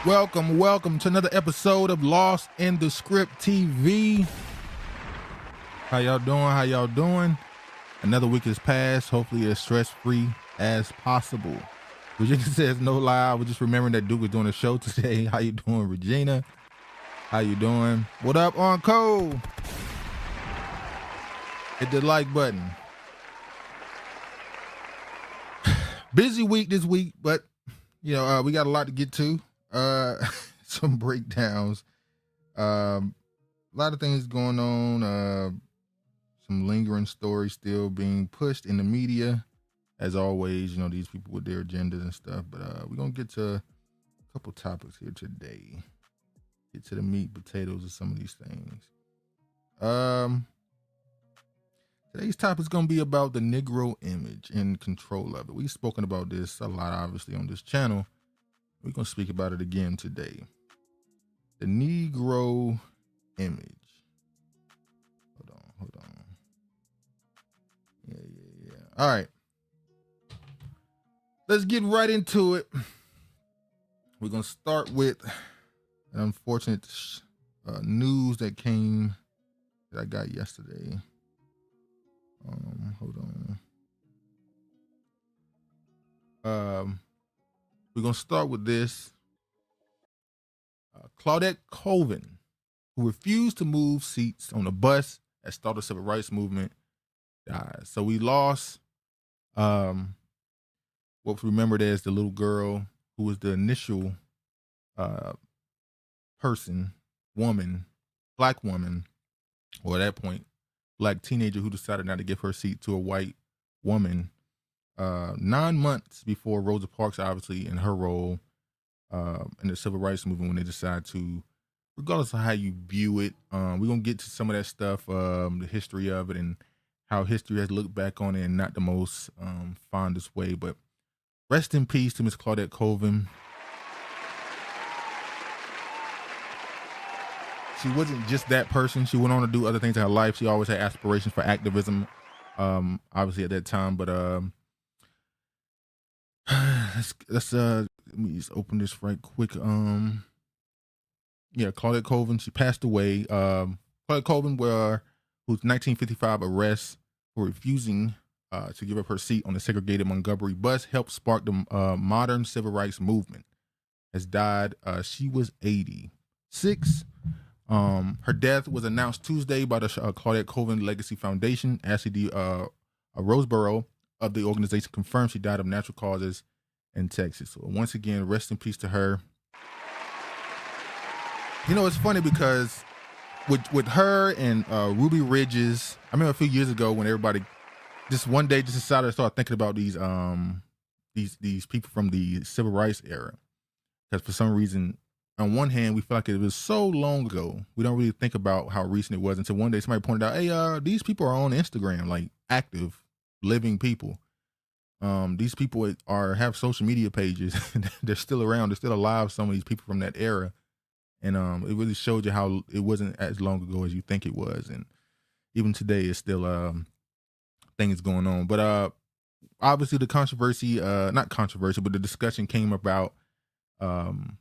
Welcome to another episode of Lost in the Script TV. How y'all doing? Another week has passed. Hopefully as stress-free as possible. Regina says no lie. We're just remembering that Duke is doing a show today. How you doing, Regina? How you doing? What up, Uncle? Hit the like button. Busy week this week, but we got a lot to get to. Some breakdowns, a lot of things going on, some lingering stories still being pushed in the media, as always, these people with their agendas and stuff, but we're gonna get to a couple topics here today, get to the meat potatoes of some of these things. Today's topic is gonna be about the Negro image and control of it. We've spoken about this a lot, obviously, on this channel. We're going to speak about it again today. The Negro image. Hold on. Yeah. All right. Let's get right into it. We're going to start with an unfortunate news that I got yesterday. Hold on. We're going to start with this. Claudette Colvin, who refused to move seats on a bus that started the civil rights movement, died. So we lost what we remembered as the little girl who was the initial black woman, or at that point, black teenager who decided not to give her seat to a white woman 9 months before Rosa Parks, obviously, in her role in the civil rights movement, when they decide to, regardless of how you view it, we're going to get to some of that stuff, the history of it and how history has looked back on it in not the most fondest way. But rest in peace to Miss Claudette Colvin. She wasn't just that person. She went on to do other things in her life. She always had aspirations for activism, obviously, at that time. But let's let me just open this right quick. Claudette Colvin, she passed away. Claudette Colvin, whose 1955 arrest for refusing to give up her seat on the segregated Montgomery bus helped spark the modern civil rights movement, has died. She was 86. Her death was announced Tuesday by the Claudette Colvin Legacy Foundation. Ashley D. Roseborough of the organization confirmed she died of natural causes in Texas. So once again, rest in peace to her. It's funny because with her and Ruby Ridges, I remember a few years ago when everybody just one day just decided to start thinking about these people from the civil rights era, because for some reason, on one hand, we feel like it was so long ago, we don't really think about how recent it was until one day somebody pointed out, hey, these people are on Instagram, like active, living people. These people have social media pages. They're still around. They're still alive. Some of these people from that era, and it really showed you how it wasn't as long ago as you think it was. And even today, it's still things going on. But obviously, the controversy, not controversy, but the discussion came about the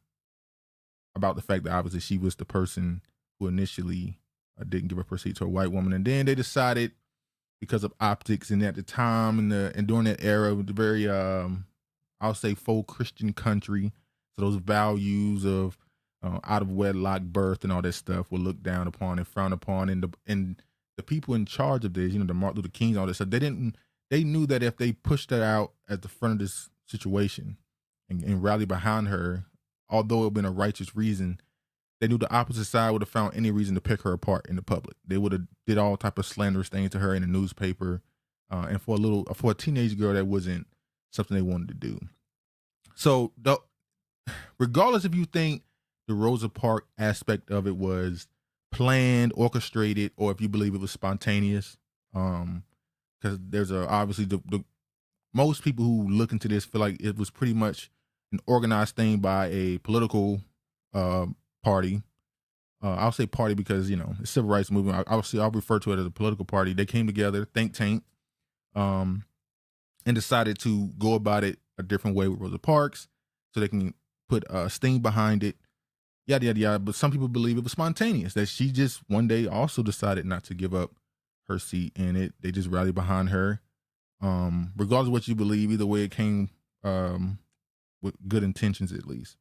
fact that obviously she was the person who initially didn't give up her seat to a white woman, and then they decided, because of optics, and at the time and during that era, with the very I'll say faux Christian country, so those values of out of wedlock birth and all that stuff were looked down upon and frowned upon, and the people in charge of this, the Martin Luther Kings, all this stuff, they knew that if they pushed her out at the front of this situation and rallied behind her, although it had been a righteous reason, they knew the opposite side would have found any reason to pick her apart in the public. They would have did all type of slanderous things to her in the newspaper, and for a teenage girl, that wasn't something they wanted to do. So, regardless if you think the Rosa Parks aspect of it was planned, orchestrated, or if you believe it was spontaneous, because there's obviously the most people who look into this feel like it was pretty much an organized thing by a political party. I'll say party because, the civil rights movement, I'll refer to it as a political party. They came together, think tank, and decided to go about it a different way with Rosa Parks so they can put sting behind it, yada yada yada. But some people believe it was spontaneous, that she just one day also decided not to give up her seat, and they just rallied behind her. Regardless of what you believe, either way it came with good intentions at least.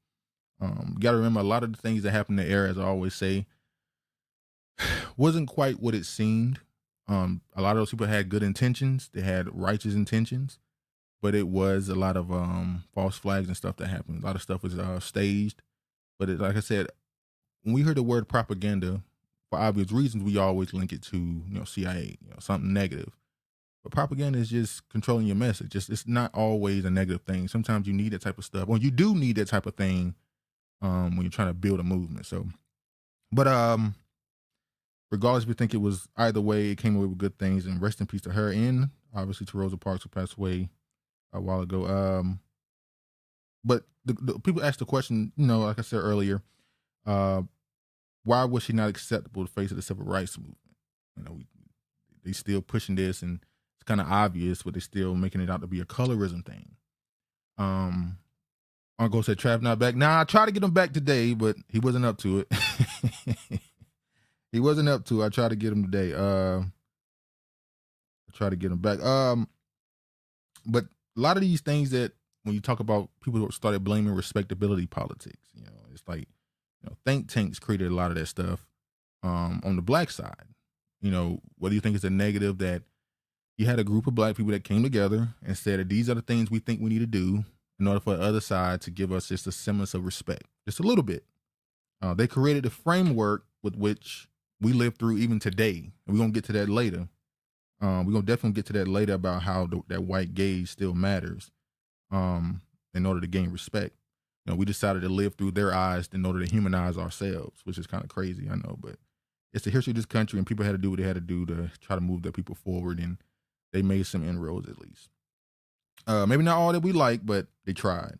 You got to remember, a lot of the things that happened in the era, as I always say, wasn't quite what it seemed. A lot of those people had good intentions, they had righteous intentions, but it was a lot of false flags and stuff that happened. A lot of stuff was staged. But like I said, when we hear the word propaganda, for obvious reasons, we always link it to CIA, something negative. But propaganda is just controlling your message. It's not always a negative thing. Sometimes you need that type of stuff. Well, you do need that type of thing when you're trying to build a movement. So, but regardless if you think it was either way, it came away with good things. And rest in peace to her, and obviously to Rosa Parks, who passed away a while ago. But the people asked the question, like I said earlier, why was she not acceptable to face of the civil rights movement? They still pushing this, and it's kind of obvious, but they're still making it out to be a colorism thing. Uncle said Trav not back. Nah, I tried to get him back today, but he wasn't up to it. He wasn't up to it. I tried to get him today. I tried to get him back. But a lot of these things that when you talk about, people started blaming respectability politics. It's like, think tanks created a lot of that stuff on the black side. What do you think is a negative that you had a group of black people that came together and said that these are the things we think we need to do in order for the other side to give us just a semblance of respect, just a little bit. They created a framework with which we live through even today. And we're going to get to that later. We're going to definitely get to that later about how that white gaze still matters in order to gain respect. We decided to live through their eyes in order to humanize ourselves, which is kind of crazy, I know, but it's the history of this country, and people had to do what they had to do to try to move their people forward, and they made some inroads at least. Maybe not all that we like, but they tried.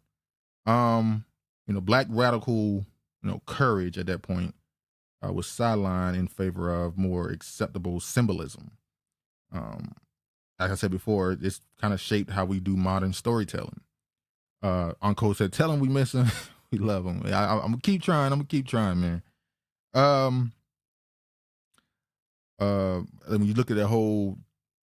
Black radical, courage at that point was sidelined in favor of more acceptable symbolism. Like I said before, it's kind of shaped how we do modern storytelling. Uncle said, "Tell him we miss him, we love him." I'm gonna keep trying. Man. When you look at the whole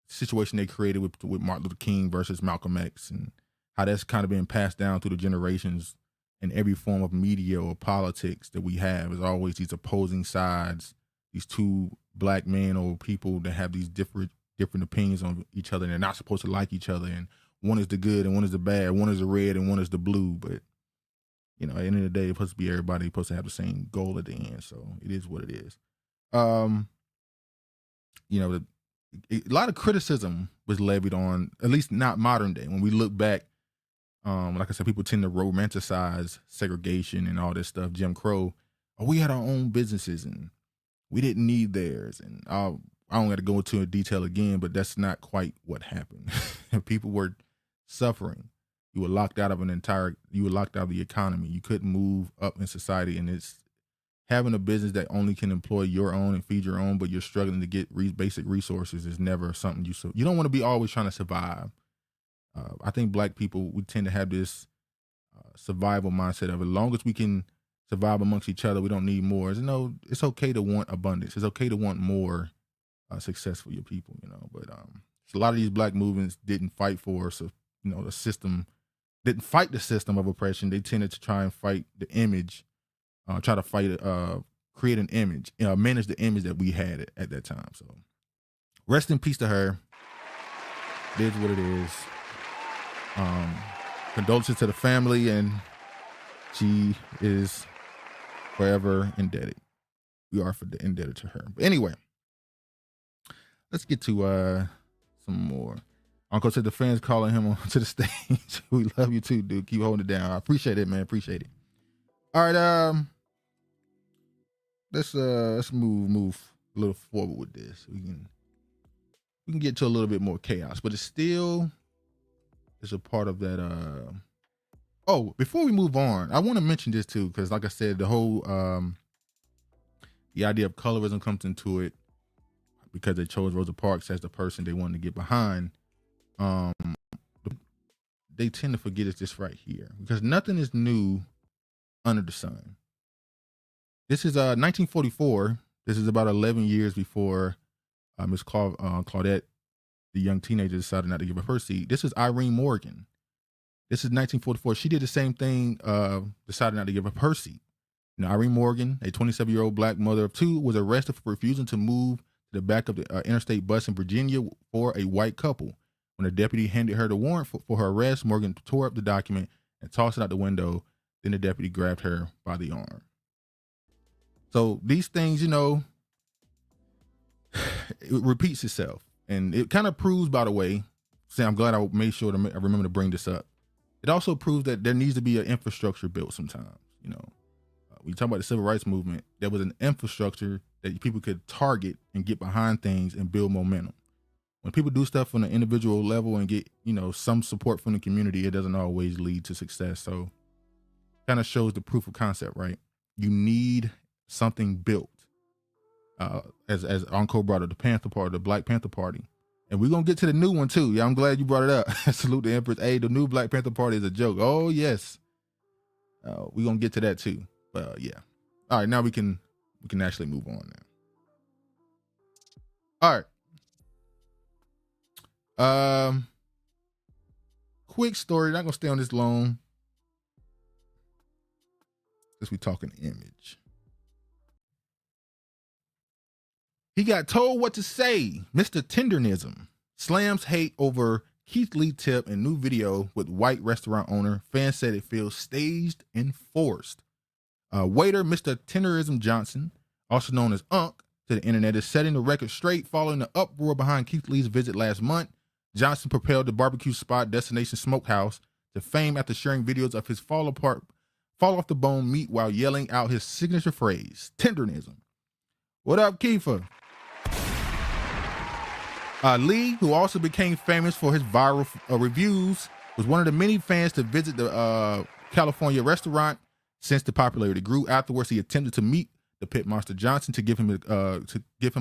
situation they created with Martin Luther King versus Malcolm X, and how that's kind of been passed down through the generations in every form of media or politics that we have, is always these opposing sides, these two black men or people that have these different opinions on each other, and they're not supposed to like each other, and one is the good and one is the bad, one is the red and one is the blue. But at the end of the day, it's supposed to be everybody supposed to have the same goal at the end. So it is what it is. A lot of criticism was levied on, at least not modern day. When we look back, like I said, people tend to romanticize segregation and all this stuff, Jim Crow. Oh, we had our own businesses and we didn't need theirs. And I don't got to go into detail again, but that's not quite what happened. People were suffering. You were locked out of the economy. You couldn't move up in society, and it's having a business that only can employ your own and feed your own, but you're struggling to get basic resources is never something you don't want to be always trying to survive. I think black people, we tend to have this survival mindset of, as long as we can survive amongst each other, we don't need more. It's okay to want abundance. It's okay to want more success for your people, but a lot of these black movements didn't fight for, the system, didn't fight the system of oppression. They tended to try and fight the image, try to fight, create an image, manage the image that we had at that time. So rest in peace to her. It is what it is. Condolences to the family, and she is forever indebted. We are indebted to her. But anyway, let's get to some more. Uncle said the fans calling him on to the stage. We love you too, dude. Keep holding it down. I appreciate it, man. Appreciate it. All right, let's move a little forward with this. We can get to a little bit more chaos, but it still is a part of that. Oh, before we move on, I want to mention this too, because like I said, the whole the idea of colorism comes into it because they chose Rosa Parks as the person they wanted to get behind. They tend to forget it's this right here, because nothing is new under the sun. This is 1944. This is about 11 years before Miss Claudette, the young teenager, decided not to give up her seat. This is Irene Morgan. This is 1944. She did the same thing, decided not to give up her seat. Irene Morgan, a 27-year-old black mother of two, was arrested for refusing to move to the back of the interstate bus in Virginia for a white couple. When a deputy handed her the warrant for her arrest, Morgan tore up the document and tossed it out the window. Then the deputy grabbed her by the arm. So these things, it repeats itself. And it kind of proves, by the way, I'm glad I made sure I remember to bring this up. It also proves that there needs to be an infrastructure built sometimes. When you talk about the civil rights movement, there was an infrastructure that people could target and get behind things and build momentum. When people do stuff on an individual level and get, some support from the community, it doesn't always lead to success. So kind of shows the proof of concept, right? You need something built. As Uncle brought up, the Panther Party, the Black Panther Party. And we're going to get to the new one too. Yeah, I'm glad you brought it up. Salute the Empress. Hey, the new Black Panther Party is a joke. Oh, yes. We're going to get to that too. Yeah. All right, now we can actually move on now. All right. Quick story. Not gonna stay on this long. Since we talking image. He got told what to say. Mr. Tendernism slams hate over Keith Lee tip in new video with white restaurant owner. Fans said it feels staged and forced. Waiter Mr. Tendernism Johnson, also known as Unc to the internet, is setting the record straight following the uproar behind Keith Lee's visit last month. Johnson propelled the barbecue spot Destination Smokehouse to fame after sharing videos of his fall off the bone meat while yelling out his signature phrase, Tendernism. What up, Kiefer? Lee, who also became famous for his viral reviews, was one of the many fans to visit the California restaurant. Since the popularity grew, afterwards he attempted to meet the Pit Monster Johnson to give him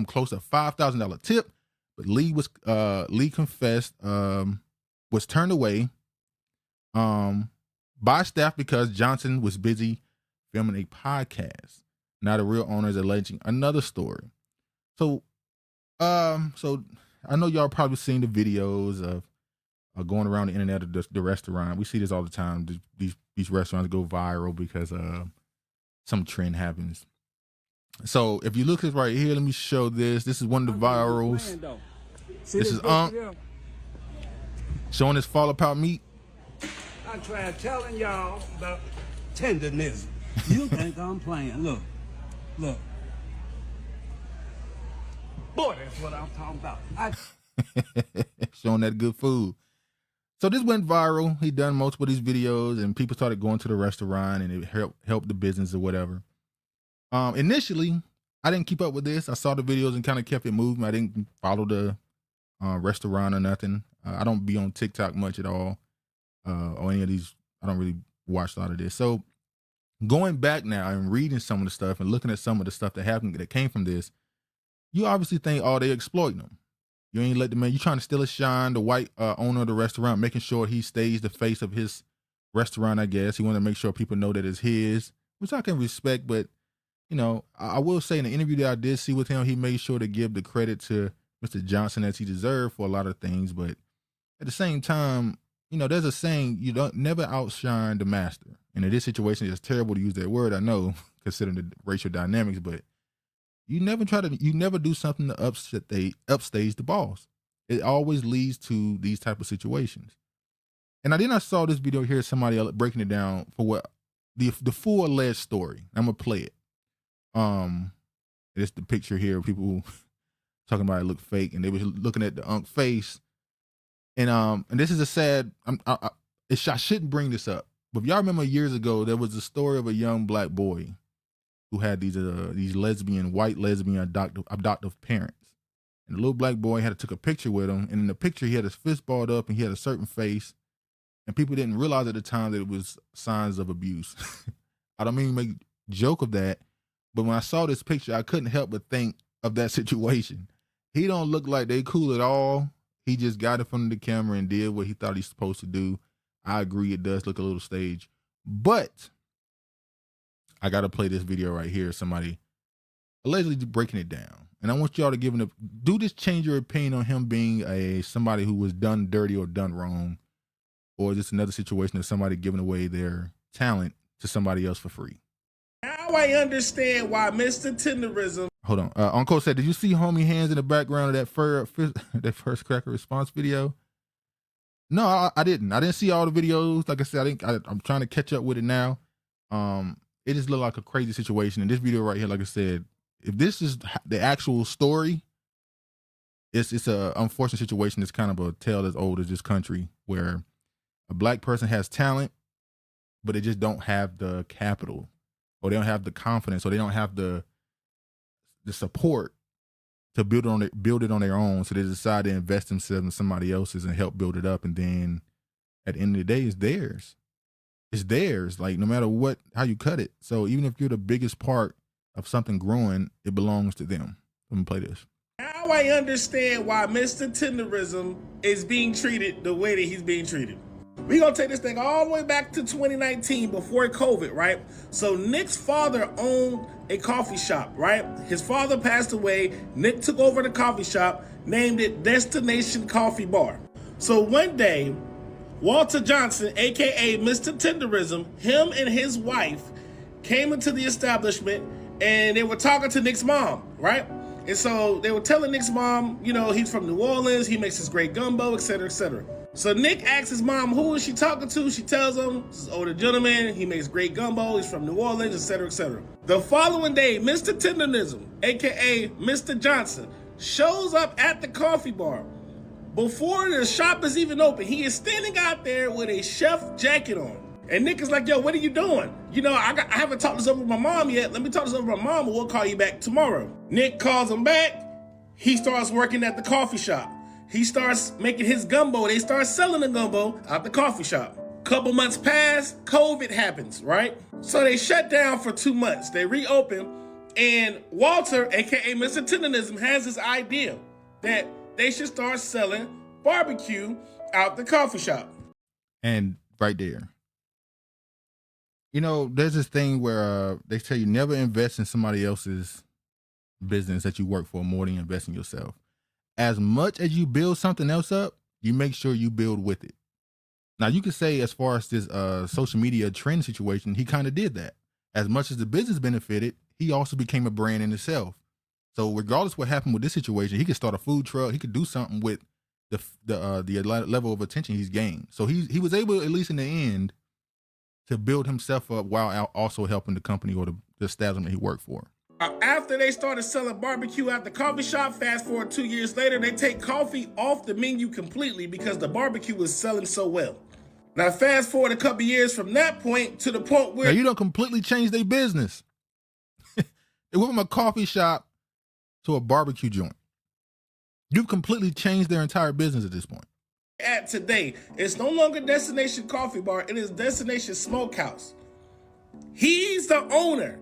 close to $5,000 tip, but Lee confessed was turned away by staff because Johnson was busy filming a podcast. Now the real owner is alleging another story. So I know y'all probably seen the videos of going around the internet of the restaurant. We see this all the time. These restaurants go viral because some trend happens. So if you look at right here, let me show this. This is one of the virals. This is Unc showing his fall apart meat. I tried telling y'all about tendernism. You think I'm playing? Look. Boy, that's what I'm talking about. Showing that good food. So this went viral. He done multiple of these videos and people started going to the restaurant and it helped the business or whatever. Initially, I didn't keep up with this. I saw the videos and kind of kept it moving. I didn't follow the restaurant or nothing. I don't be on TikTok much at all or any of these. I don't really watch a lot of this. So going back now and reading some of the stuff and looking at some of the stuff that happened that came from this, you obviously think, oh, they're exploiting them. You ain't let the man, you trying to steal his shine, the white owner of the restaurant, making sure he stays the face of his restaurant, I guess. He wanted to make sure people know that it's his, which I can respect. But, I will say in the interview that I did see with him, he made sure to give the credit to Mr. Johnson as he deserved for a lot of things. But at the same time, there's a saying, you don't never outshine the master. And in this situation, it's terrible to use that word, I know, considering the racial dynamics, but you never do something to upstage the boss. It always leads to these type of situations. And then I saw this video here, somebody else breaking it down for what the full alleged story. I'm gonna play it. It's the picture here of people talking about it look fake, and they was looking at the Unc face. And this is a sad. I shouldn't bring this up, but if y'all remember years ago, there was a story of a young black boy who had these white lesbian adoptive parents. And the little black boy had to take a picture with him. And in the picture, he had his fist balled up and he had a certain face. And people didn't realize at the time that it was signs of abuse. I don't mean to make a joke of that, but when I saw this picture, I couldn't help but think of that situation. He don't look like they cool at all. He just got in front of the camera and did what he thought he's supposed to do. I agree, it does look a little staged. But I got to play this video right here. Somebody allegedly breaking it down. And I want y'all to do this change your opinion on him being somebody who was done dirty or done wrong, or just another situation of somebody giving away their talent to somebody else for free. Now I understand why Mr. Tenderism. Hold on. Uncle said, did you see homie hands in the background of that first cracker response video? No, I didn't. I didn't see all the videos. Like I said, I'm trying to catch up with it now. It just looked like a crazy situation. And this video right here, like I said, if this is the actual story, it's a unfortunate situation. It's kind of a tale as old as this country, where a black person has talent, but they just don't have the capital, or they don't have the confidence, or they don't have the support to build it on their own. So they decide to invest themselves in somebody else's and help build it up. And then at the end of the day, it's theirs. It's theirs. Like, no matter how you cut it. So even if you're the biggest part of something growing, it belongs to them. Let me play this. Now I understand why Mr. Tenderism is being treated the way that he's being treated. We're going to take this thing all the way back to 2019, before COVID, right? So Nick's father owned a coffee shop, right? His father passed away. Nick took over the coffee shop, named it Destination Coffee Bar. So one day, Walter Johnson, aka Mr. Tenderism, him and his wife came into the establishment, and they were talking to Nick's mom, right? And so they were telling Nick's mom, he's from New Orleans, he makes his great gumbo, etc., etc. So Nick asks his mom, who is she talking to? She tells him, this is an older gentleman, he makes great gumbo, he's from New Orleans, etc., etc. The following day, Mr. Tendernism, aka Mr. Johnson, shows up at the coffee bar. Before the shop is even open, he is standing out there with a chef jacket on. And Nick is like, yo, what are you doing? I haven't talked this over with my mom yet. Let me talk this over with my mom, and we'll call you back tomorrow. Nick calls him back. He starts working at the coffee shop. He starts making his gumbo. They start selling the gumbo at the coffee shop. Couple months pass, COVID happens, right? So they shut down for 2 months. They reopen, and Walter, aka Mr. Tenderism, has this idea that they should start selling barbecue out the coffee shop. And right there, there's this thing where they tell you never invest in somebody else's business that you work for more than you invest in yourself. As much as you build something else up, you make sure you build with it. Now, you could say, as far as this social media trend situation, he kind of did that. As much as the business benefited, he also became a brand in itself. So regardless of what happened with this situation, he could start a food truck. He could do something with the level of attention he's gained. So he was able, at least in the end, to build himself up while also helping the company or the establishment he worked for. After they started selling barbecue at the coffee shop, fast forward 2 years later, they take coffee off the menu completely because the barbecue was selling so well. Now, fast forward a couple years from that point to the point where... Now, you don't completely change their business. It went from a coffee shop to a barbecue joint. You've completely changed their entire business at this point. At today, it's no longer Destination Coffee Bar, it is Destination Smokehouse. He's the owner.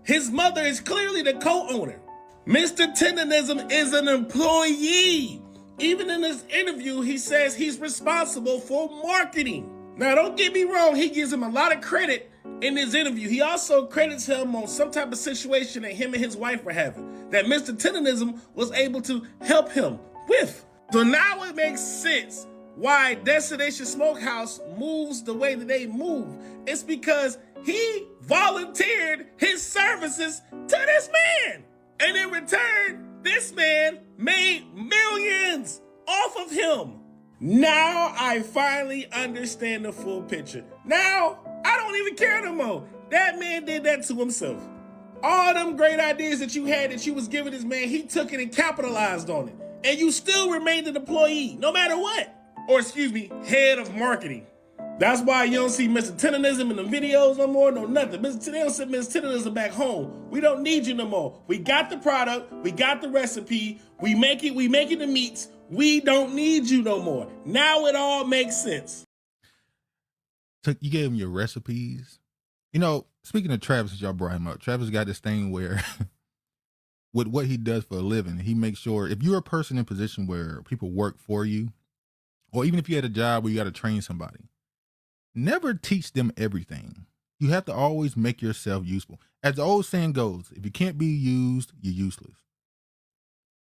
His mother is clearly the co-owner. Mr. Tenderism is an employee. Even in this interview, he says he's responsible for marketing. Now, don't get me wrong, he gives him a lot of credit in this interview. He also credits him on some type of situation that him and his wife were having, that Mr. Tenderism was able to help him with. So now it makes sense why Destination Smokehouse moves the way that they move. It's because he volunteered his services to this man. And in return, this man made millions off of him. Now I finally understand the full picture. Now I don't even care no more. That man did that to himself. All them great ideas that you had that you was giving this man, he took it and capitalized on it. And you still remained an employee, no matter what. Or head of marketing. That's why you don't see Mr. Tenderism in the videos no more, no nothing. Mr. Tenderism back home. We don't need you no more. We got the product, we got the recipe, we making the meats. We don't need you no more. Now it all makes sense. So you gave him your recipes. Speaking of Travis, as y'all brought him up, Travis got this thing where with what he does for a living, he makes sure if you're a person in a position where people work for you, or even if you had a job where you got to train somebody, never teach them everything. You have to always make yourself useful. As the old saying goes, if you can't be used, you're useless.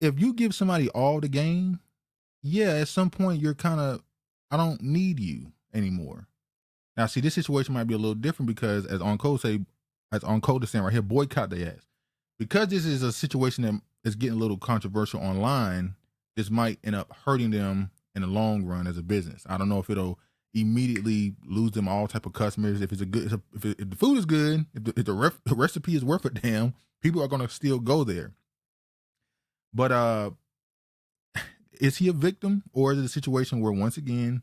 If you give somebody all the game, yeah, at some point you're kind of, I don't need you anymore. Now, see, this situation might be a little different because as On Code is saying right here, boycott their ass. Because this is a situation that is getting a little controversial online, this might end up hurting them in the long run as a business. I don't know if it'll immediately lose them all type of customers. If the food is good, if the recipe is worth a damn, people are going to still go there. But is he a victim, or is it a situation where once again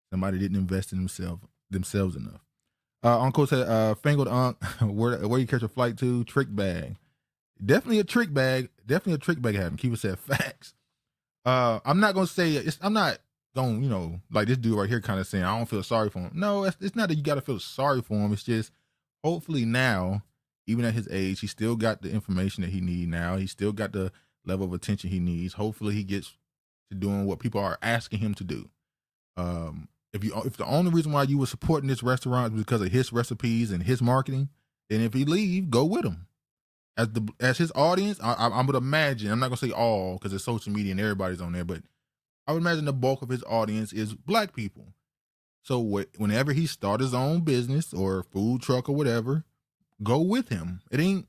somebody didn't invest in themselves enough? Uncle said, "Fangled Unc, where you catch a flight to? Trick bag, definitely a trick bag. Definitely a trick bag happened." Keeper said, "Facts." I'm not gonna say I'm not going, like this dude right here kind of saying I don't feel sorry for him. No, it's not that you got to feel sorry for him. It's just hopefully now, even at his age, he still got the information that he needs now. He still got the level of attention he needs. Hopefully he gets to doing what people are asking him to do. If the only reason why you were supporting this restaurant is because of his recipes and his marketing, then if he leave, go with him. As his audience, I would imagine, I'm not gonna say all because it's social media and everybody's on there, but I would imagine the bulk of his audience is Black people. So whenever he starts his own business or food truck or whatever, go with him. It ain't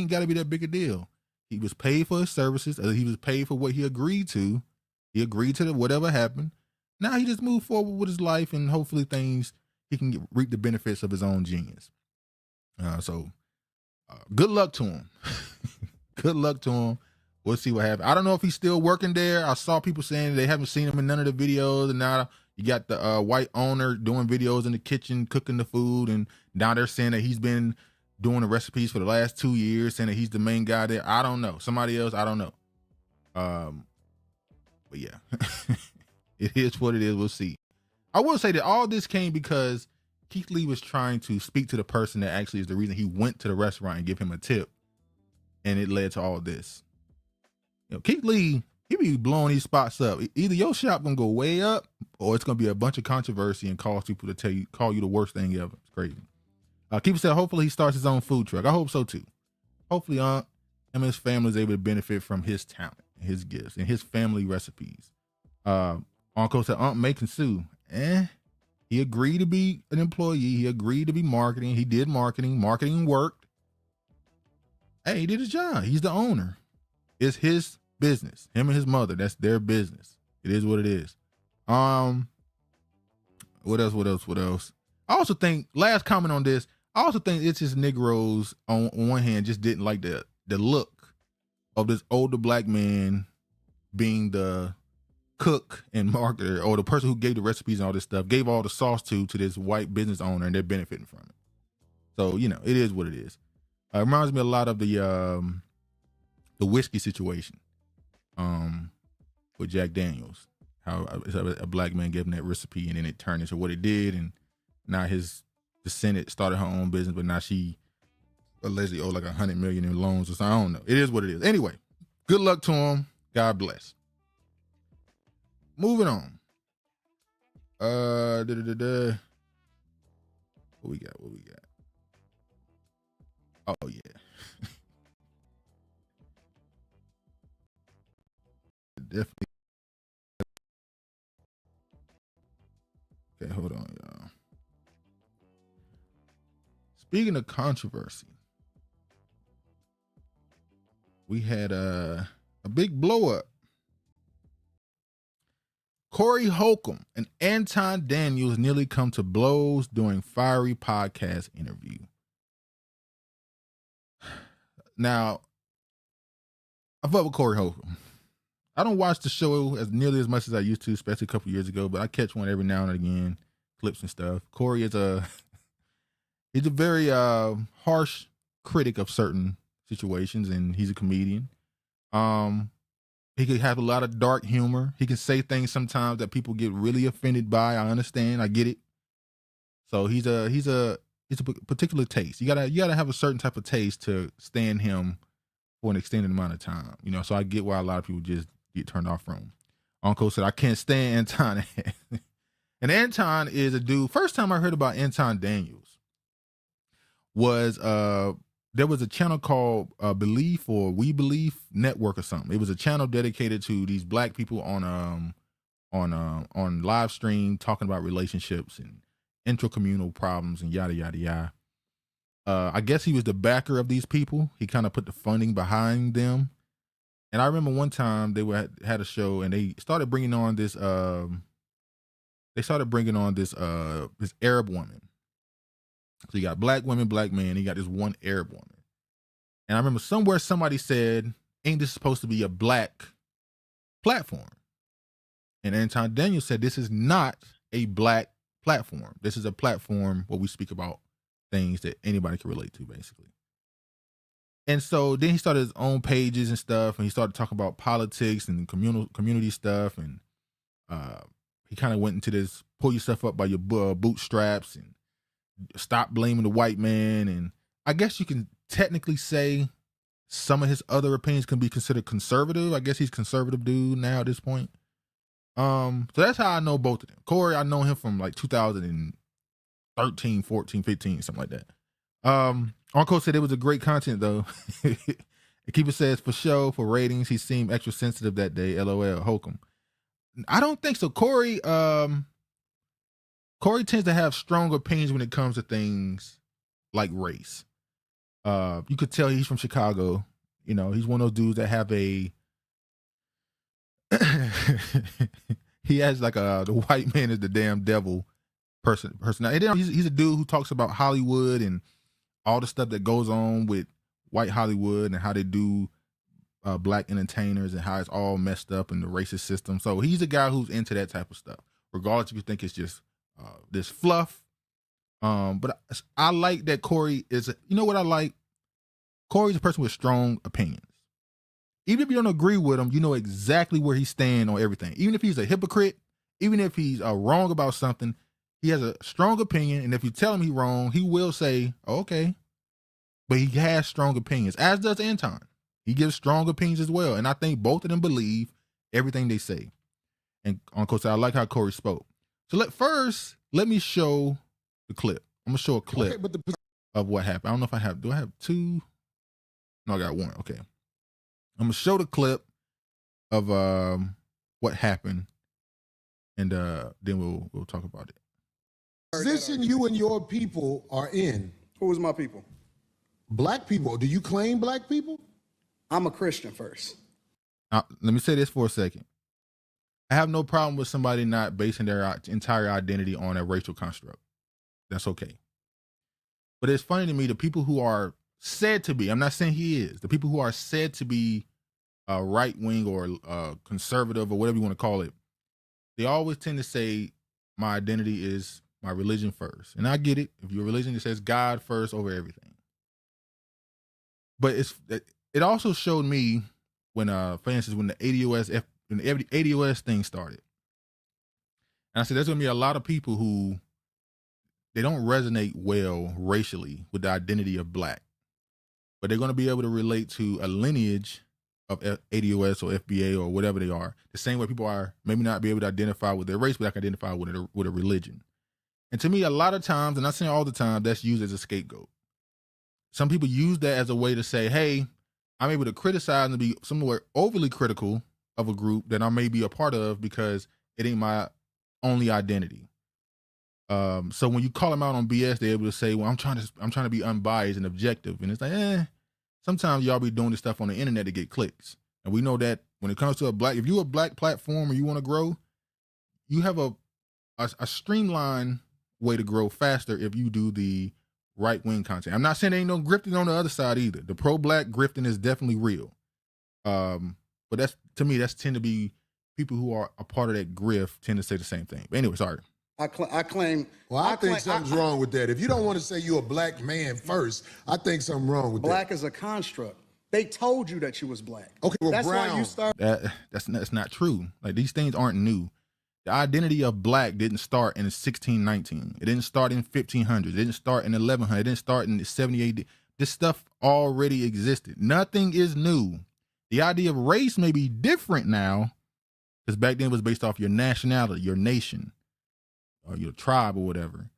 got to be that big a deal. He was paid for his services. He was paid for what he agreed to. He agreed to whatever happened. Now he just moved forward with his life, and hopefully he can reap the benefits of his own genius. So good luck to him. Good luck to him. We'll see what happens. I don't know if he's still working there. I saw people saying they haven't seen him in none of the videos, and now you got the white owner doing videos in the kitchen, cooking the food, and now they're saying that he's been doing the recipes for the last 2 years, saying that he's the main guy there. I don't know. Somebody else, I don't know. But yeah, it is what it is. We'll see. I will say that all this came because Keith Lee was trying to speak to the person that actually is the reason he went to the restaurant and give him a tip, and it led to all this. Keith Lee, he be blowing these spots up. Either your shop gonna go way up, or it's gonna be a bunch of controversy and cause people to call you the worst thing ever. It's crazy. Keeper said, hopefully he starts his own food truck. I hope so too. Hopefully, him and his family is able to benefit from his talent, his gifts, and his family recipes. Uncle said, May can sue. He agreed to be an employee. He agreed to be marketing. He did marketing. Marketing worked. Hey, he did his job. He's the owner. It's his business. Him and his mother. That's their business. It is what it is. What else? I also think, last comment on this, I also think it's just Negroes on one hand just didn't like the look of this older Black man being the cook and marketer, or the person who gave the recipes and all this stuff, gave all the sauce to this white business owner, and they're benefiting from it. So, it is what it is. It reminds me a lot of the whiskey situation with Jack Daniels, how a Black man gave him that recipe and then it turned into what it did, and now his descendant started her own business, but now she allegedly owed like $100 million in loans or something. I don't know. It is what it is. Anyway, good luck to him. God bless. Moving on. What we got? Oh yeah. Definitely. Okay, hold on, y'all. Speaking of controversy, we had a big blow up. Corey Holcomb and Anton Daniels nearly come to blows during fiery podcast interview. Now, I fuck with Corey Holcomb. I don't watch the show as nearly as much as I used to, especially a couple years ago, but I catch one every now and again, clips and stuff. Corey is he's a very harsh critic of certain situations, and he's a comedian. He could have a lot of dark humor. He can say things sometimes that people get really offended by. I understand. I get it. So he's a particular taste. You gotta have a certain type of taste to stand him for an extended amount of time. So I get why a lot of people just get turned off from him. Uncle said, I can't stand Anton. And Anton is a dude. First time I heard about Anton Daniels, was there was a channel called Belief or We Believe Network or something. It was a channel dedicated to these black people on live stream talking about relationships and intracommunal problems and yada yada yada. I guess he was the backer of these people. He kind of put the funding behind them. And I remember one time they had a show and they started bringing on this this Arab woman. So you got black women, black men, you got this one Arab woman. And I remember somewhere somebody said, ain't this supposed to be a black platform? And Anton Daniels said, this is not a black platform. This is a platform where we speak about things that anybody can relate to, basically. And so then he started his own pages and stuff, and he started talking about politics and community stuff, and he kind of went into this pull yourself up by your bootstraps and stop blaming the white man. And I guess you can technically say some of his other opinions can be considered conservative. I guess he's a conservative dude now at this point. So that's how I know both of them. Corey, I know him from like 2013, 14, 15, something like that. Uncle said it was a great content though. Keeper says for show, for ratings, he seemed extra sensitive that day. LOL, Holcomb. I don't think so. Corey tends to have strong opinions when it comes to things like race. You could tell he's from Chicago. You know, he's one of those dudes that have a he has like the white man is the damn devil person. And then he's a dude who talks about Hollywood and all the stuff that goes on with white Hollywood and how they do black entertainers and how it's all messed up in the racist system. So he's a guy who's into that type of stuff, regardless if you think it's just this fluff. But I like that Corey is, you know what I like? Corey's a person with strong opinions. Even if you don't agree with him, you know exactly where he stands on everything. Even if he's a hypocrite, even if he's wrong about something, he has a strong opinion. And if you tell him he's wrong, he will say, oh, okay. But he has strong opinions, as does Anton. He gives strong opinions as well. And I think both of them believe everything they say. And Uncle said, I like how Corey spoke. So let me show the clip. I'm going to show a clip of what happened. I don't know if do I have two? No, I got one. Okay. I'm going to show the clip of what happened, and then we'll talk about it. Position you and your people are in. Who is my people? Black people. Do you claim black people? I'm a Christian first. Let me say this for a second. I have no problem with somebody not basing their entire identity on a racial construct. That's okay. But it's funny to me, the people who are said to be, I'm not saying he is, the people who are said to be right-wing or conservative or whatever you want to call it, they always tend to say my identity is my religion first. And I get it. If your religion, it says God first over everything. But it also showed me when, for instance, when the ADOS thing started. And I said, there's going to be a lot of people who, they don't resonate well racially with the identity of black, but they're going to be able to relate to a lineage of ADOS or FBA or whatever they are, the same way people are maybe not be able to identify with their race, but I can identify with a religion. And to me, a lot of times, and I'm saying all the time, that's used as a scapegoat. Some people use that as a way to say, hey, I'm able to criticize and be somewhere overly critical of a group that I may be a part of because it ain't my only identity. So when you call them out on BS, they're able to say, well, I'm trying to be unbiased and objective. And it's like, sometimes y'all be doing this stuff on the internet to get clicks. And we know that when it comes to if you're a black platform and you want to grow, you have a streamlined way to grow faster if you do the right-wing content. I'm not saying there ain't no grifting on the other side either. The pro-black grifting is definitely real. But that's, to me, that's tend to be people who are a part of that grift tend to say the same thing. But anyway, sorry. I claim. Well, I think something's wrong with that. If you don't want to say you're a black man first, I think something wrong with black is a construct. They told you that you was black. Okay, well, that's brown. Why you started. That's not true. Like, these things aren't new. The identity of black didn't start in 1619. It didn't start in 1500. It didn't start in 1100. It didn't start in 78. This stuff already existed. Nothing is new. The idea of race may be different now, because back then it was based off your nationality, your nation, or your tribe or whatever.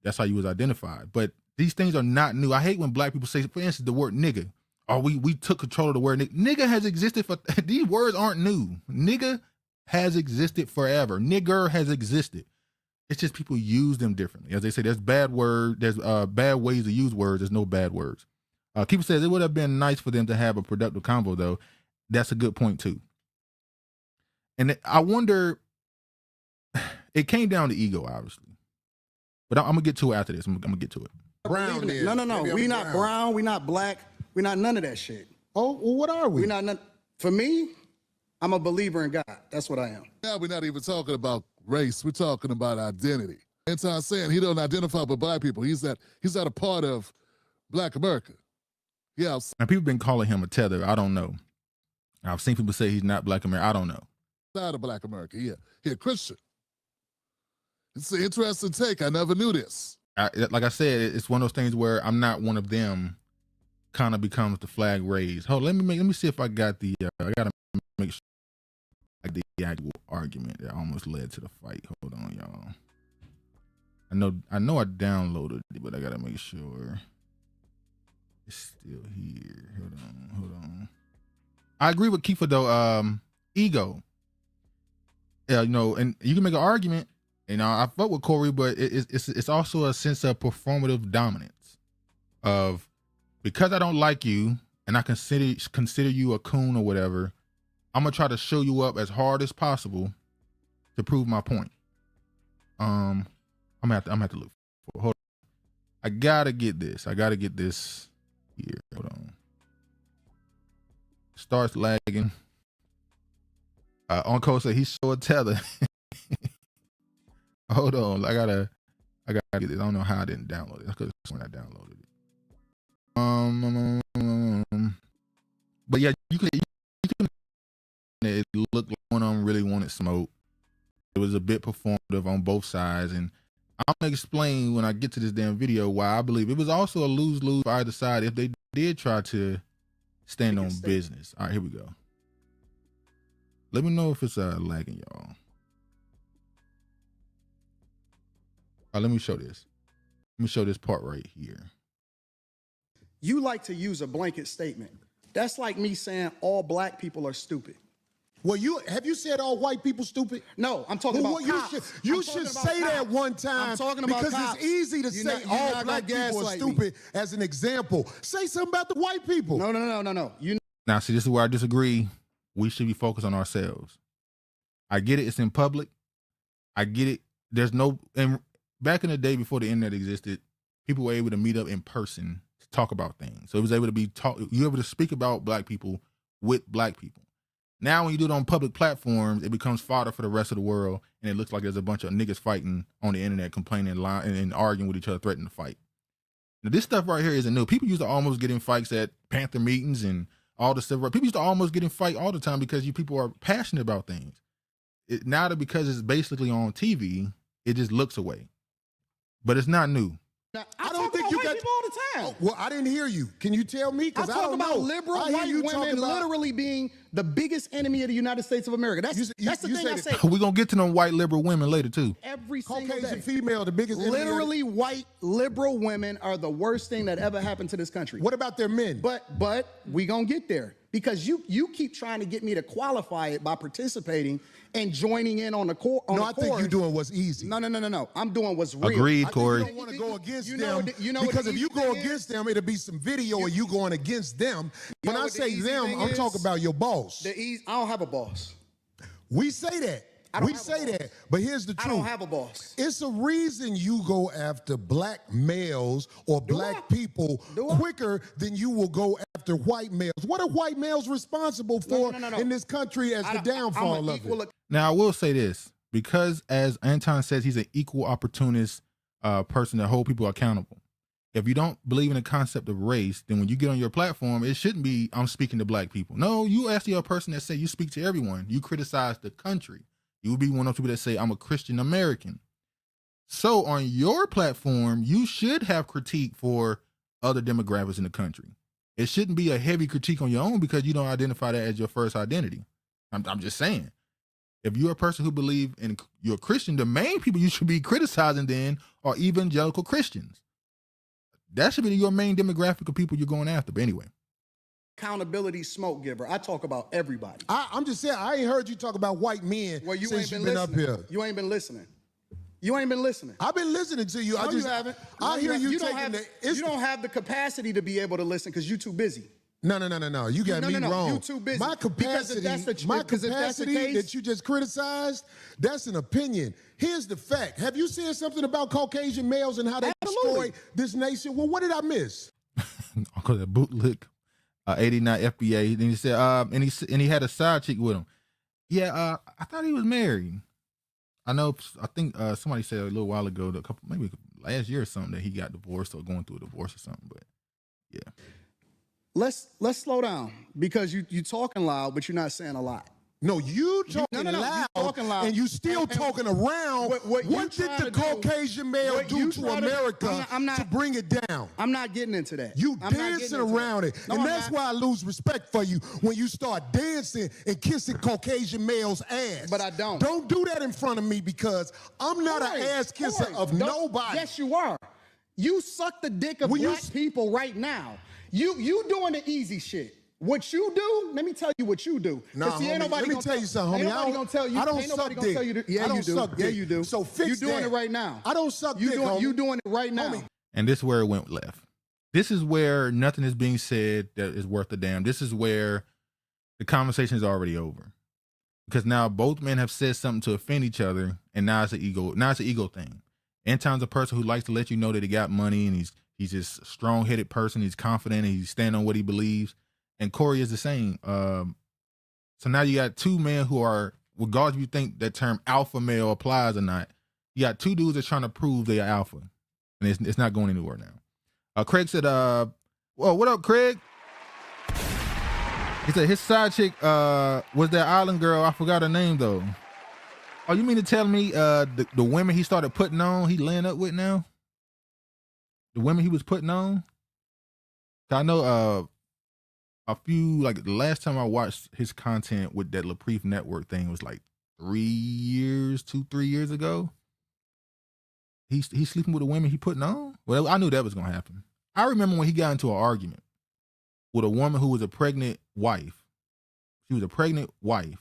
That's how you was identified. But These things are not new. I hate when black people say, for instance, the word nigga. Oh, we took control of the word nigga. Nigga has existed for, these words aren't new. Nigga has existed forever. Nigger has existed. It's just people use them differently. As they say, there's bad ways to use words. There's no bad words. Keeper says it would have been nice for them to have a productive convo, though. That's a good point, too. And I wonder, it came down to ego, obviously. But I'm going to get to it after this. I'm going to get to it. Brown then. No. We not brown. We not black. We not none of that shit. Oh, well, what are we? We not none. For me, I'm a believer in God. That's what I am. Now we're not even talking about race. We're talking about identity. Anton saying he don't identify with black people. He's not a part of Black America. Yeah. And people have been calling him a tether. I don't know. I've seen people say he's not Black American. I don't know. Outside of Black America. Yeah. He a Christian. It's an interesting take. I never knew this. Like I said, it's one of those things where I'm not one of them. Kind of becomes the flag raised. Hold on, let me see if I got the. I gotta make sure I got the actual argument that almost led to the fight. Hold on, y'all. I know I downloaded it, but I gotta make sure it's still here. Hold on. I agree with Kiefer though. Ego. Yeah, you know, and you can make an argument. You know, I fuck with Corey, but it's also a sense of performative dominance. Of because I don't like you and I consider you a coon or whatever, I'm gonna try to show you up as hard as possible to prove my point. I'm gonna have to look for it. Hold on. I gotta get this here. Hold on. Starts lagging. Uncle said he's so a tether. Hold on, I gotta get this. I don't know how I didn't download it. I could have sworn I downloaded it. But yeah, you can it looked like one of them really wanted smoke. It was a bit performative on both sides, and I'm gonna explain when I get to this damn video why I believe it was also a lose-lose for either side if they did try to stand on business. All right, here we go. Let me know if it's lagging, y'all. Let me show this. Let me show this part right here. You like to use a blanket statement. That's like me saying all black people are stupid. Well, have you said all white people stupid? No, I'm talking about cops. You should say that one time. I'm talking about because cops. it's easy to say all black people are stupid as an example. Say something about the white people. No. Now, see, this is where I disagree. We should be focused on ourselves. I get it. It's in public. I get it. And back in the day before the internet existed, people were able to meet up in person to talk about things. So it was able to be you were able to speak about black people with black people. Now when you do it on public platforms, it becomes fodder for the rest of the world, and it looks like there's a bunch of niggas fighting on the internet, complaining and arguing with each other, threatening to fight. Now this stuff right here isn't new. People used to almost get in fights at Panther meetings and all the stuff. People used to almost get in fight all the time because you people are passionate about things. Now that because it's basically on TV, it just looks away. But it's not new. Now, I don't think you got people all the time. Oh, well, I didn't hear you. Can you tell me? Because I don't know. I talk about liberal white women literally being the biggest enemy of the United States of America. That's the thing I say. We're going to get to them white liberal women later, too. Every single Caucasian day. female, the biggest enemy. Literally, white liberal women are the worst thing that ever happened to this country. What about their men? But we gonna get there because you keep trying to get me to qualify it by participating and joining in on the core. I think you're doing what's easy. No. I'm doing what's real. Agreed, Corey. You don't want to go against them because because if you go against them, it'll be some video of you going against them. When I say them, I'm talking about your boss. I don't have a boss. We say that. We say that, but here's the truth. I don't have a boss. It's a reason you go after black males or black people quicker than you will go after white males. What are white males responsible for in this country as the downfall of it? Now, I will say this, because as Anton says, he's an equal opportunist person to hold people accountable. If you don't believe in the concept of race, then when you get on your platform, it shouldn't be, I'm speaking to black people. No, you actually are a person that say you speak to everyone. You criticize the country. You would be one of those people that say, I'm a Christian American. So on your platform, you should have critique for other demographics in the country. It shouldn't be a heavy critique on your own because you don't identify that as your first identity. I'm just saying. If you're a person who believes in you're a Christian, the main people you should be criticizing then are evangelical Christians. that should be your main demographic of people you're going after. But anyway. Accountability smoke giver. I talk about everybody. I'm just saying, I ain't heard you talk about white men Well, you since ain't you've been been up listening. here. You ain't been listening. You ain't been listening. I've been listening to you. No, you haven't. I hear you don't taking have, the. You don't have the capacity to be able to listen because you're too busy. No. You got me wrong. You too busy. My capacity, Because if that's the case, that you just criticized, that's an opinion. Here's the fact. Have you said something about Caucasian males and how they Absolutely. destroy this nation? Well, what did I miss? Uncle that bootlick, 89 FBA. Then he said, and he had a side chick with him. Yeah, I thought he was married. I think somebody said a little while ago, maybe last year or something, that he got divorced or going through a divorce or something. But yeah. let's slow down because you talking loud, but you're not saying a lot. No, you talking loud, you talking loud, and you still talking around. What did the Caucasian male do to America to bring it down? I'm not getting into that. You dancing around it. No, and that's why I lose respect for you when you start dancing and kissing Caucasian males' ass. But I don't. Don't do that in front of me because I'm not an ass kisser of nobody. Yes, you are. You suck the dick of black people right now. You doing the easy shit. What you do, let me tell you what you do. Nah, see, let me tell you something, homie. I don't suck dick. Yeah, you do. Yeah, you do. So fix you doing that. it right now. I don't suck dick, homie. You doing it right now. Homie. And this is where it went left. This is where nothing is being said that is worth a damn. This is where the conversation is already over. Because now both men have said something to offend each other, and now it's an ego. Now it's an ego thing. Anton's a person who likes to let you know that he got money, and he's just a strong-headed person. He's confident, and he's standing on what he believes. And Corey is the same. So now you got two men who are, regardless if you think that term alpha male applies or not, you got two dudes that are trying to prove they are alpha. And it's not going anywhere now. Craig said, well, what up, Craig? He said his side chick was that island girl. I forgot her name, though. Oh, you mean to tell me the women he started putting on, he laying up with now? The women he was putting on? I know the last time I watched his content with that Lapreef Network thing was like 3 years ago. He's sleeping with the women he putting on? Well, I knew that was going to happen. I remember when he got into an argument with a woman who was a pregnant wife. She was a pregnant wife.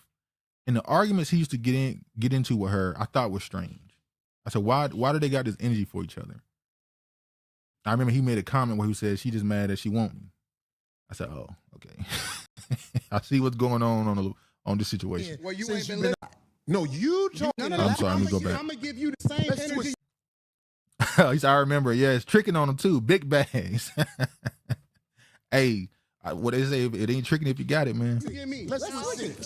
And the arguments he used to get into with her, I thought was strange. I said, why do they got this energy for each other? I remember he made a comment where he said, she just mad that she want me. I said, oh, okay. I see what's going on this situation. Well, you ain't been listening. No, you talking. No, I'm sorry, let me go back. I'm going to give you the same energy. He said, I remember, yeah, it's tricking on them too. Big bags. Hey, what they say, it ain't tricking if you got it, man. Let's switch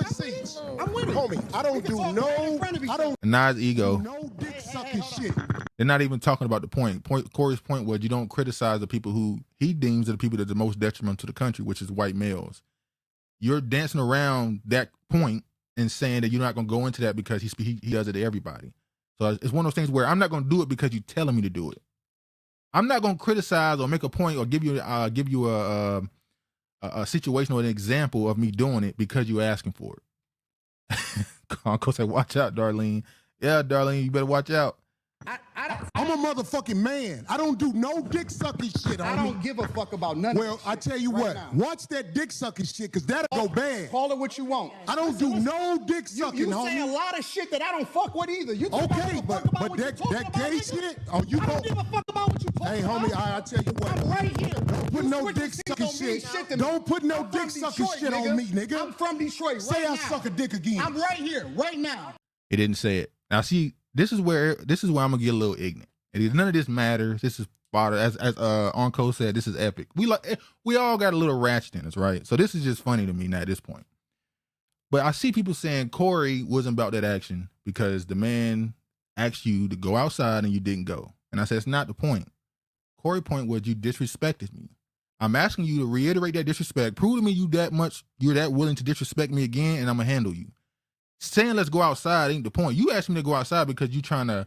seats. I'm with it. Homie, I don't do Nas ego. no dick sucking shit. They're not even talking about the point. Corey's point was you don't criticize the people who he deems are the people that are the most detrimental to the country, which is white males. You're dancing around that point and saying that you're not going to go into that because he does it to everybody. So it's one of those things where I'm not going to do it because you're telling me to do it. I'm not going to criticize or make a point or give you a situation or an example of me doing it because you're asking for it. Uncle said, watch out, Darlene. Yeah, Darlene, you better watch out. I'm a motherfucking man. I don't do no dick sucking shit. I don't give a fuck about none of Well, this I shit tell you right what. now. Watch that dick sucking shit, cause that'll go bad. Call it what you want. I don't do no dick sucking, You homie. say a lot of shit that I don't fuck with either. You think I Okay, give a but fuck about what you that talking about, gay nigga? shit. Oh, you I go. don't give a fuck about what you talking Hey, about. homie, I tell you what. I'm right here. Don't put You no switching dick seats sucking don't mean shit. to me. Don't put no I'm dick from sucking Detroit, shit on me, nigga. I'm from Detroit Say right I now. suck a dick again. I'm right here, right now. It didn't say it. Now, see, this is where I'm gonna get a little ignorant. And none of this matters. This is fodder. As Onco said, this is epic. We all got a little ratchet in us, right? So this is just funny to me now at this point. But I see people saying Corey wasn't about that action because the man asked you to go outside and you didn't go. And I said, it's not the point. Corey's point was you disrespected me. I'm asking you to reiterate that disrespect. Prove to me you're that willing to disrespect me again, and I'm gonna handle you. Saying let's go outside ain't the point. You asked me to go outside because you're trying to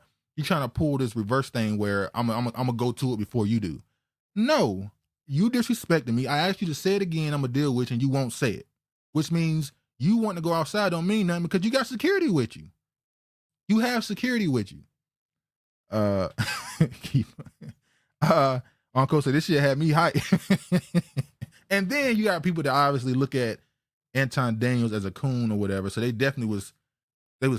pull this reverse thing where I'm gonna go to it before you do. No, you disrespected me. I asked you to say it again. I'm gonna deal with you, and you won't say it, which means you want to go outside don't mean nothing because you got security with you. You have security with you. Uncle said this shit had me hyped. And then you got people that obviously look at Anton Daniels as a coon or whatever. So they definitely was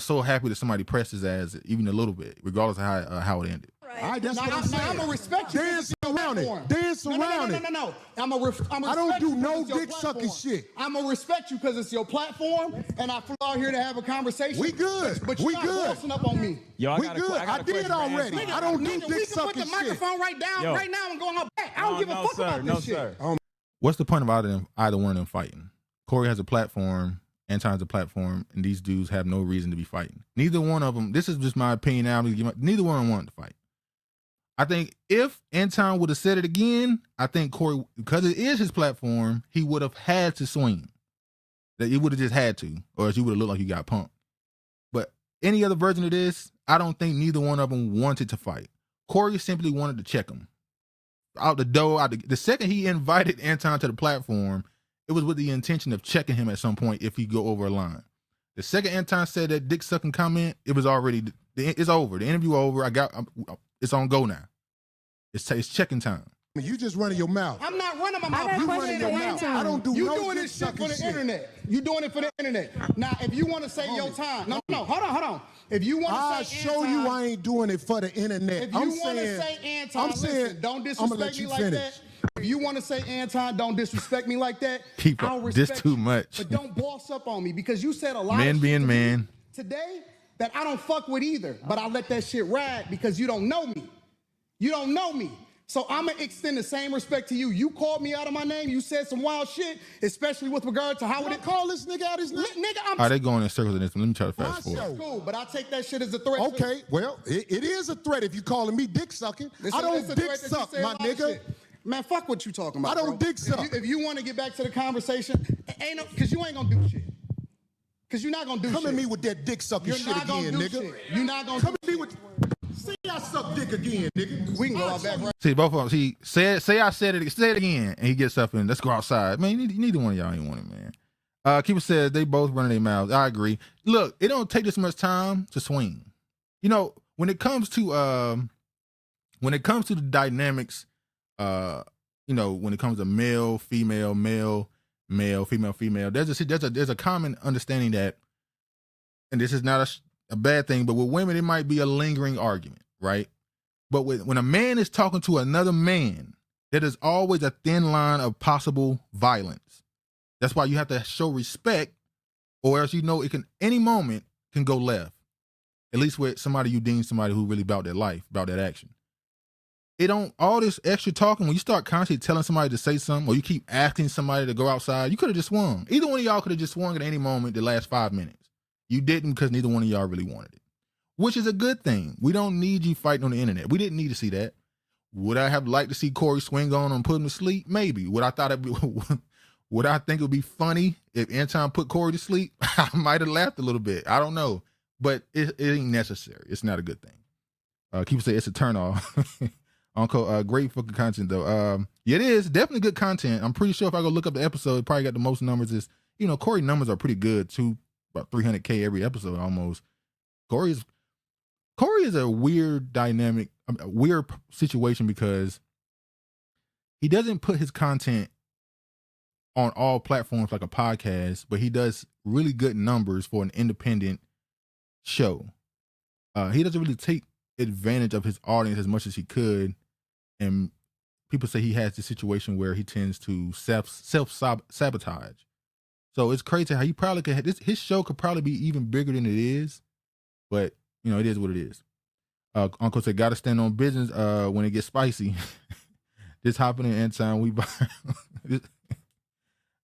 so happy that somebody pressed his ass even a little bit, regardless of how it ended. All right, that's what I'm saying. I'm gonna respect you. Dance around it. Dance around it. No. I don't do no dick sucking shit. I'm gonna respect you because it's your platform, and I flew out here to have a conversation. We good. But We you're good. not bossing up on me. Yo, We good. I did already. I don't do dick We can put sucking the shit. microphone right now and go on her back. I don't give a fuck about this shit. What's the point of either one of them fighting? Corey has a platform, Anton has a platform, and these dudes have no reason to be fighting. Neither one of them, this is just my opinion now, neither one of them wanted to fight. I think if Anton would have said it again, I think Corey, because it is his platform, he would have had to swing. That he would have just had to, or else you would have looked like you got punked. But any other version of this, I don't think neither one of them wanted to fight. Corey simply wanted to check him. Out the door, the second he invited Anton to the platform, it was with the intention of checking him at some point if he go over a line. The second Anton said that dick sucking comment, it was already, it's over. The interview over. It's on go now. It's checking time. You just running your mouth. I'm not running my mouth. You running your mouth. I don't do you no doing dick this shit sucking for the internet. You doing it for the internet. Now, if you want to say your time, no, hold on. If you want I'll to say show Anton, you I ain't doing it for the internet. if you want to say Anton, listen, don't disrespect me like that. If you want to say Anton, don't disrespect me like that. People, I'll this respect too you, much. But don't boss up on me because you said a lot Men of shit being to me men. today that I don't fuck with either. But I let that shit ride because you don't know me. You don't know me. So I'm going to extend the same respect to you. You called me out of my name. You said some wild shit, especially with regard to how would it call this nigga out his name? Nigga, I'm Are they going in circles in this? Let me try to fast My forward. show. cool, but I take that shit as a threat. Okay, well, it is a threat if you calling me dick sucking. I don't dick suck, my nigga. Man, fuck what you talking about. I don't bro. dick suck. If you want to get back to the conversation, ain't no, because you ain't going to do shit. Because you're not going to do shit. Come at me with that dick sucking You're shit not gonna again, do nigga. shit. You're not going to Come at me with... See, I suck dick again, nigga. We can go out back right. See, both of them. See, say I said it. Say it again, and he gets up and let's go outside. Man, neither one of y'all ain't want it, man. Keeper said they both running their mouths. I agree. Look, it don't take this much time to swing. You know, when it comes to the dynamics, you know, when it comes to male, female, female, female, there's a common understanding that, and this is not a bad thing, but with women it might be a lingering argument, right? But when a man is talking to another man, there is always a thin line of possible violence. That's why you have to show respect, or else you know it can any moment can go left. At least with somebody you deem somebody who really about their life, about that action. It don't all this extra talking when you start constantly telling somebody to say something, or you keep asking somebody to go outside. You could have just swung. Either one of y'all could have just swung at any moment the last 5 minutes. You didn't because neither one of y'all really wanted it, which is a good thing. We don't need you fighting on the internet. We didn't need to see that. Would I have liked to see Corey swing on and put him to sleep? Maybe. Would I think it would be funny if Anton put Corey to sleep? I might have laughed a little bit. I don't know, but it ain't necessary. It's not a good thing. Keep saying it's a turn off. Uncle, great fucking content though. Yeah, it is definitely good content. I'm pretty sure if I go look up the episode, it probably got the most numbers. Corey numbers are pretty good too. About 300K every episode almost. Corey is a weird dynamic, a weird situation because he doesn't put his content on all platforms like a podcast, but he does really good numbers for an independent show. He doesn't really take advantage of his audience as much as he could, and people say he has this situation where he tends to self-sabotage. So it's crazy how he probably could his show could probably be even bigger than it is, but it is what it is. Uncle said, "Gotta stand on business when it gets spicy." This happening in time we buy.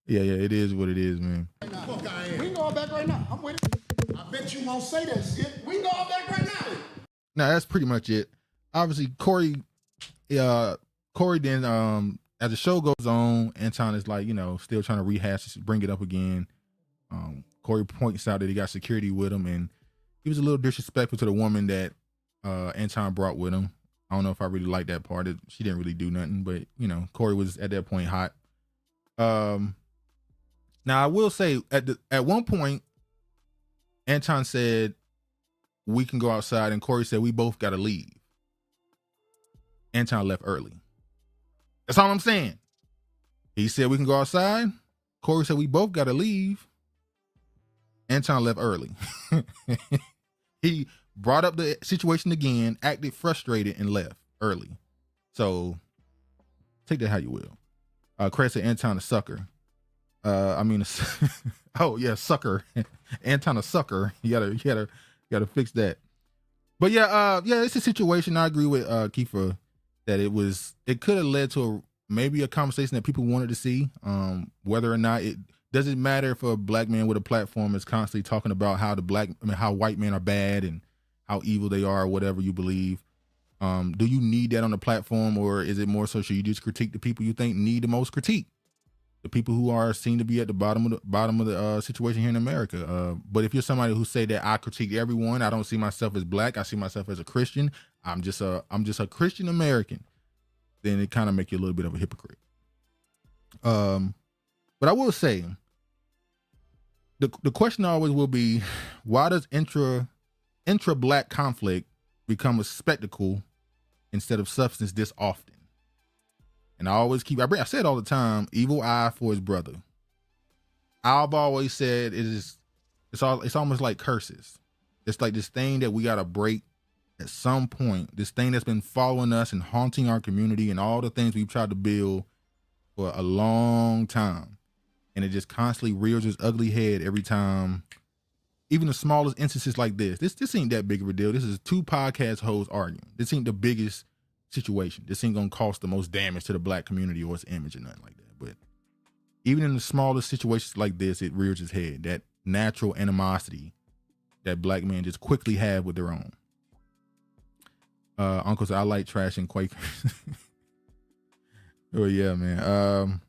Yeah, it is what it is, man. We can go back right now. I'm with it. I bet you won't say that shit. We can go back right now. Now that's pretty much it. Obviously, Corey then as the show goes on, Anton is like, still trying to rehash, bring it up again. Corey points out that he got security with him, and he was a little disrespectful to the woman that Anton brought with him. I don't know if I really like that part. She didn't really do nothing, but Corey was at that point hot. Now I will say at one point, Anton said we can go outside, and Corey said we both got to leave. Anton left early. That's all I'm saying. He said we can go outside. Corey said we both got to leave. Anton left early. He brought up the situation again, acted frustrated, and left early. So take that how you will. Craig said Anton a sucker. Oh yeah, sucker. Anton a sucker. You gotta fix that. But yeah, it's a situation. I agree with Kiefer that it could have led to maybe a conversation that people wanted to see. Whether or not it doesn't matter if a black man with a platform is constantly talking about how how white men are bad and how evil they are, or whatever you believe. Do you need that on the platform, or is it more so should you just critique the people you think need the most critique? The people who are seen to be at the bottom of the situation here in America. But if you're somebody who say that I critique everyone, I don't see myself as black, I see myself as a Christian, I'm just a Christian American, then it kind of make you a little bit of a hypocrite. But I will say, the question always will be, why does intra-black conflict become a spectacle instead of substance this often? And I always I say it all the time, evil eye for his brother. I've always said it's almost like curses. It's like this thing that we got to break at some point, this thing that's been following us and haunting our community and all the things we've tried to build for a long time. And it just constantly rears its ugly head every time. Even the smallest instances like this ain't that big of a deal. This is two podcast hosts arguing. This ain't the biggest situation. This ain't gonna cost the most damage to the black community or its image or nothing like that. But even in the smallest situations like this, it rears its head. That natural animosity that black men just quickly have with their own. Uncle said, I like trash and Quakers. Oh yeah, man.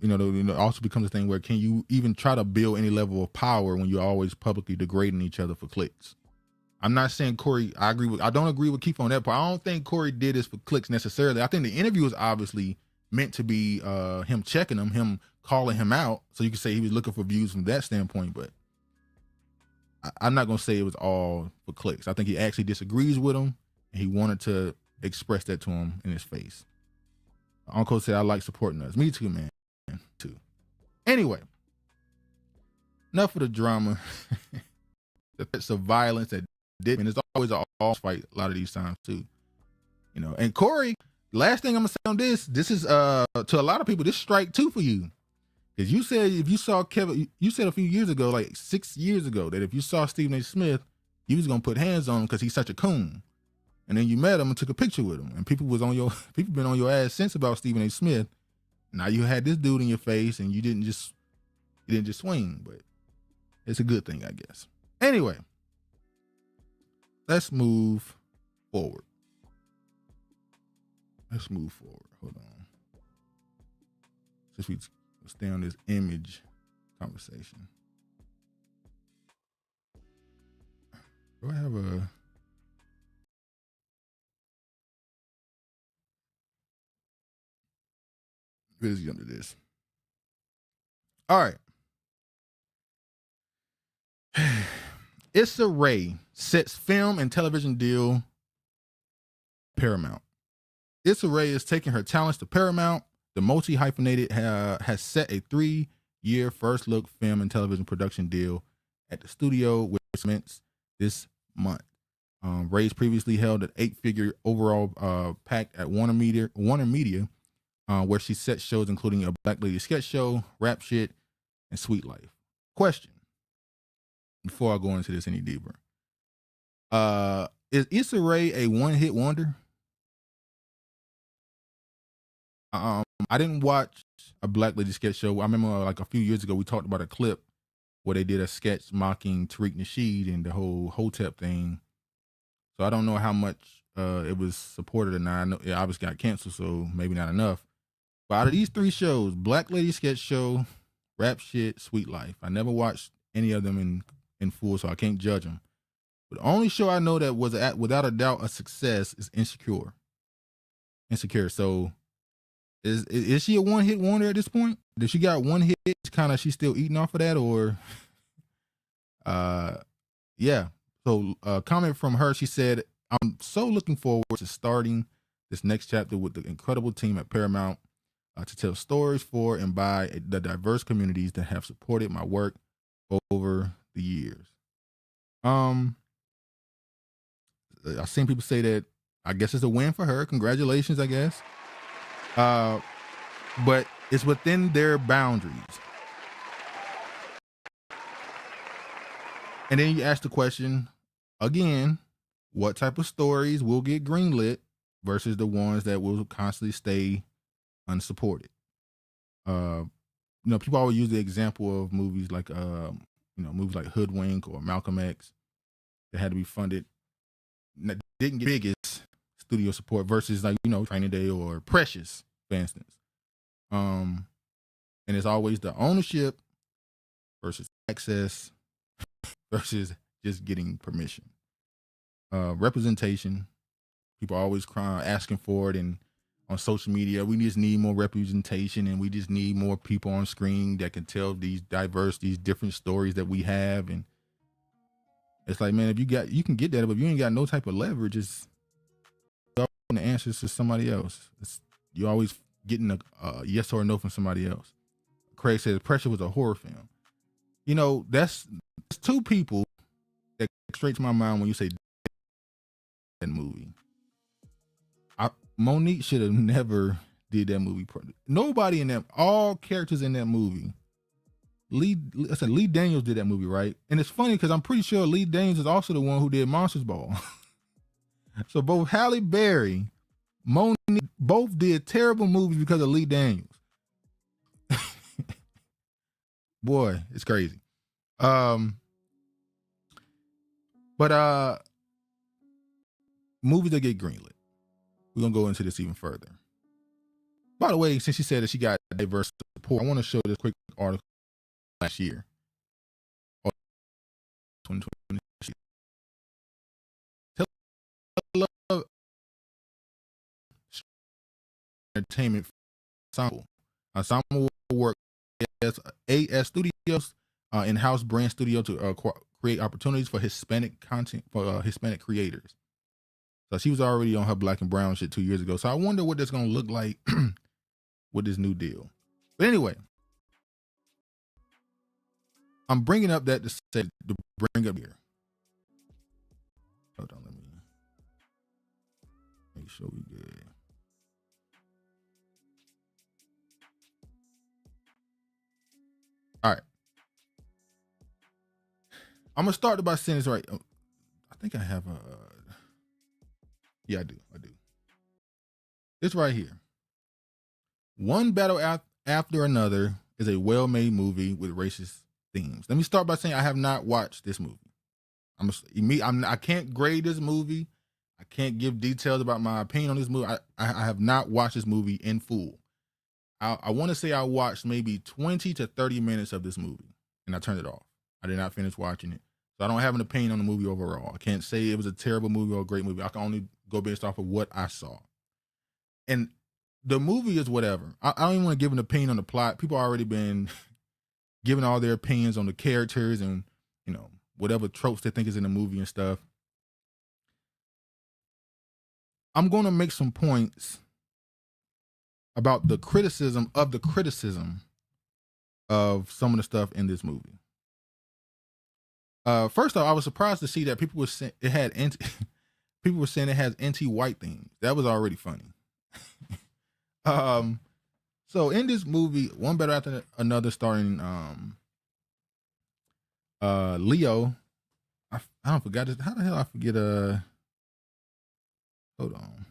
It also becomes a thing where can you even try to build any level of power when you're always publicly degrading each other for clicks? I'm not saying Corey, I don't agree with Keith on that part. I don't think Corey did this for clicks necessarily. I think the interview was obviously meant to be him checking him calling him out. So you could say he was looking for views from that standpoint, but I'm not going to say it was all for clicks. I think he actually disagrees with him and he wanted to express that to him in his face. Uncle said, I like supporting us. Me too, man. Too. Anyway, enough of the drama. The threats of violence that did, and there's always an all fight a lot of these times too. And Corey, last thing I'm gonna say on this is to a lot of people, this strike two for you. Because you said if you saw Kevin, you said a few years ago, like 6 years ago, that if you saw Stephen A. Smith, you was gonna put hands on him because he's such a coon. And then you met him and took a picture with him. And people been on your ass since about Stephen A. Smith. Now you had this dude in your face and you didn't just swing, but it's a good thing, I guess. Anyway, let's move forward. Hold on. Since we stay on this image conversation. Do I have a... busy under this. All right. Issa Rae sets film and television deal Paramount. Issa Rae is taking her talents to Paramount. The multi-hyphenated has set a 3-year first look film and television production deal at the studio, which commences this month. Rae's previously held an 8-figure overall pact at Warner Media, where she set shows including a Black Lady sketch show, Rap Shit, and Sweet Life. Question, before I go into this any deeper. Is Issa Rae a one-hit wonder? I didn't watch a Black Lady sketch show. I remember like a few years ago we talked about a clip where they did a sketch mocking Tariq Nasheed and the whole Hotep thing. So I don't know how much it was supported or not. I know it obviously got canceled, so maybe not enough. But out of these 3 shows, Black Lady sketch show, Rap Shit, Sweet Life, I never watched any of them in full, so I can't judge them. But the only show I know that was without a doubt a success is Insecure. So is she a one-hit wonder at this point? Did she got one hit? Kind of she's still eating off of that, or yeah. So comment from her. She said, "I'm so looking forward to starting this next chapter with the incredible team at Paramount to tell stories for and by the diverse communities that have supported my work over the years. I've seen people say that I guess it's a win for her. Congratulations, I guess. But it's within their boundaries. And then you ask the question again, what type of stories will get greenlit versus the ones that will constantly stay unsupported? People always use the example of movies like movies like Hoodwink or Malcolm X that had to be funded, didn't get biggest studio support versus Training Day or Precious, for instance. And it's always the ownership versus access versus just getting permission. Representation, people always asking for it, and on social media, we just need more representation, and we just need more people on screen that can tell these different stories that we have. And it's like, man, if you can get that, but if you ain't got no type of leverage, it's the answers to somebody else. You're always getting a yes or a no from somebody else. Craig says Pressure was a horror film. That's two people that straight to my mind when you say that movie. Monique should have never did that movie. Nobody in that, all characters in that movie. Lee Daniels did that movie, right? And it's funny because I'm pretty sure Lee Daniels is also the one who did Monsters Ball. So both Halle Berry, Monique, both did terrible movies because of Lee Daniels. Boy, it's crazy. But movies that get greenlit. We're going to go into this even further. By the way, since she said that she got diverse support, I want to show this quick article last year. 2020. Tell entertainment ensemble will work as studios, in-house brand studio to create opportunities for Hispanic content for Hispanic creators. So she was already on her Black and Brown shit 2 years ago. So I wonder what that's going to look like with this new deal. But anyway, I'm bringing up that to bring up here. Hold on, let me make sure we good. All right. I'm going to start by saying this right. I think I have a... Yeah, I do. It's right here. One battle after another is a well-made movie with racist themes. Let me start by saying I have not watched this movie. I can't grade this movie. I can't give details about my opinion on this movie. I have not watched this movie in full. I want to say I watched maybe 20 to 30 minutes of this movie, and I turned it off. I did not finish watching it. So I don't have an opinion on the movie overall. I can't say it was a terrible movie or a great movie. I can only go based off of what I saw. And the movie is whatever. I don't even want to give an opinion on the plot. People already been giving all their opinions on the characters and, whatever tropes they think is in the movie and stuff. I'm going to make some points about the criticism of some of the stuff in this movie. First off, I was surprised to see that people were saying it has anti-white themes. That was already funny. So in this movie, one better after another, starring Leo. I don't forgot this. How the hell I forget? Hold on.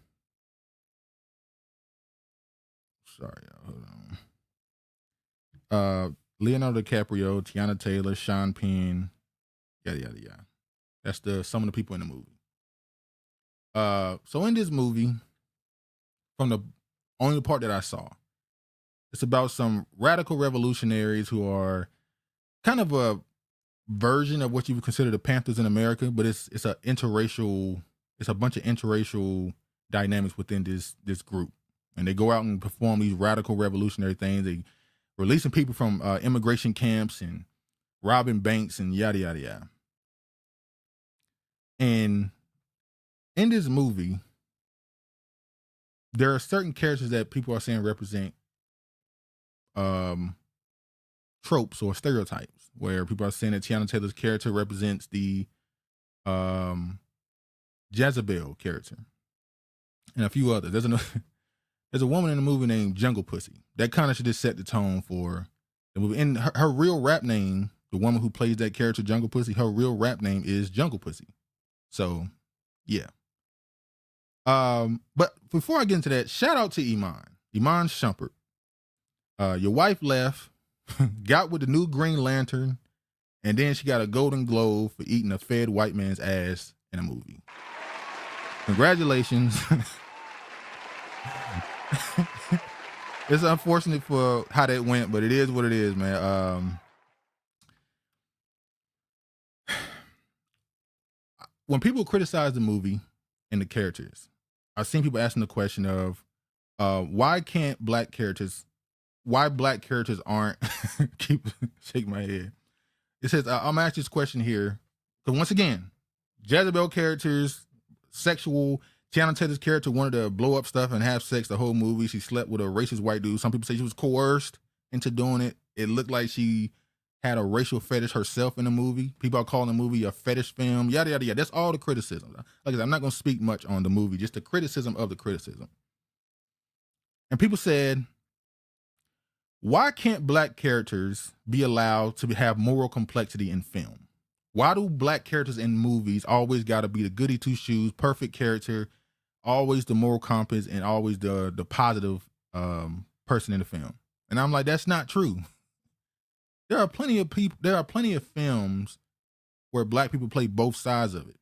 Sorry, hold on. Leonardo DiCaprio, Teyana Taylor, Sean Penn. Yada. That's some of the people in the movie. So in this movie, from the only part that I saw, it's about some radical revolutionaries who are kind of a version of what you would consider the Panthers in America, but it's a bunch of interracial dynamics within this group. And they go out and perform these radical revolutionary things. They releasing people from immigration camps and robbing banks and yada. And in this movie, there are certain characters that people are saying represent tropes or stereotypes, where people are saying that Teyana Taylor's character represents the Jezebel character, and a few others. There's a woman in the movie named Jungle Pussy. That kind of should just set the tone for the movie. And her real rap name, the woman who plays that character, Jungle Pussy, her real rap name is Jungle Pussy. So, yeah. But before I get into that, shout out to Iman Shumpert. Your wife left, got with the new Green Lantern, and then she got a Golden Globe for eating a fed white man's ass in a movie. Congratulations. It's unfortunate for how that went, but it is what it is, man. When people criticize the movie and the characters, I've seen people asking the question of why black characters aren't keep shaking my head. It says, I'm asking this question here because once again, Jezebel characters, sexual. Teyana Taylor's character wanted to blow up stuff and have sex the whole movie. She slept with a racist white dude. Some people say she was coerced into doing it. It looked like she had a racial fetish herself in the movie. People are calling the movie a fetish film, yada, yada, yada. That's all the criticism. Like I said, I'm not going to speak much on the movie, just the criticism of the criticism. And people said, why can't black characters be allowed to have moral complexity in film? Why do black characters in movies always got to be the goody two shoes, perfect character, always the moral compass, and always the positive person in the film? And I'm like, that's not true. There are plenty of films where black people play both sides of it.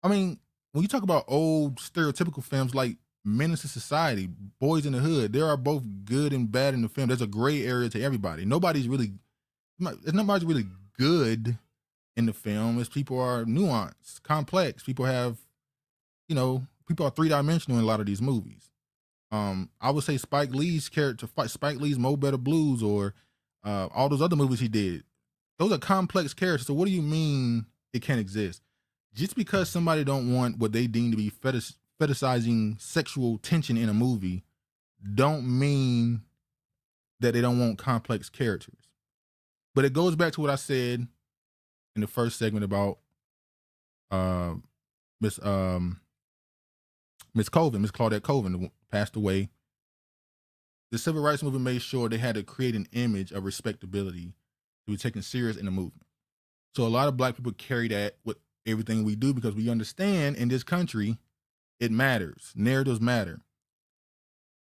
I mean, when you talk about old stereotypical films like Menace to Society, Boys in the Hood, there are both good and bad in the film. There's a gray area to everybody. Nobody's really good in the film. As people are nuanced, complex. People have, people are three-dimensional in a lot of these movies. I would say Spike Lee's character, Spike Lee's Mo Better Blues, or all those other movies he did, those are complex characters. So what do you mean it can't exist? Just because somebody don't want what they deem to be fetishizing sexual tension in a movie, don't mean that they don't want complex characters. But it goes back to what I said in the first segment about Miss Claudette Colvin, who passed away. The civil rights movement made sure they had to create an image of respectability to be taken serious in the movement. So a lot of black people carry that with everything we do because we understand in this country it matters. Narratives matter.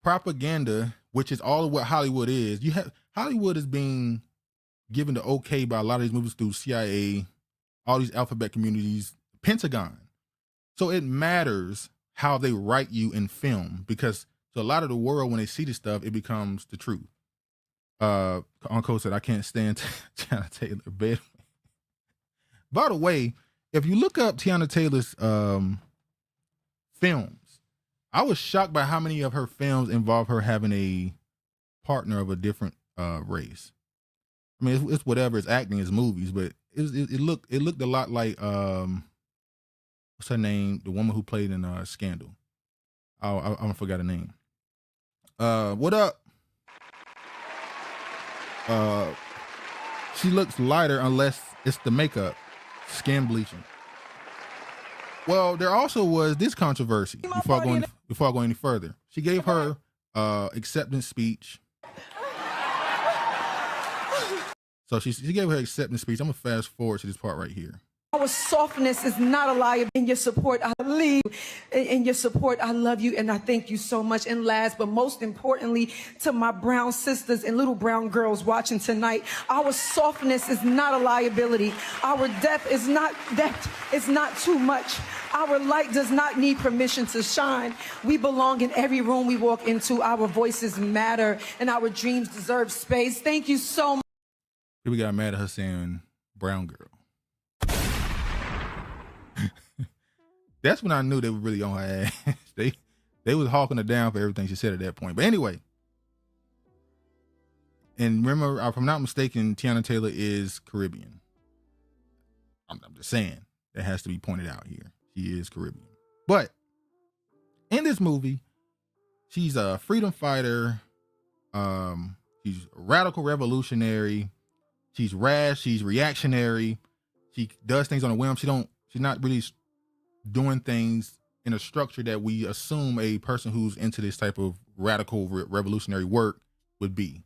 Propaganda, which is all of what Hollywood is. Hollywood is being given the okay by a lot of these movies through CIA, all these alphabet communities, Pentagon. So it matters how they write you in film because to a lot of the world, when they see this stuff, it becomes the truth. Uncle said, I can't stand Teyana Taylor. By the way, if you look up Teyana Taylor's films, I was shocked by how many of her films involve her having a partner of a different race. I mean, it's whatever, it's acting, it's movies, but it looked a lot like what's her name? The woman who played in Scandal. I forgot her name. What up? She looks lighter unless it's the makeup, skin bleaching. Well, there also was this controversy before I go any further. She gave her acceptance speech. So she gave her acceptance speech. I'm gonna fast forward to this part right here. Our softness is not a lie. In your support, I believe. In your support, I love you, and I thank you so much. And last, but most importantly, to my brown sisters and little brown girls watching tonight, our softness is not a liability. Our depth is not too much. Our light does not need permission to shine. We belong in every room we walk into. Our voices matter, and our dreams deserve space. Thank you so much. People got mad at her saying brown girl. That's when I knew they were really on her ass. They was hawking her down for everything she said at that point. But anyway, and remember, if I'm not mistaken, Teyana Taylor is Caribbean. I'm just saying, that has to be pointed out here. She is Caribbean. But in this movie, she's a freedom fighter. She's a radical revolutionary. She's rash. She's reactionary. She does things on a whim. She's not really doing things in a structure that we assume a person who's into this type of radical revolutionary work would be.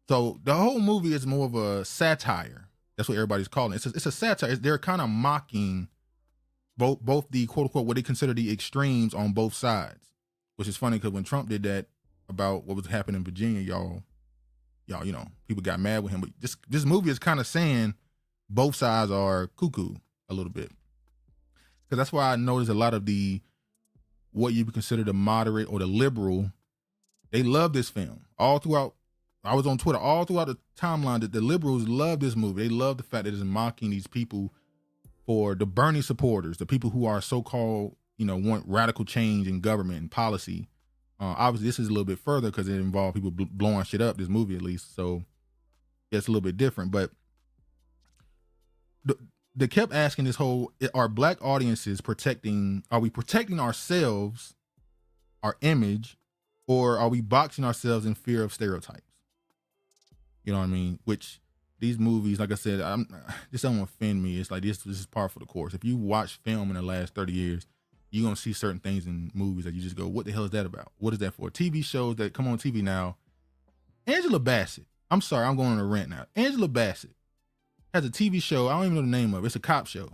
So the whole movie is more of a satire. That's what everybody's calling it. It's a satire. They're kind of mocking both the quote unquote what they consider the extremes on both sides, which is funny because when Trump did that about what was happening in Virginia, y'all, you know, people got mad with him. But this movie is kind of saying both sides are cuckoo a little bit. Because that's why I noticed a lot of what you would consider the moderate or the liberal, they love this film. All throughout, I was on Twitter, all throughout the timeline, that the liberals love this movie. They love the fact that it's mocking these people for the Bernie supporters, the people who are so-called, you know, want radical change in government and policy. Obviously, this is a little bit further because it involved people blowing shit up, this movie at least. So yeah, it's a little bit different. But they kept asking this whole, are black audiences are we protecting ourselves, our image, or are we boxing ourselves in fear of stereotypes? You know what I mean? Which these movies, like I said, this don't offend me. It's like this is par for the course. If you watch film in the last 30 years, you're going to see certain things in movies that you just go, what the hell is that about? What is that for? TV shows that come on TV now. Angela Bassett. I'm sorry, I'm going on a rant now. Angela Bassett has a TV show. I don't even know the name of it. It's a cop show.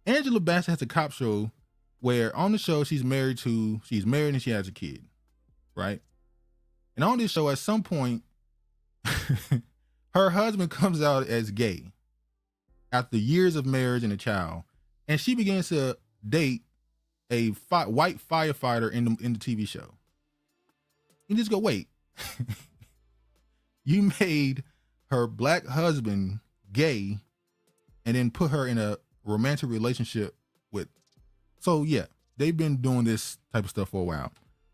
Angela Bassett has a cop show where on the show she's married and she has a kid, right? And on this show, at some point, her husband comes out as gay after years of marriage and a child, and she begins to date a white firefighter in the TV show. You just go, wait, you made her black husband gay and then put her in a romantic relationship with. So yeah, they've been doing this type of stuff for a while.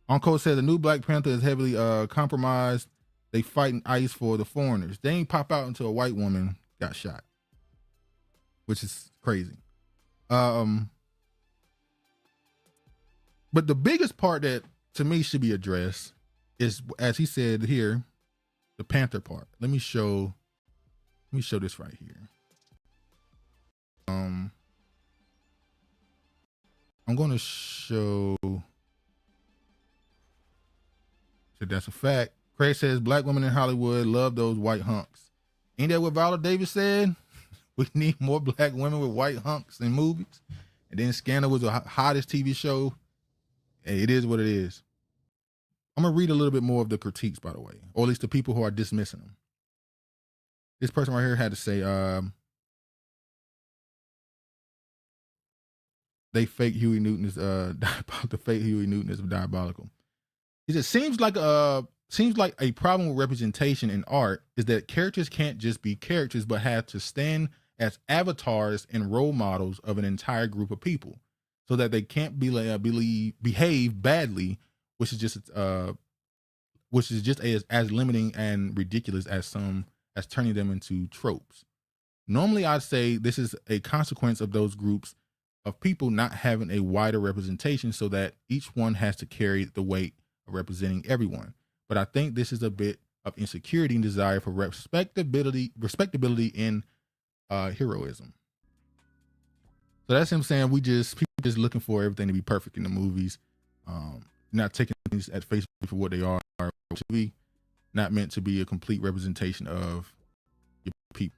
Uncle said the new Black Panther is heavily compromised. They fighting ICE for the foreigners. They ain't pop out until a white woman got shot, which is crazy. But the biggest part that to me should be addressed is, as he said here, the Panther part. Let me show this right here. I'm going to show. So that's a fact. Craig says black women in Hollywood love those white hunks. Ain't that what Viola Davis said? We need more black women with white hunks in movies. And then Scandal was the hottest TV show. Hey, it is what it is. I'm going to read a little bit more of the critiques, by the way, or at least the people who are dismissing them. This person right here had to say, the fake Huey Newton is diabolical. It just seems like a problem with representation in art is that characters can't just be characters, but have to stand as avatars and role models of an entire group of people, so that they can't behave badly, which is just as limiting and ridiculous as turning them into tropes. Normally, I'd say this is a consequence of those groups of people not having a wider representation, so that each one has to carry the weight of representing everyone. But I think this is a bit of insecurity and desire for respectability in heroism. So that's him saying people just looking for everything to be perfect in the movies, not taking things at face value for what they are, not meant to be a complete representation of your people.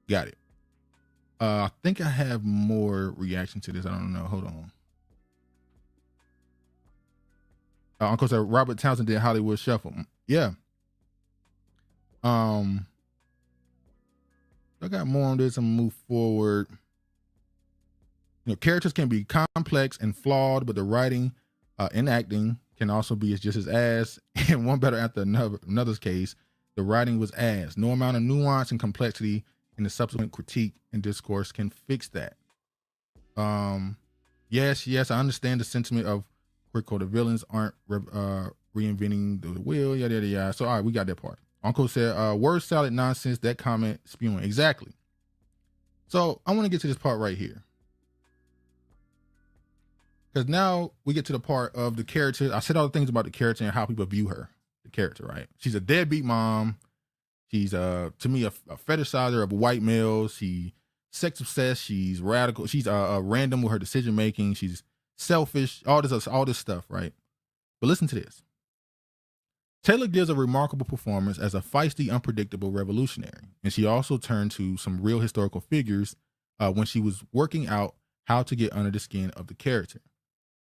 Got it. I think I have more reaction to this. I don't know. Hold on. Uncle said Robert Townsend did Hollywood Shuffle. Yeah. I got more on this. I'm gonna move forward. You know, characters can be complex and flawed, but the writing and acting can also be just as ass. And one better after another's case, the writing was ass. No amount of nuance and complexity in the subsequent critique and discourse can fix that. Yes, I understand the sentiment of the villains aren't reinventing the wheel, yada yada yada. So all right, we got that part. Uncle said, word salad nonsense, that comment spewing. Exactly. So I want to get to this part right here. Because now we get to the part of the character. I said all the things about the character and how people view her, the character, right? She's a deadbeat mom. She's to me a fetishizer of white males. She's sex obsessed. She's radical. She's random with her decision making. She's selfish. All this stuff, right? But listen to this. Taylor gives a remarkable performance as a feisty, unpredictable revolutionary, and she also turned to some real historical figures when she was working out how to get under the skin of the character.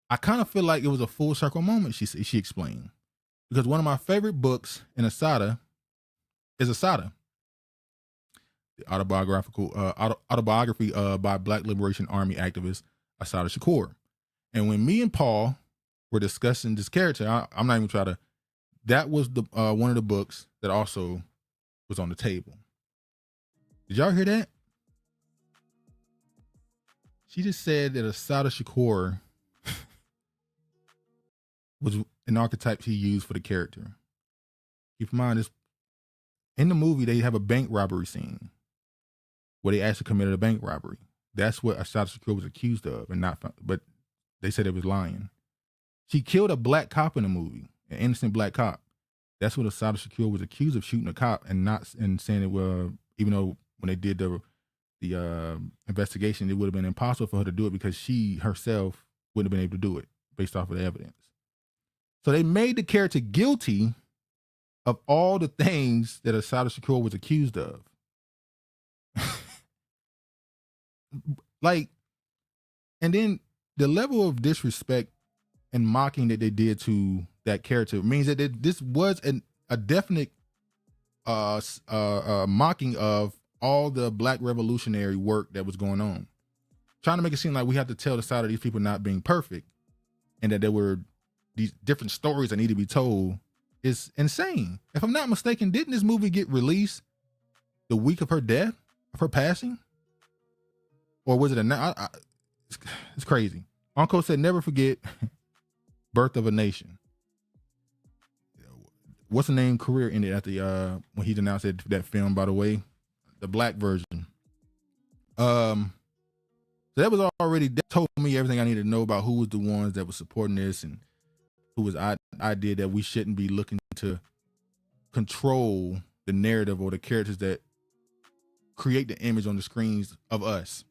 I kind of feel like it was a full circle moment, she explained, because one of my favorite books in Assata is Assata, the autobiography by Black Liberation Army activist Assata Shakur. And when me and Paul were discussing this character, I'm not even trying to. That was the one of the books that also was on the table. Did y'all hear that? She just said that Assata Shakur was an archetype he used for the character. Keep in mind, this in the movie they have a bank robbery scene where they actually committed a bank robbery. That's what Assata Shakur was accused of, and not, but they said it was lying. She killed a black cop in the movie, an innocent black cop. That's what Assata Shakur was accused of, shooting a cop and saying it was, even though when they did the investigation, it would have been impossible for her to do it because she herself wouldn't have been able to do it based off of the evidence. So they made the character guilty of all the things that Assata Shakur was accused of. Like, and then the level of disrespect and mocking that they did to that character means that this was a definite mocking of all the Black revolutionary work that was going on. Trying to make it seem like we have to tell the side of these people not being perfect and that there were these different stories that need to be told is insane. If I'm not mistaken, didn't this movie get released the week of her death, of her passing? Or was it it's crazy. Uncle said, never forget Birth of a Nation. What's the name? Career ended at the when he announced that film, by the way, the black version. So that was already, that told me everything I needed to know about who was the ones that was supporting this and who was idea that we shouldn't be looking to control the narrative or the characters that create the image on the screens of us.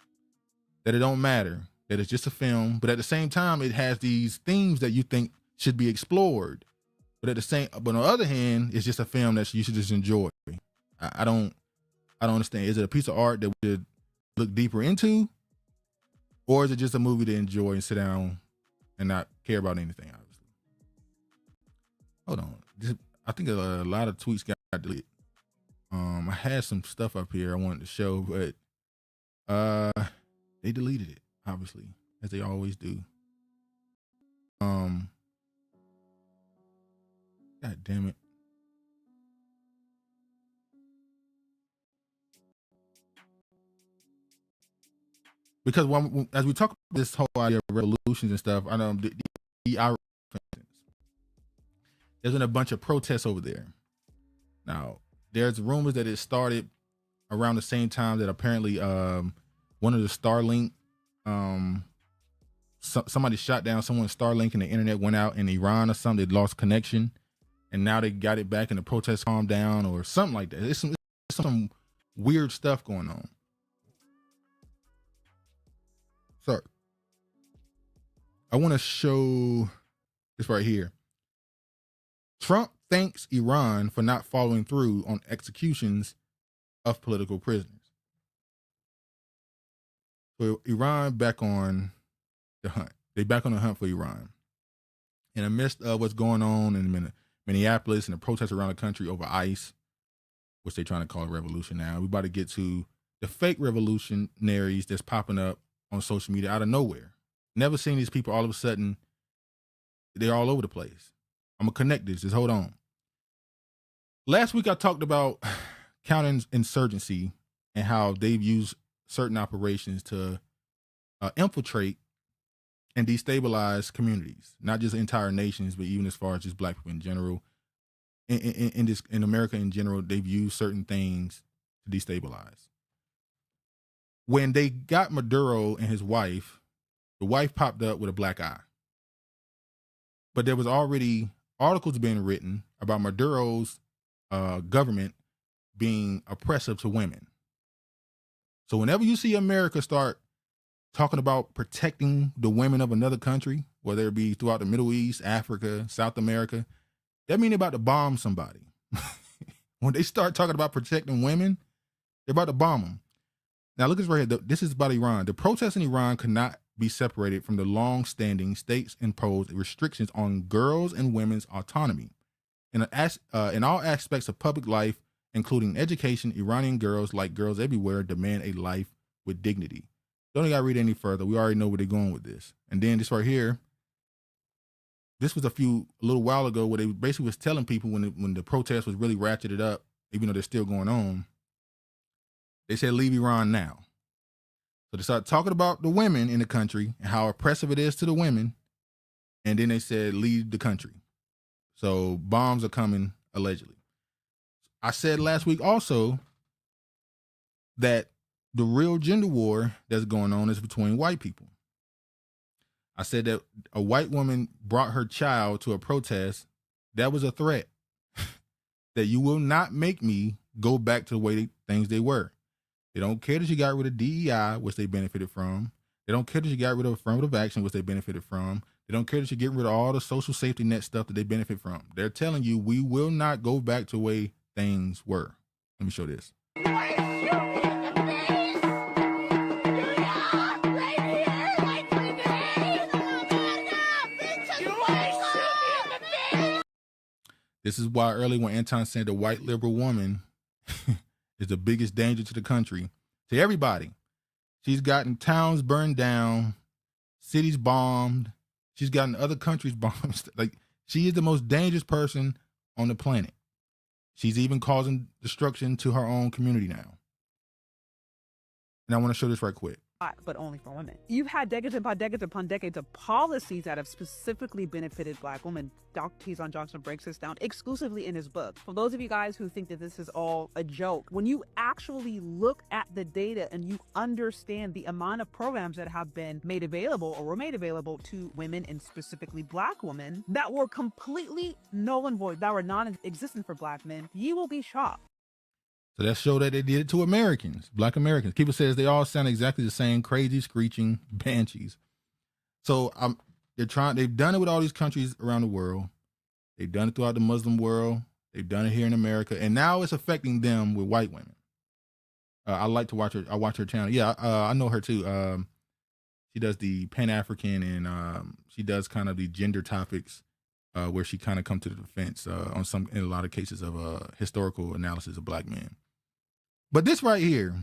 That it don't matter, that it's just a film, but at the same time, it has these themes that you think should be explored. But on the other hand, it's just a film that you should just enjoy. I don't understand. Is it a piece of art that we should look deeper into? Or is it just a movie to enjoy and sit down and not care about anything, obviously? Hold on. I think a lot of tweets got deleted. I had some stuff up here I wanted to show, but they deleted it, obviously, as they always do. God damn it. Because as we talk about this whole idea of revolutions and stuff, I know the Iraq, for instance, there's been a bunch of protests over there. Now, there's rumors that it started around the same time that apparently one of the Starlink, somebody shot down someone's Starlink and the internet went out in Iran or something. They lost connection, and now they got it back and the protests calmed down or something like that. It's some weird stuff going on. Sorry. I want to show this right here. Trump thanks Iran for not following through on executions of political prisoners. So Iran back on the hunt. They back on the hunt for Iran. In the midst of what's going on in Minneapolis and the protests around the country over ICE, which they're trying to call a revolution now, we about to get to the fake revolutionaries that's popping up on social media out of nowhere. Never seen these people all of a sudden. They're all over the place. I'm going to connect this. Just hold on. Last week I talked about counterinsurgency and how they've used certain operations to infiltrate and destabilize communities, not just entire nations, but even as far as just Black people in general. In America in general, they've used certain things to destabilize. When they got Maduro and his wife, the wife popped up with a black eye. But there was already articles being written about Maduro's government being oppressive to women. So whenever you see America start talking about protecting the women of another country, whether it be throughout the Middle East, Africa, South America, that means they're about to bomb somebody. When they start talking about protecting women, they're about to bomb them. Now look at this right here. This is about Iran. The protests in Iran could not be separated from the long-standing states-imposed restrictions on girls' and women's autonomy. In all aspects of public life, including education, Iranian girls, like girls everywhere, demand a life with dignity. Don't gotta read any further. We already know where they're going with this. And then this right here, this was a little while ago where they basically was telling people when the protest was really ratcheted up, even though they're still going on, they said, leave Iran now. So they started talking about the women in the country and how oppressive it is to the women. And then they said, leave the country. So bombs are coming, allegedly. I said last week also that the real gender war that's going on is between white people. I said that a white woman brought her child to a protest. That was a threat that you will not make me go back to the way things they were. They don't care that you got rid of DEI, which they benefited from. They don't care that you got rid of affirmative action, which they benefited from. They don't care that you get rid of all the social safety net stuff that they benefit from. They're telling you, we will not go back to the way things were. Let me show this. This is why earlier when Anton said the white liberal woman is the biggest danger to the country, to everybody. She's gotten towns burned down, cities bombed. She's gotten other countries bombed. Like, she is the most dangerous person on the planet. She's even causing destruction to her own community now. And I want to show this right quick. But only for women. You've had decades upon decades upon decades of policies that have specifically benefited Black women. Dr. Tizon Johnson breaks this down exclusively in his book. For those of you guys who think that this is all a joke, when you actually look at the data and you understand the amount of programs that have been made available or were made available to women, and specifically Black women, that were completely null and void, that were non-existent for Black men, you will be shocked. So that showed that they did it to Americans, Black Americans. People says they all sound exactly the same, crazy, screeching banshees. So they've done it with all these countries around the world. They've done it throughout the Muslim world. They've done it here in America. And now it's affecting them with white women. I like to watch her. I watch her channel. Yeah, I know her too. She does the Pan-African and she does kind of the gender topics where she kind of comes to the defense in a lot of cases of historical analysis of Black men. But this right here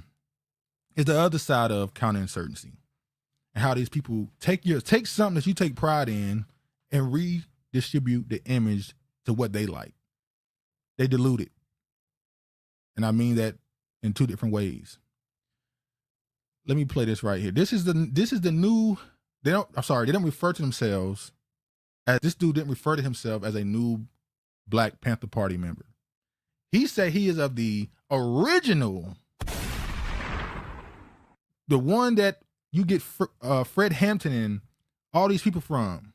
is the other side of counterinsurgency and how these people take something that you take pride in and redistribute the image to what they like. They dilute it. And I mean that in two different ways. Let me play this right here. This is the new, they don't refer to themselves as, this dude didn't refer to himself as a new Black Panther Party member. He said he is of the original, the one that you get Fred Hampton and all these people from.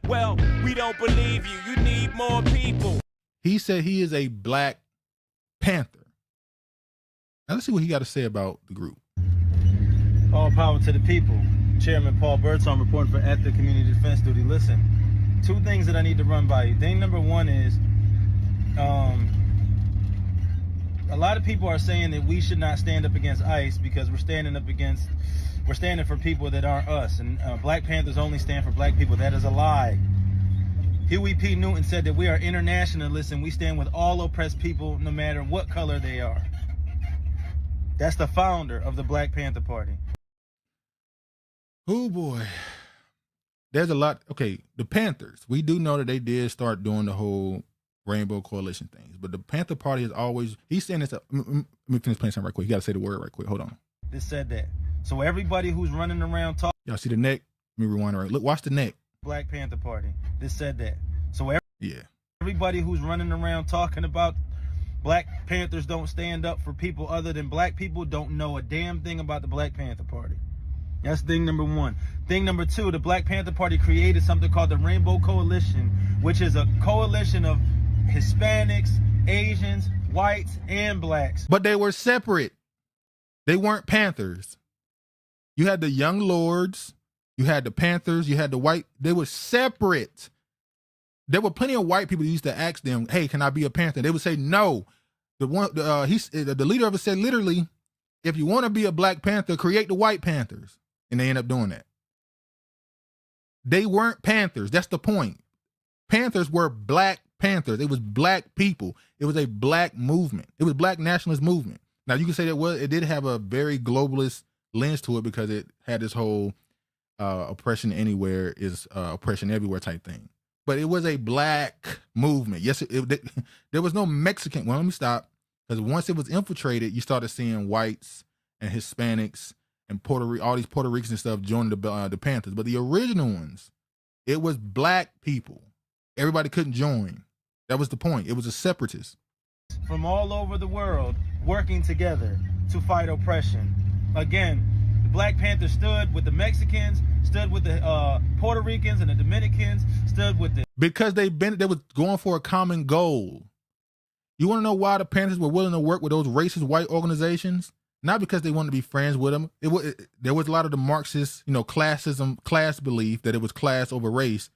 Well, we don't believe you. You need more people. He said he is a Black Panther. Now let's see what he got to say about the group. All power to the people. Chairman Paul Burton reporting for Active Community Defense Duty. Listen, two things that I need to run by you. Thing number one is, a lot of people are saying that we should not stand up against ICE because we're standing for people that aren't us. And Black Panthers only stand for Black people. That is a lie. Huey P. Newton said that we are internationalists and we stand with all oppressed people no matter what color they are. That's the founder of the Black Panther Party. Oh boy. There's a lot. Okay, the Panthers, we do know that they did start doing the whole Rainbow Coalition things, but the Panther Party has always, he's saying this, let me finish playing something right quick. You got to say the word right quick. Hold on. This said that. So everybody who's running around talking. Y'all see the neck? Let me rewind it right. Look, watch the neck. Black Panther Party. This said that. So everybody who's running around talking about Black Panthers don't stand up for people other than Black people don't know a damn thing about the Black Panther Party. That's thing number one. Thing number two, the Black Panther Party created something called the Rainbow Coalition, which is a coalition of Hispanics, Asians, whites, and blacks. But they were separate. They weren't Panthers. You had the Young Lords, you had the Panthers, you had the white. They were separate. There were plenty of white people who used to ask them, "Hey, can I be a Panther?" They would say no. The leader of it said literally, "If you want to be a Black Panther, create the White Panthers," and they end up doing that. They weren't Panthers. That's the point. Panthers were Black Panthers. It was black people. It was a black movement. It was Black nationalist movement. Now you can say that it did have a very globalist lens to it because it had this whole oppression anywhere is oppression everywhere type thing. But it was a black movement. Yes, there was no Mexican. Well, let me stop. Because once it was infiltrated, you started seeing whites and Hispanics and all these Puerto Ricans and stuff join the Panthers. But the original ones, it was black people. Everybody couldn't join. That was the point. It was a separatist. From all over the world working together to fight oppression. Again, the Black Panthers stood with the Mexicans, stood with the Puerto Ricans and the Dominicans, stood with the... Because they was going for a common goal. You want to know why the Panthers were willing to work with those racist white organizations? Not because they wanted to be friends with them. There was a lot of the Marxist, classism, class belief that it was class over race.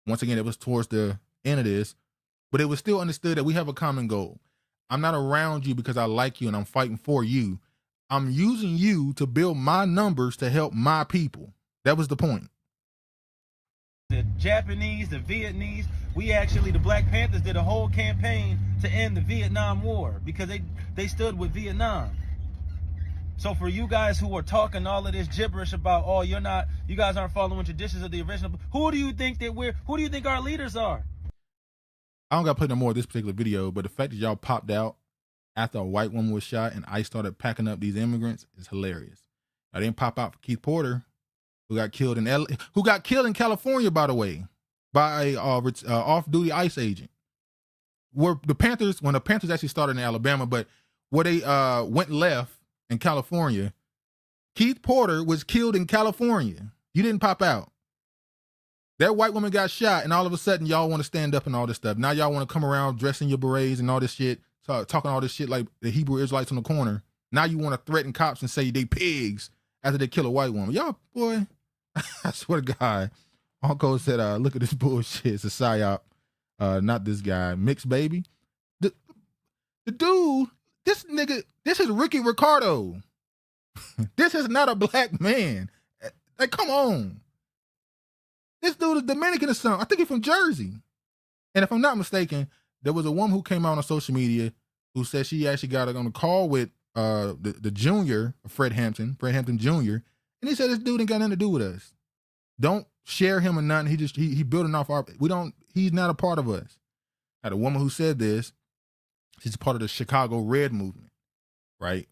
Once again, it was towards the end of this. But it was still understood that we have a common goal. I'm not around you because I like you and I'm fighting for you. I'm using you to build my numbers to help my people. That was the point. The Japanese, the Vietnamese, the Black Panthers did a whole campaign to end the Vietnam War because they stood with Vietnam. So for you guys who are talking all of this gibberish about, you guys aren't following traditions of the original, who do you think our leaders are? I don't got to play no more of this particular video, but the fact that y'all popped out after a white woman was shot and ICE started packing up these immigrants is hilarious. I didn't pop out for Keith Porter, who got killed in California, by the way, by a off-duty ICE agent. When the Panthers actually started in Alabama, but where they went left in California, Keith Porter was killed in California. You didn't pop out. That white woman got shot, and all of a sudden, y'all want to stand up and all this stuff. Now y'all want to come around dressing your berets and all this shit, talking all this shit like the Hebrew Israelites on the corner. Now you want to threaten cops and say they pigs after they kill a white woman. Y'all, boy, I swear to God, Uncle said, look at this bullshit. It's a psyop. Not this guy. Mixed baby. The dude, this nigga, this is Ricky Ricardo. This is not a black man. Like, come on. This dude is Dominican or something. I think he's from Jersey. And if I'm not mistaken, there was a woman who came out on social media who said she actually got on a call with the junior, Fred Hampton Jr., and he said this dude ain't got nothing to do with us. Don't share him or nothing. He building off he's not a part of us. I had a woman who said this. She's a part of the Chicago Red movement, right?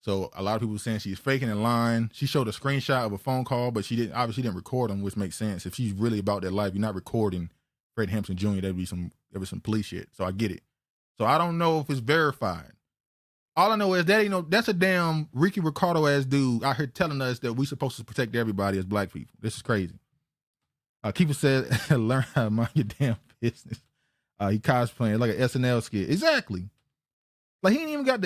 So a lot of people were saying she's faking and lying. She showed a screenshot of a phone call, but she didn't record them, which makes sense. If she's really about that life, you're not recording Fred Hampton Jr. There was some police shit. So I get it. So I don't know if it's verified. All I know is that's a damn Ricky Ricardo ass dude out here telling us that we supposed to protect everybody as black people. This is crazy. Keeper said, learn how to mind your damn business. He cosplaying like an SNL skit. Exactly. Like he ain't even got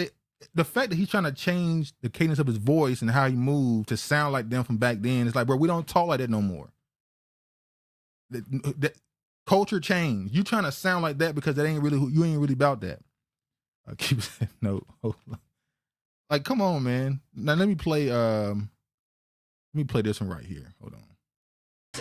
the fact that he's trying to change the cadence of his voice and how he moved to sound like them from back then. It's like, bro, we don't talk like that no more. The culture changed. You trying to sound like that because you ain't really about that. Keep saying no. Like, come on, man. Now let me play this one right here. Hold on.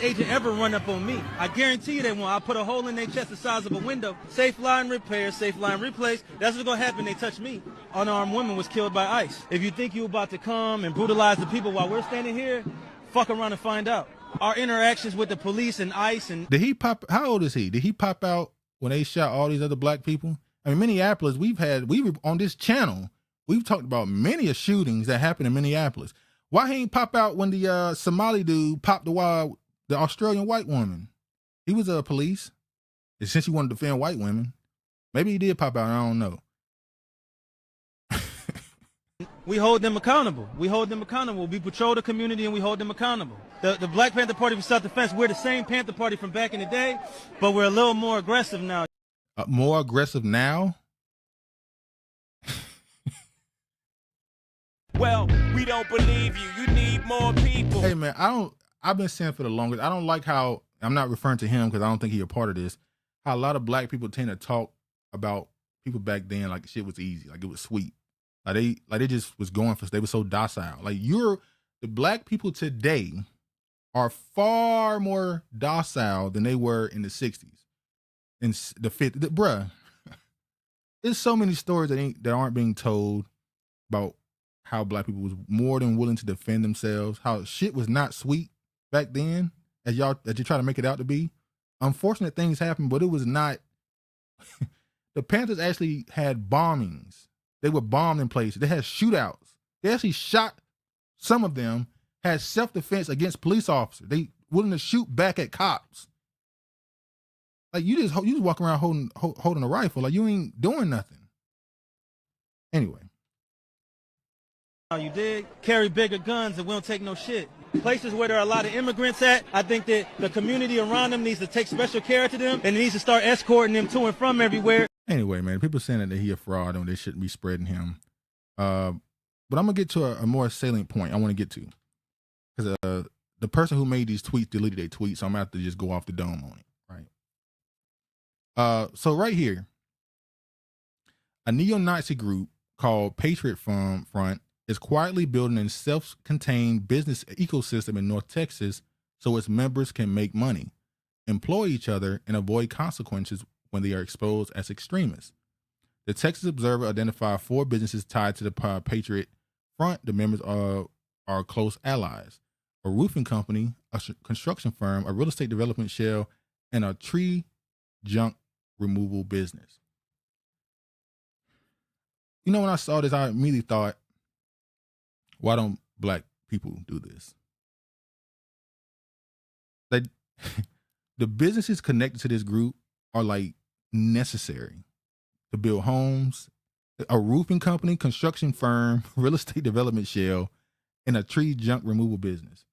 Agent ever run up on me, I guarantee you they won't. I put a hole in their chest the size of a window. Safe line repair, safe line replace. That's what's gonna happen. They touch me. Unarmed woman was killed by ICE. If you think you about to come and brutalize the people while we're standing here, fuck around and find out. Our interactions with the police and ICE and... Did he pop... How old is he? Did he pop out when they shot all these other black people? I mean, Minneapolis, we were on this channel, we've talked about many shootings that happened in Minneapolis. Why he ain't pop out when the Somali dude popped the Australian white woman? He was a police. And since he wanted to defend white women, maybe he did pop out. I don't know. we hold them accountable. We hold them accountable. We patrol the community and we hold them accountable. The Black Panther Party for Self-Defense, we're the same Panther Party from back in the day, but we're a little more aggressive now. More aggressive now? Well, we don't believe you. You need more people. Hey man, I've been saying for the longest, I don't like how, I'm not referring to him because I don't think he's a part of this, how a lot of black people tend to talk about people back then like shit was easy, like it was sweet. Like they just was going for, they were so docile. Like the black people today are far more docile than they were in the 60s. In the 50s, bruh, there's so many stories that aren't being told about how black people was more than willing to defend themselves, how shit was not sweet back then, as you try to make it out to be. Unfortunate things happened, but it was not. The Panthers actually had bombings. They were bombed in places. They had shootouts. They actually shot, some of them had self-defense against police officers. They willing to shoot back at cops. Like you just walk around holding a rifle, like you ain't doing nothing. Anyway. You dig? Carry bigger guns and we don't take no shit. Places where there are a lot of immigrants at, I think that the community around them needs to take special care to them and it needs to start escorting them to and from everywhere. Anyway, man, people saying that he a fraud and they shouldn't be spreading him. But I'm gonna get to a more salient point I want to get to, because the person who made these tweets deleted their tweets, so I'm gonna have to just go off the dome on it, right? So right here, a neo-Nazi group called Patriot Front is quietly building a self-contained business ecosystem in North Texas so its members can make money, employ each other, and avoid consequences when they are exposed as extremists. The Texas Observer identified 4 businesses tied to the Patriot Front. The members are close allies: a roofing company, a construction firm, a real estate development shell, and a tree junk removal business. You know, when I saw this, I immediately thought, why don't black people do this? Like, the businesses connected to this group are like necessary to build homes, a roofing company, construction firm, real estate development shell, and a tree junk removal business.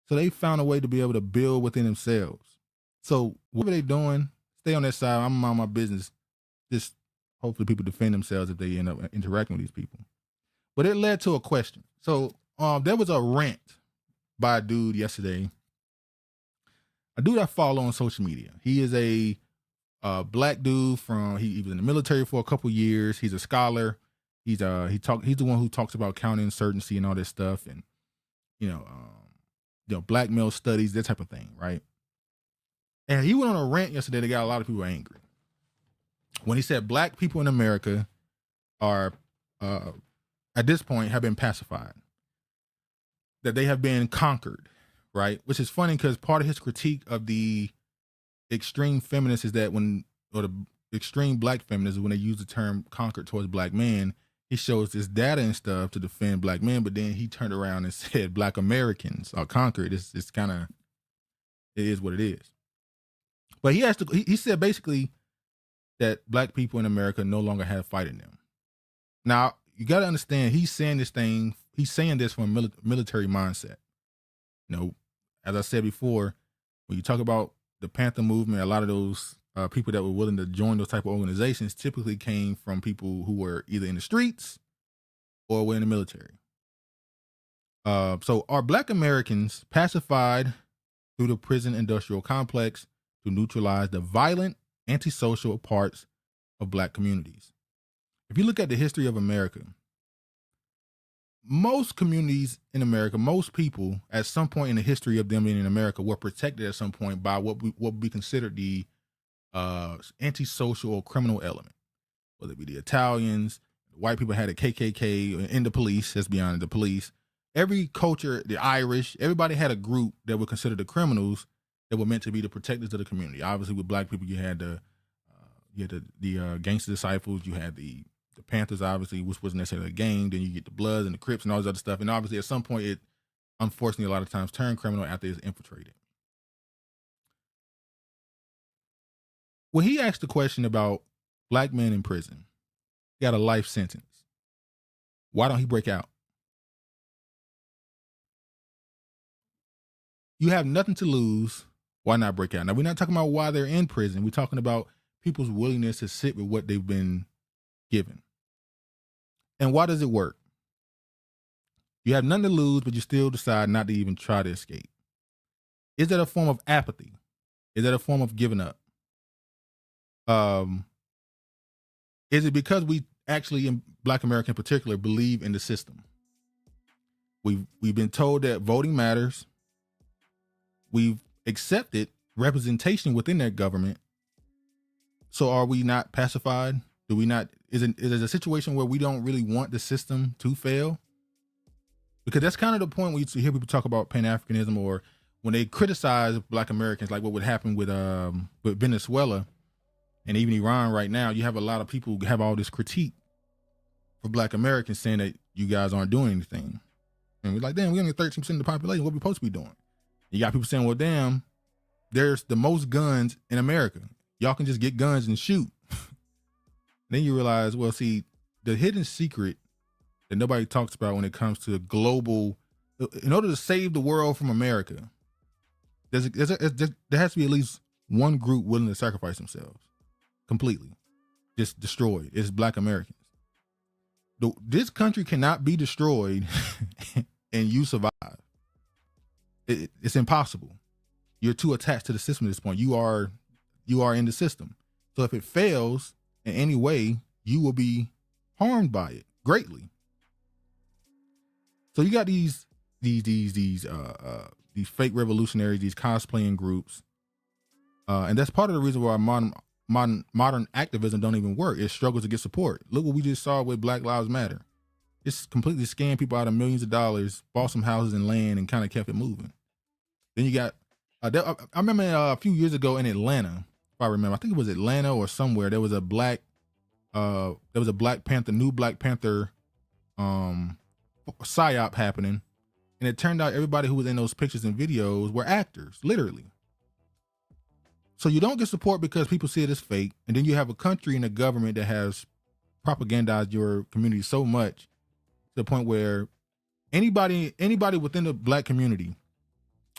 So they found a way to be able to build within themselves. So whatever they're doing, stay on that side. I'm on my business. Just hopefully people defend themselves if they end up interacting with these people. But it led to a question. So there was a rant by a dude yesterday. A dude I follow on social media. He is a black dude he was in the military for a couple years. He's a scholar. He's the one who talks about counterinsurgency and all this stuff, and black male studies, that type of thing, right? And he went on a rant yesterday that got a lot of people angry when he said black people in America are at this point have been pacified, that they have been conquered, right? Which is funny because part of his critique of the extreme feminists is that the extreme black feminists, when they use the term conquered towards black men, he shows this data and stuff to defend black men, but then he turned around and said black Americans are conquered. It's kind of, it is what it is. But he said basically that black people in America no longer have fight in them. Now, you got to understand, he's saying this from a military mindset. As I said before, when you talk about the Panther movement, a lot of those people that were willing to join those type of organizations typically came from people who were either in the streets or were in the military. So are black Americans pacified through the prison industrial complex to neutralize the violent, antisocial parts of black communities? If you look at the history of America, most communities in America, most people at some point in the history of them being in America were protected at some point by what would be considered the antisocial or criminal element, whether it be the Italians, the white people had a KKK, and the police, let's be honest, the police. Every culture, the Irish, everybody had a group that were considered the criminals that were meant to be the protectors of the community. Obviously, with black people, you had the gangster disciples, you had the Panthers, obviously, which wasn't necessarily a gang. Then you get the Bloods and the Crips and all this other stuff. And obviously, at some point, it unfortunately a lot of times turned criminal after it's infiltrated. When he asked the question about black men in prison, he got a life sentence. Why don't he break out? You have nothing to lose. Why not break out? Now, we're not talking about why they're in prison. We're talking about people's willingness to sit with what they've been given. And why does it work? You have nothing to lose, but you still decide not to even try to escape. Is that a form of apathy? Is that a form of giving up? Is it because we actually, in Black America in particular, believe in the system? We've been told that voting matters. We've accepted representation within that government. So are we not pacified? Do we not? Is it a situation where we don't really want the system to fail? Because that's kind of the point when you hear people talk about Pan-Africanism, or when they criticize Black Americans, like what would happen with Venezuela and even Iran right now. You have a lot of people who have all this critique for Black Americans saying that you guys aren't doing anything. And we're like, damn, we only 13% of the population. What are we supposed to be doing? You got people saying, well, damn, there's the most guns in America. Y'all can just get guns and shoot. Then you realize, well, see, the hidden secret that nobody talks about when it comes to global, in order to save the world from America, there has to be at least one group willing to sacrifice themselves completely, just destroyed. It's Black Americans. This country cannot be destroyed and you survive. It's impossible. You're too attached to the system at this point. You are in the system. So if it fails in any way, you will be harmed by it greatly. So you got these fake revolutionaries, these cosplaying groups, and that's part of the reason why modern activism don't even work. It struggles to get support. Look what we just saw with Black Lives Matter. Just completely scammed people out of millions of dollars, bought some houses and land, and kind of kept it moving. Then you got, I remember a few years ago in Atlanta, if I remember, I think it was Atlanta or somewhere, there was a Black Panther, new Black Panther psyop happening. And it turned out everybody who was in those pictures and videos were actors, literally. So you don't get support because people see it as fake. And then you have a country and a government that has propagandized your community so much to the point where anybody within the Black community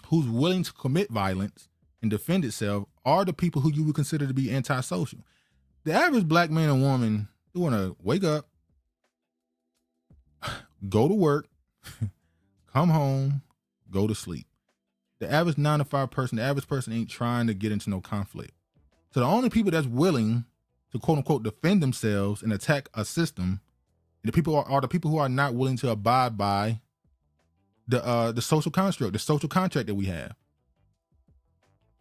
who's willing to commit violence and defend itself are the people who you would consider to be antisocial. The average Black man and woman who want to wake up, go to work, come home, go to sleep. The average 9-to-5 person, the average person ain't trying to get into no conflict. So the only people that's willing to quote unquote defend themselves and attack a system, the people are the people who are not willing to abide by the social construct, the social contract that we have.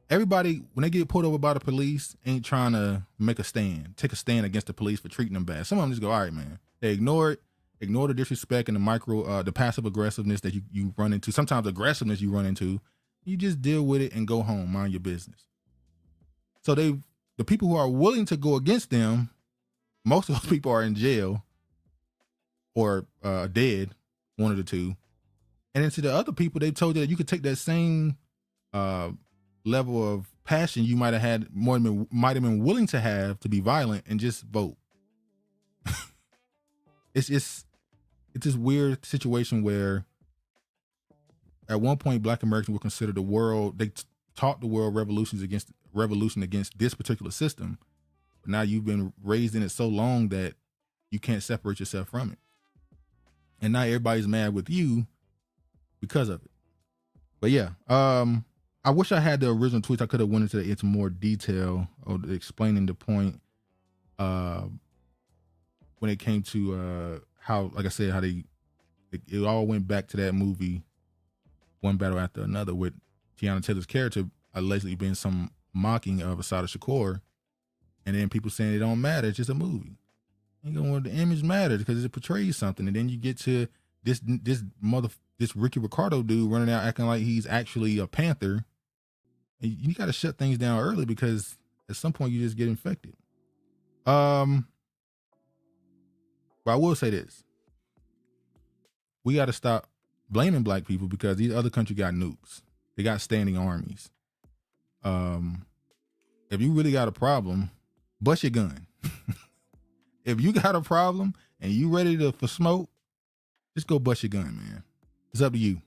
Everybody, when they get pulled over by the police, ain't trying to take a stand against the police for treating them bad. Some of them just go, all right, man. They ignore it. Ignore the disrespect and the passive aggressiveness that you run into. Sometimes aggressiveness you run into. You just deal with it and go home, mind your business. So the people who are willing to go against them, most of those people are in jail or dead, one of the two. And then to the other people, they told you that you could take that same level of passion you might have been willing to have to be violent and just vote. It's this weird situation where at one point Black Americans were considered the world. They taught the world revolution against this particular system. But now you've been raised in it so long that you can't separate yourself from it. And now everybody's mad with you because of it. But yeah, I wish I had the original tweets. I could have went into more detail of explaining the point when it came to how, like I said, how it all went back to that movie, One Battle After Another, with Teyana Taylor's character allegedly being some mocking of Assata Shakur, and then people saying it don't matter, it's just a movie. You know, the image matters because it portrays something, and then you get to this Ricky Ricardo dude running out acting like he's actually a Panther. And you got to shut things down early because at some point you just get infected. But I will say this. We got to stop blaming Black people because these other countries got nukes. They got standing armies. If you really got a problem, bust your gun. If you got a problem and you ready for smoke, just go bust your gun, man. It's up to you.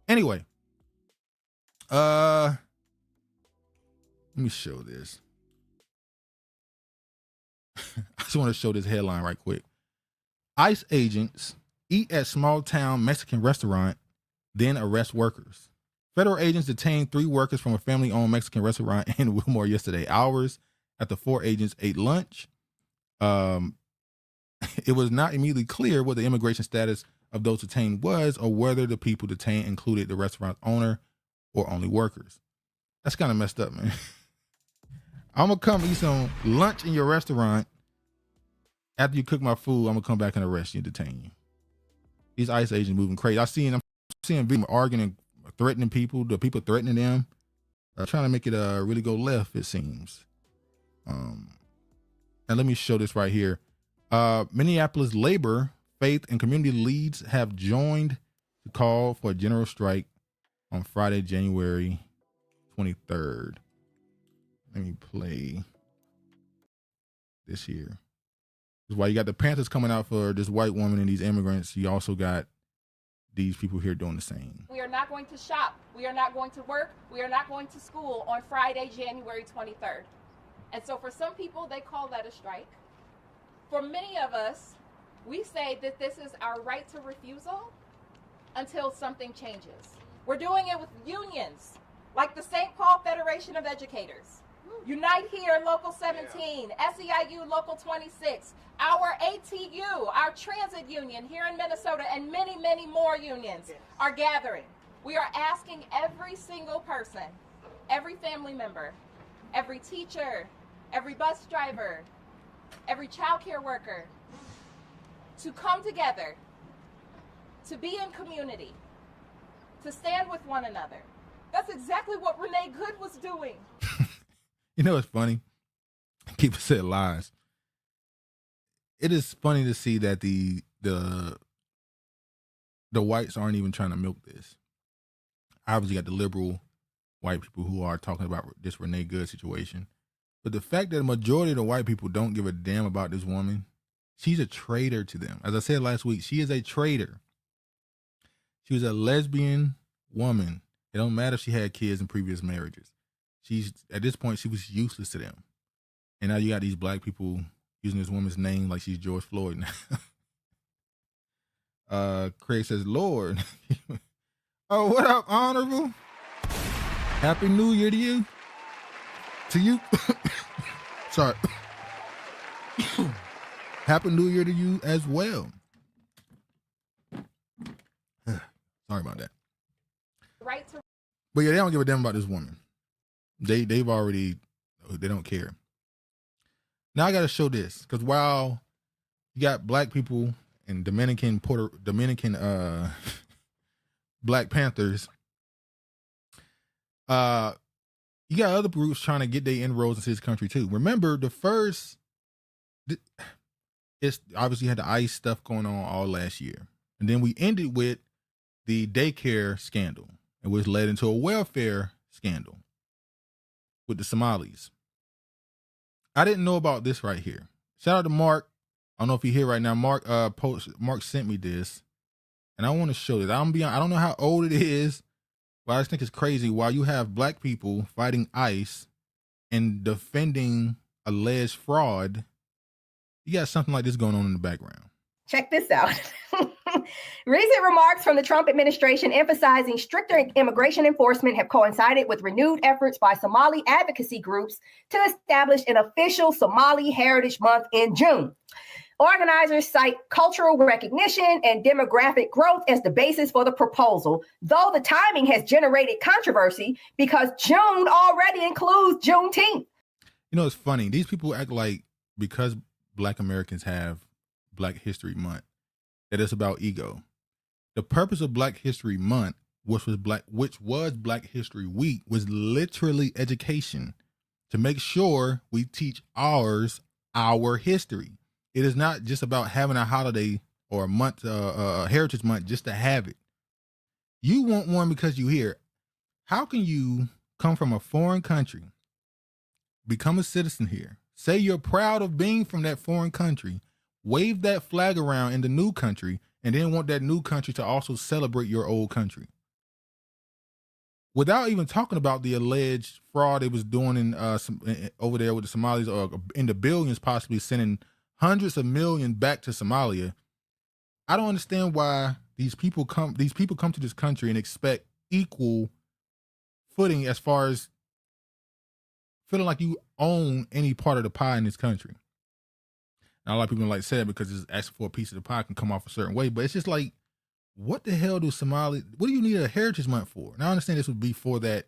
Anyway, let me show this. I just want to show this headline right quick. ICE agents eat at small town Mexican restaurant, then arrest workers. Federal agents detained 3 workers from a family-owned Mexican restaurant in Wilmore yesterday, hours after 4 agents ate lunch. It was not immediately clear what the immigration status of those detained was or whether the people detained included the restaurant owner or only workers. That's kind of messed up, man. I'm going to come eat some lunch in your restaurant. After you cook my food, I'm going to come back and arrest you and detain you. These ICE agents moving crazy. I'm seeing people arguing and threatening people, the people threatening them, trying to make it really go left, it seems. And let me show this right here. Minneapolis labor, faith, and community leads have joined to call for a general strike on Friday, January 23rd. Let me play this here. This is why you got the Panthers coming out for this white woman and these immigrants. You also got these people here doing the same. We are not going to shop. We are not going to work. We are not going to school on Friday, January 23rd. And so for some people, they call that a strike. For many of us, we say that this is our right to refusal until something changes. We're doing it with unions, like the St. Paul Federation of Educators, Unite Here Local 17, SEIU Local 26, our ATU, our transit union here in Minnesota, and many, many more unions are gathering. We are asking every single person, every family member, every teacher, every bus driver, every child care worker, to come together, to be in community, to stand with one another. That's exactly what Renee Good was doing. You know, it's funny. People said lies. It is funny to see that the whites aren't even trying to milk this. Obviously, you got the liberal white people who are talking about this Renee Good situation. But the fact that the majority of the white people don't give a damn about this woman, she's a traitor to them. As I said last week, she is a traitor. She was a lesbian woman. It don't matter if she had kids in previous marriages. She's, at this point, she was useless to them. And now you got these black people using this woman's name like she's George Floyd now. Craig says, Lord. Oh, what up, Honorable? Happy New Year to you. To you. Sorry. Happy New Year to you as well. Sorry about that. Right to But yeah, they don't give a damn about this woman. They don't care. Now I got to show this, because while you got black people and Dominican Black Panthers, you got other groups trying to get their inroads into this country too. Remember, it's obviously had the ICE stuff going on all last year, and then we ended with the daycare scandal, and which led into a welfare scandal with the Somalis. I didn't know about this right here. Shout out to Mark. I don't know if you're here right now. Mark sent me this, and I want to show this. I don't know how old it is, but I just think it's crazy. While you have black people fighting ICE and defending alleged fraud, you got something like this going on in the background. Check this out. Recent remarks from the Trump administration emphasizing stricter immigration enforcement have coincided with renewed efforts by Somali advocacy groups to establish an official Somali Heritage Month in June. Organizers cite cultural recognition and demographic growth as the basis for the proposal, though the timing has generated controversy because June already includes Juneteenth. You know, it's funny. These people act like because Black Americans have Black History Month, that it's about ego. The purpose of Black History Month, which was Black History Week, was literally education, to make sure we teach our history. It is not just about having a holiday or a month, a Heritage Month, just to have it. You want one because you're here. How can you come from a foreign country, become a citizen here, say you're proud of being from that foreign country, wave that flag around in the new country, and then want that new country to also celebrate your old country. Without even talking about the alleged fraud they was doing in over there with the Somalis, or in the billions, possibly sending hundreds of millions back to Somalia. I don't understand why these people come to this country and expect equal footing as far as feeling like you own any part of the pie in this country. Now, a lot of people like say that because it's asking for a piece of the pie can come off a certain way, but it's just like, what the hell what do you need a Heritage Month for? Now, I understand this would be for that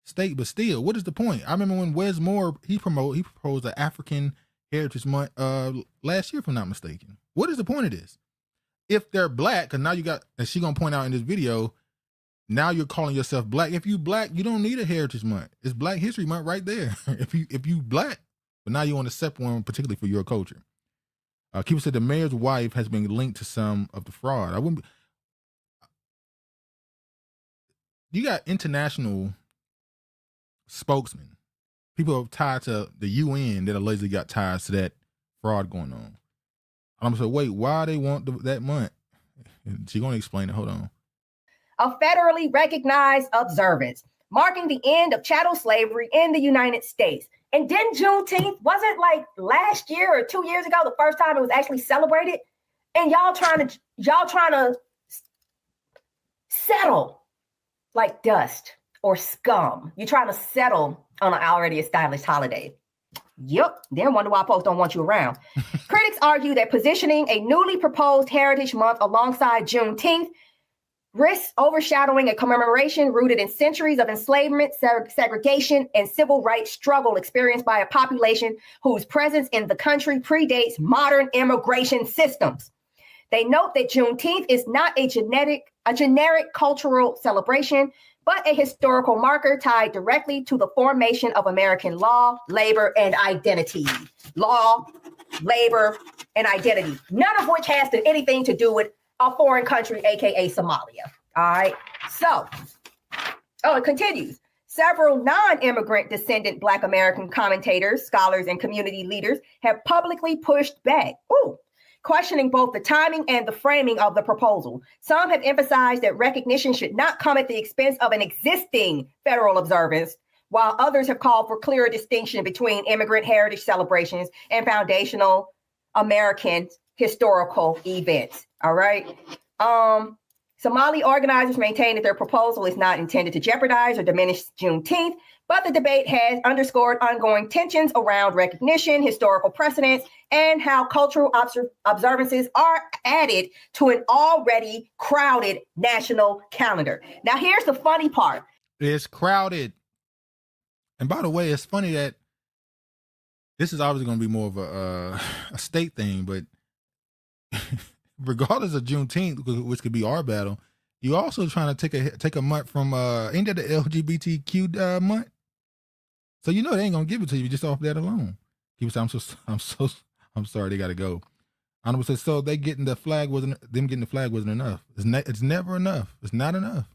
state, but still, what is the point? I remember when Wes Moore, he proposed an African Heritage Month last year, if I'm not mistaken. What is the point of this? If they're black, because now you got, as she gonna point out in this video, now you're calling yourself black. If you black, you don't need a Heritage Month. It's Black History Month right there. if you black, but now you want to separate one, particularly for your culture. Keeper said the mayor's wife has been linked to some of the fraud. You got international spokesmen, people tied to the UN that allegedly got ties to that fraud going on. I'm gonna say, wait, why they want that month? And she's gonna explain it. Hold on. A federally recognized observance marking the end of chattel slavery in the United States. And then Juneteenth, wasn't like last year or 2 years ago the first time it was actually celebrated? And y'all trying to settle like dust or scum. You're trying to settle on an already established holiday. Yep, then wonder why folks don't want you around. Critics argue that positioning a newly proposed Heritage Month alongside Juneteenth risks overshadowing a commemoration rooted in centuries of enslavement, segregation, and civil rights struggle experienced by a population whose presence in the country predates modern immigration systems. They note that Juneteenth is not a generic cultural celebration, but a historical marker tied directly to the formation of American law, labor, and identity. Law, labor, and identity, none of which has anything to do with a foreign country, aka Somalia. All right. So, it continues. Several non-immigrant descendant Black American commentators, scholars, and community leaders have publicly pushed back, questioning both the timing and the framing of the proposal. Some have emphasized that recognition should not come at the expense of an existing federal observance, while others have called for clearer distinction between immigrant heritage celebrations and foundational American historical events. All right. Somali organizers maintain that their proposal is not intended to jeopardize or diminish Juneteenth, but the debate has underscored ongoing tensions around recognition, historical precedents, and how cultural observances are added to an already crowded national calendar. Now, here's the funny part. It's crowded. And by the way, it's funny that this is obviously going to be more of a state thing, but regardless of Juneteenth, which could be our battle, you also trying to take a month from ain't that the LGBTQ month? So you know they ain't gonna give it to you just off that alone. People say I'm sorry they got to go. Honorable says so them getting the flag wasn't enough. It's never enough. It's not enough.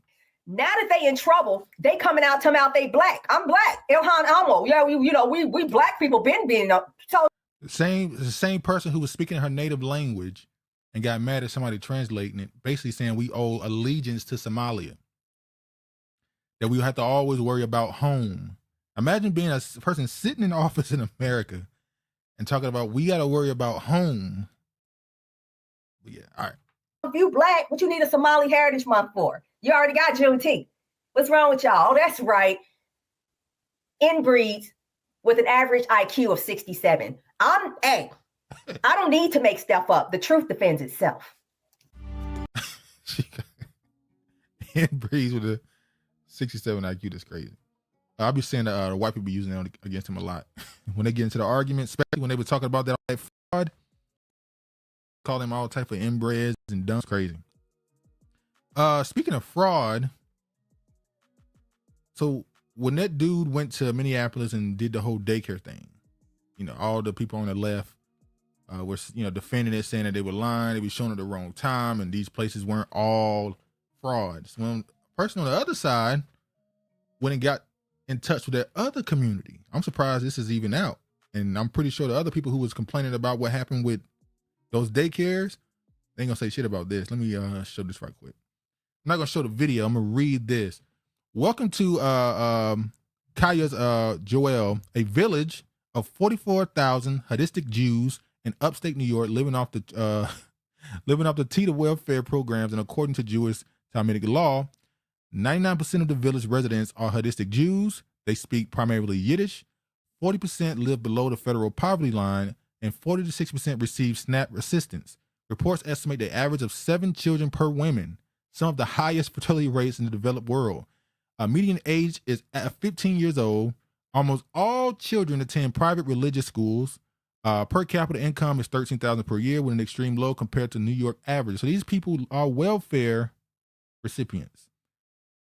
Now that they in trouble, they coming out talking about they black. I'm black. Ilhan Amo. Yeah, we black people been being up. So the same person who was speaking her native language and got mad at somebody translating it, basically saying we owe allegiance to Somalia. That we have to always worry about home. Imagine being a person sitting in office in America and talking about we got to worry about home. But yeah, all right. If you black, what you need a Somali Heritage Month for? You already got Juneteenth. What's wrong with y'all? Oh, that's right. Inbreeds with an average IQ of 67. I don't need to make stuff up. The truth defends itself. Inbreeds with a 67 IQ. That's crazy. I'll be saying that the white people using it against him a lot. When they get into the argument, especially when they were talking about that fraud, call them all type of inbreds and dumb. It's crazy. Speaking of fraud, so when that dude went to Minneapolis and did the whole daycare thing, all the people on the left were, defending it, saying that they were lying, they were showing at the wrong time, and these places weren't all frauds. When a person on the other side went and got in touch with that other community, I'm surprised this is even out. And I'm pretty sure the other people who was complaining about what happened with those daycares They ain't gonna say shit about this. Let me show this right quick. I'm not gonna show the video. I'm gonna read this. Welcome to Kaya's Joel, a village of 44,000 Hadistic Jews in upstate New York living off the TITA welfare programs, and according to Jewish Talmudic law, 99% of the village residents are Hadistic Jews. They speak primarily Yiddish. 40% live below the federal poverty line, and 40 to 60% receive SNAP assistance. Reports estimate the average of 7 children per woman, some of the highest fertility rates in the developed world. Median age is at 15 years old. Almost all children attend private religious schools. Per capita income is $13,000 per year, with an extreme low compared to New York average. So these people are welfare recipients.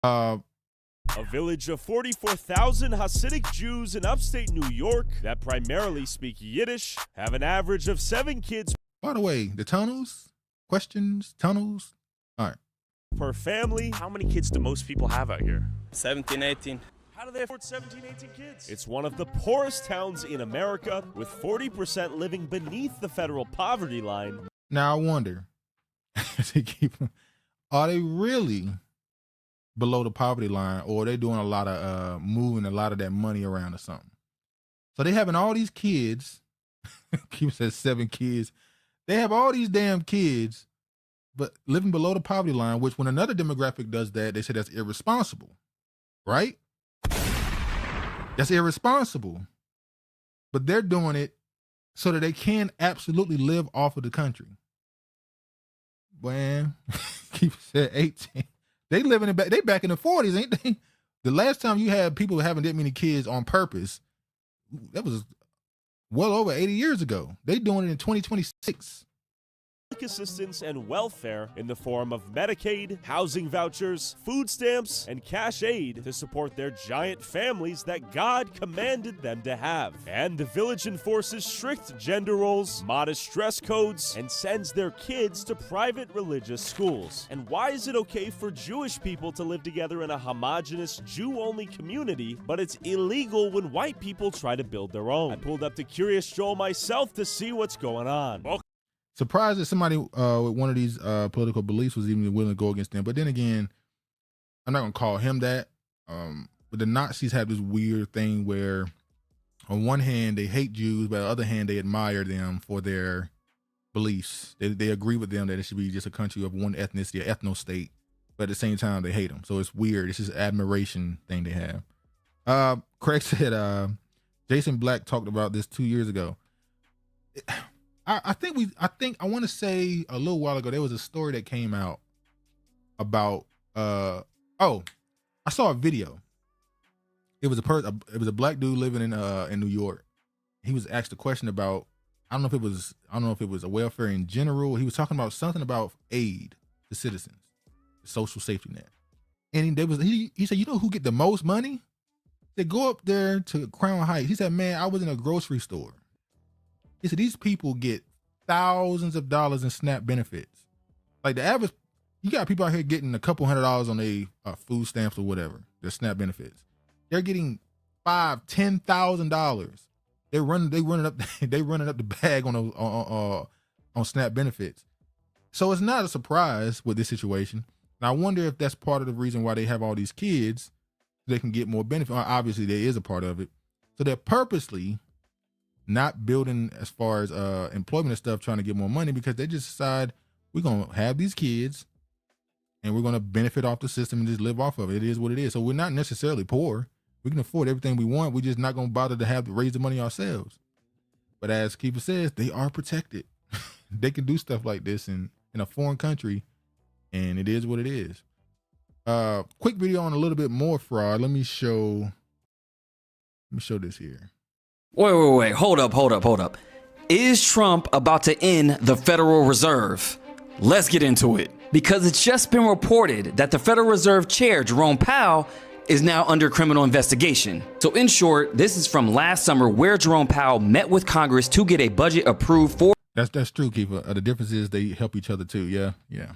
A village of 44,000 Hasidic Jews in upstate New York that primarily speak Yiddish have an average of 7 kids. By the way, the tunnels, questions, tunnels. All right. Per family. How many kids do most people have out here? 17, 18. How do they afford 17, 18 kids? It's one of the poorest towns in America, with 40% living beneath the federal poverty line. Now I wonder, are they really below the poverty line, or are they doing a lot of moving a lot of that money around or something? So they having all these kids. Keep says 7 kids. They have all these damn kids, but living below the poverty line, which when another demographic does that, they say that's irresponsible, right? That's irresponsible. But they're doing it so that they can absolutely live off of the country. Man, keep said 18. They living in they back in the 40s, ain't they? The last time you had people having that many kids on purpose, that was well over 80 years ago. They doing it in 2026. Assistance and welfare in the form of Medicaid, housing vouchers, food stamps, and cash aid to support their giant families that God commanded them to have. And the village enforces strict gender roles, modest dress codes, and sends their kids to private religious schools. And why is it okay for Jewish people to live together in a homogenous Jew-only community, but it's illegal when white people try to build their own? I pulled up to Curious Joel myself to see what's going on. Surprised that somebody with one of these political beliefs was even willing to go against them. But then again, I'm not going to call him that. But the Nazis have this weird thing where on one hand, they hate Jews, but on the other hand, they admire them for their beliefs. They agree with them that it should be just a country of one ethnicity, an ethno-state. But at the same time, they hate them. So it's weird. It's just an admiration thing they have. Craig said Jason Black talked about this 2 years ago. I want to say a little while ago there was a story that came out about I saw a video. It was a black dude living in New York. He was asked a question about I don't know if it was a welfare in general. He was talking about something about aid to citizens, the social safety net. And he said, you know who get the most money? They go up there to Crown Heights. He said, man, I was in a grocery store. He said, these people get thousands of dollars in SNAP benefits. Like the average, you got people out here getting a couple $100s on their food stamps or whatever, their SNAP benefits. They're getting $5,000, $10,000. They're running up the bag on SNAP benefits. So it's not a surprise with this situation. And I wonder if that's part of the reason why they have all these kids, so they can get more benefit. Obviously, there is a part of it. So they're purposely not building as far as employment and stuff, trying to get more money, because they just decide we're going to have these kids and we're going to benefit off the system and just live off of it. It is what it is. So we're not necessarily poor. We can afford everything we want. We're just not going to bother to raise the money ourselves. But as Keeper says, they are protected. They can do stuff like this in a foreign country, and it is what it is. Quick video on a little bit more fraud. Let me show this here. Wait. Hold up. Is Trump about to end the Federal Reserve? Let's get into it. Because it's just been reported that the Federal Reserve Chair, Jerome Powell, is now under criminal investigation. So in short, this is from last summer, where Jerome Powell met with Congress to get a budget approved for... That's true, Keeper. The difference is they help each other too. Yeah.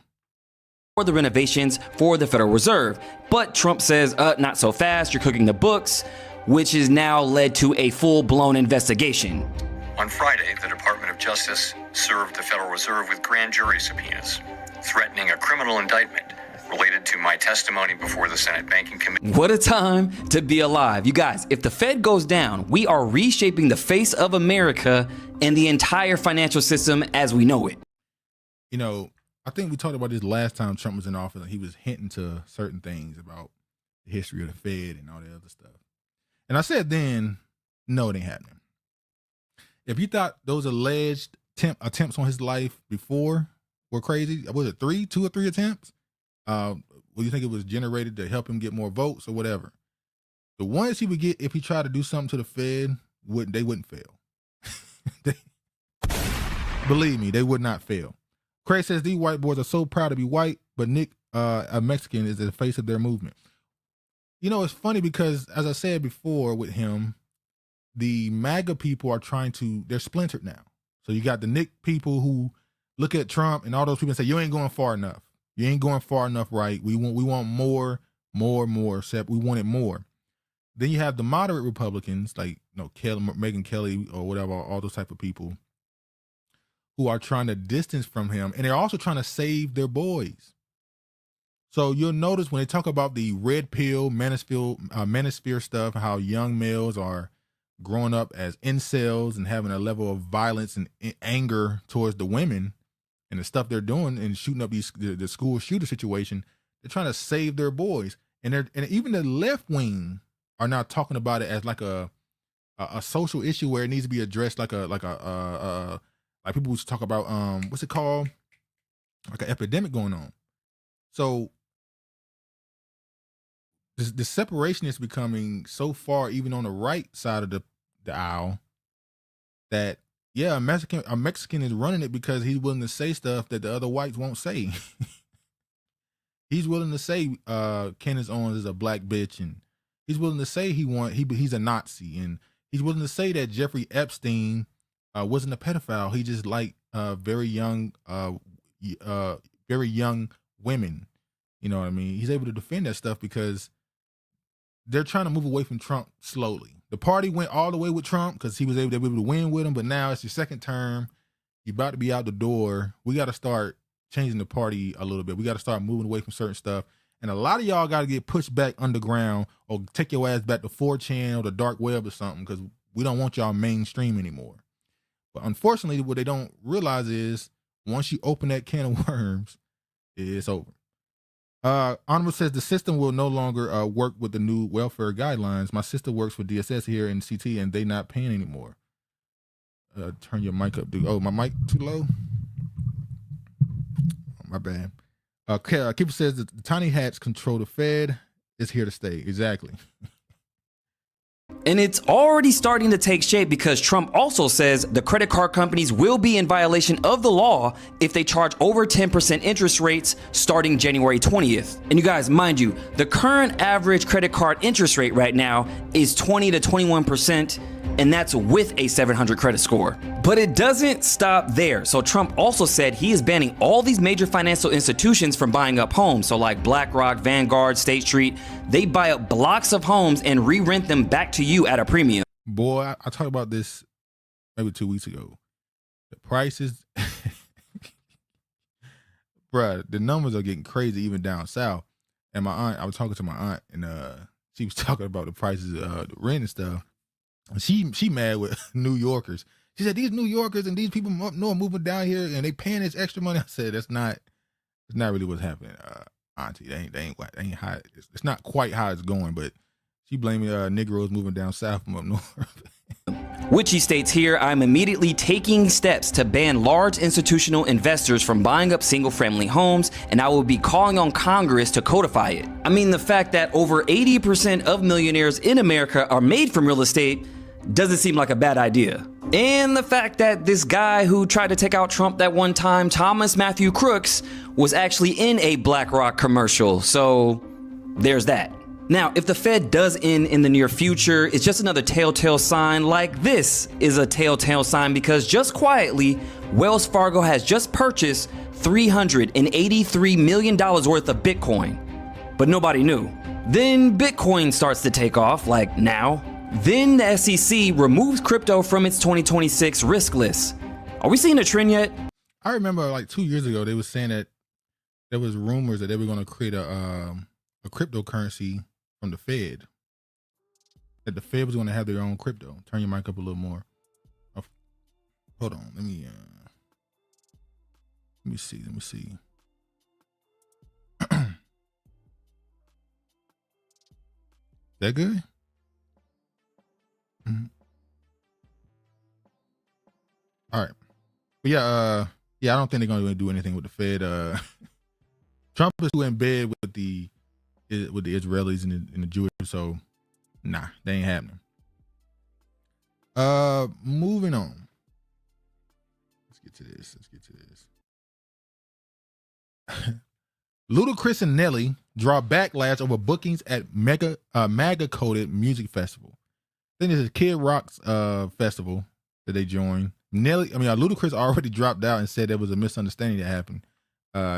For the renovations for the Federal Reserve. But Trump says, not so fast, you're cooking the books, which has now led to a full-blown investigation. On On Friday, the Department of Justice served the Federal Reserve with grand jury subpoenas, threatening a criminal indictment related to my testimony before the Senate Banking Committee. What a time to be alive. You guys, if the Fed goes down, we are reshaping the face of America and the entire financial system as we know it. You know, I think we talked about this last time Trump was in office, and he was hinting to certain things about the history of the Fed and all that other stuff. And I said then, no, it ain't happening. If you thought those alleged attempts on his life before were crazy, was it 2 or 3 attempts? Well, you think it was generated to help him get more votes or whatever? The ones he would get if he tried to do something to the Fed, they wouldn't fail. Believe me, they would not fail. Craig says these white boys are so proud to be white, but Nick, a Mexican, is the face of their movement. You know, it's funny because, as I said before with him, the MAGA people are they're splintered now. So you got the Nick people who look at Trump and all those people and say, you ain't going far enough. You ain't going far enough, right? We want more, except we want it more. Then you have the moderate Republicans, like, Megyn Kelly or whatever, all those type of people who are trying to distance from him. And they're also trying to save their boys. So you'll notice when they talk about the red pill, manosphere stuff, how young males are growing up as incels and having a level of violence and anger towards the women and the stuff they're doing and shooting up the school shooter situation, they're trying to save their boys. And even the left wing are now talking about it as like a social issue where it needs to be addressed like people used to talk about what's it called? Like an epidemic going on. So the separation is becoming so far, even on the right side of the aisle, that a Mexican is running it because he's willing to say stuff that the other whites won't say. He's willing to say Candace Owens is a black bitch, and he's willing to say he's a Nazi, and he's willing to say that Jeffrey Epstein wasn't a pedophile. He just liked very young women. You know what I mean? He's able to defend that stuff because they're trying to move away from Trump slowly. The party went all the way with Trump because he was able to win with him, but now it's your second term. You're about to be out the door. We got to start changing the party a little bit. We got to start moving away from certain stuff. And a lot of y'all got to get pushed back underground or take your ass back to 4chan or the dark web or something because we don't want y'all mainstream anymore. But unfortunately, what they don't realize is once you open that can of worms, it's over. Honorable says the system will no longer work with the new welfare guidelines. My sister works for DSS here in CT and they not paying anymore. Turn your mic up, dude. Oh, my mic too low? Oh, my bad. Keeper says that the tiny hats control the Fed. It's here to stay. Exactly. And it's already starting to take shape because Trump also says the credit card companies will be in violation of the law if they charge over 10% interest rates starting January 20th. And you guys, mind you, the current average credit card interest rate right now is 20 to 21%, and that's with a 700 credit score. But it doesn't stop there. So Trump also said he is banning all these major financial institutions from buying up homes. So like BlackRock, Vanguard, State Street, they buy up blocks of homes and re-rent them back to you at a premium. Boy, I talked about this maybe 2 weeks ago. The prices, bruh, the numbers are getting crazy even down south. And I was talking to my aunt, and she was talking about the prices of the rent and stuff. And she mad with New Yorkers. She said these New Yorkers and these people up north moving down here and they paying this extra money. I said it's not really what's happening, Auntie. They ain't how it's not quite how it's going, but she blaming Negroes moving down south from up north. Which he states here, I'm immediately taking steps to ban large institutional investors from buying up single-family homes, and I will be calling on Congress to codify it. I mean, the fact that over 80% of millionaires in America are made from real estate doesn't seem like a bad idea. And the fact that this guy who tried to take out Trump that one time, Thomas Matthew Crooks, was actually in a BlackRock commercial. So there's that. Now, if the Fed does end in the near future, it's just another telltale sign like this is a telltale sign because just quietly, Wells Fargo has just purchased $383 million worth of Bitcoin. But nobody knew. Then Bitcoin starts to take off, like now, Then the SEC removes crypto from its 2026 risk list. Are we seeing a trend yet? I remember like 2 years ago, they were saying that there was rumors that they were going to create a cryptocurrency from the Fed. That the Fed was going to have their own crypto. Turn your mic up a little more. Oh, hold on. Let me see. That good? Mm-hmm. All right. But yeah, I don't think they're going to do anything with the Fed. Trump is too in bed with the Israelis and the Jewish, so nah, they ain't happening. Moving on. Let's get to this. Ludacris and Nelly draw backlash over bookings at MAGA-coded music festival. Then there's Kid Rock's festival that they joined. Ludacris already dropped out and said there was a misunderstanding that happened.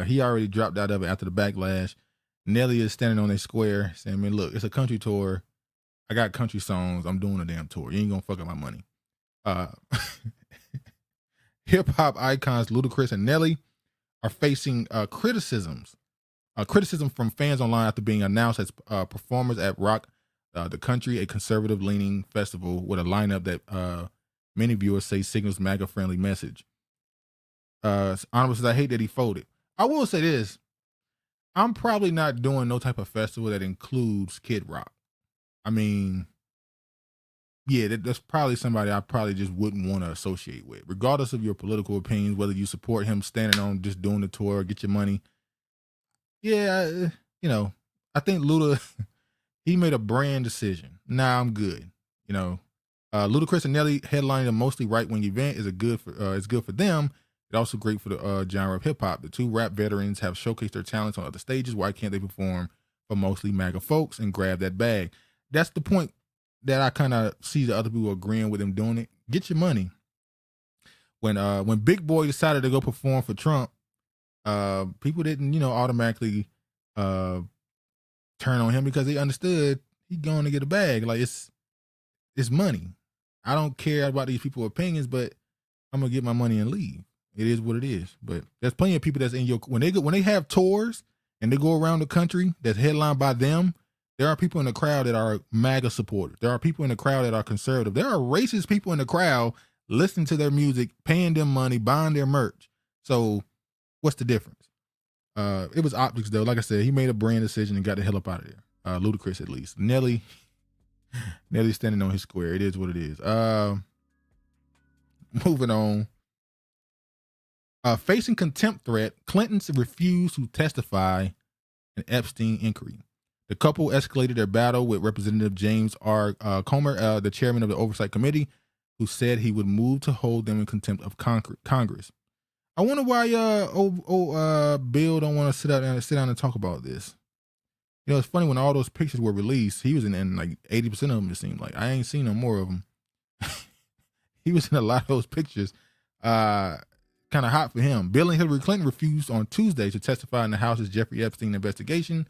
He already dropped out of it after the backlash. Nelly is standing on a square saying, man, look, it's a country tour. I got country songs. I'm doing a damn tour. You ain't gonna fuck up my money. Hip-hop icons Ludacris and Nelly are facing criticism from fans online after being announced as performers at Rock the Country, a conservative-leaning festival with a lineup that many viewers say signals MAGA-friendly message. Honorable says, I hate that he folded. I will say this. I'm probably not doing no type of festival that includes Kid Rock. I mean, yeah, that's probably somebody I probably just wouldn't want to associate with, regardless of your political opinions, whether you support him standing on just doing the tour, get your money. Yeah, I think Luda, he made a brand decision. Nah, I'm good. Ludacris and Nelly headlining a mostly right-wing event is good for them. It's also great for the genre of hip-hop. The two rap veterans have showcased their talents on other stages. Why can't they perform for mostly MAGA folks and grab that bag? That's the point that I kind of see the other people agreeing with him doing it. Get your money. When Big Boy decided to go perform for Trump, people didn't, automatically turn on him because they understood he's going to get a bag. Like it's money. I don't care about these people's opinions, but I'm gonna get my money and leave. It is what it is. But there's plenty of people that's in when they have tours and they go around the country that's headlined by them. There are people in the crowd that are MAGA supporters. There are people in the crowd that are conservative. There are racist people in the crowd listening to their music, paying them money, buying their merch. So what's the difference? It was optics though. Like I said, he made a brand decision and got the hell up out of there. Ludacris at least. Nelly's standing on his square. It is what it is. Moving on. Facing contempt threat, Clinton's refused to testify in Epstein inquiry. The couple escalated their battle with Representative James R. Comer, the chairman of the Oversight Committee, who said he would move to hold them in contempt of Congress. I wonder why Bill don't want to sit down and talk about this. It's funny when all those pictures were released, he was in like 80% of them. It seemed like I ain't seen no more of them. He was in a lot of those pictures. Kind of hot for him. Bill and Hillary Clinton refused on Tuesday to testify in the House's Jeffrey Epstein investigation,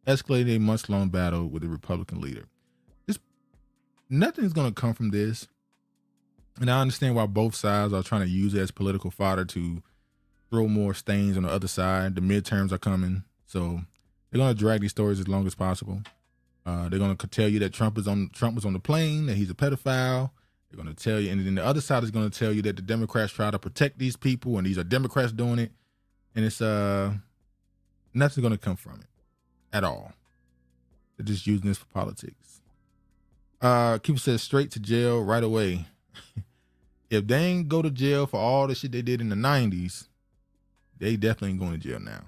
escalating a months-long battle with the Republican leader. Nothing's going to come from this. And I understand why both sides are trying to use it as political fodder to throw more stains on the other side. The midterms are coming. So they're going to drag these stories as long as possible. They're going to tell you that Trump was on the plane, that he's a pedophile. They're going to tell you, and then the other side is going to tell you that the Democrats try to protect these people, and these are Democrats doing it, and it's nothing's going to come from it at all. They're just using this for politics. Keeper says straight to jail right away. If they ain't go to jail for all the shit they did in the 90s, they definitely ain't going to jail now.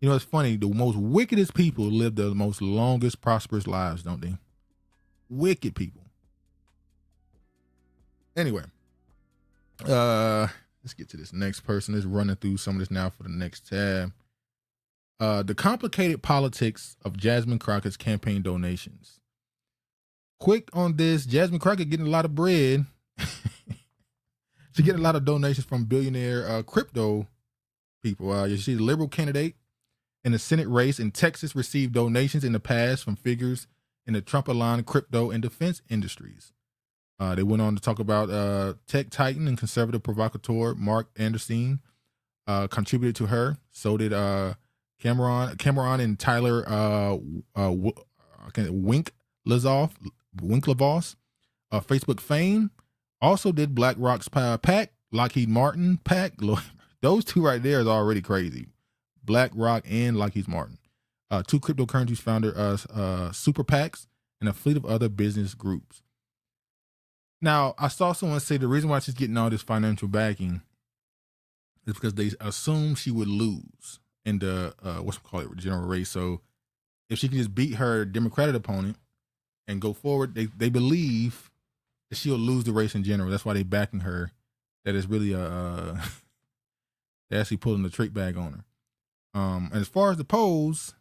It's funny. The most wickedest people live the most longest prosperous lives, don't they? Wicked people. Anyway, let's get to this next person. Let's running through some of this now for the next tab. The complicated politics of Jasmine Crockett's campaign donations. Quick on this, Jasmine Crockett getting a lot of bread. She getting a lot of donations from billionaire crypto people. You see the liberal candidate in the Senate race in Texas received donations in the past from figures in the Trump-aligned crypto and defense industries. They went on to talk about tech titan and conservative provocateur Mark Anderson contributed to her. So did Cameron and Tyler Winklevoss, Facebook fame. Also did BlackRock's PAC, Lockheed Martin PAC. Those two right there is already crazy. BlackRock and Lockheed Martin. Two cryptocurrencies founder super PACs and a fleet of other business groups. Now, I saw someone say the reason why she's getting all this financial backing is because they assume she would lose in the general race. So if she can just beat her Democratic opponent and go forward, they believe that she'll lose the race in general. That's why they backing her. That is really they're actually pulling the trick bag on her. And as far as the polls,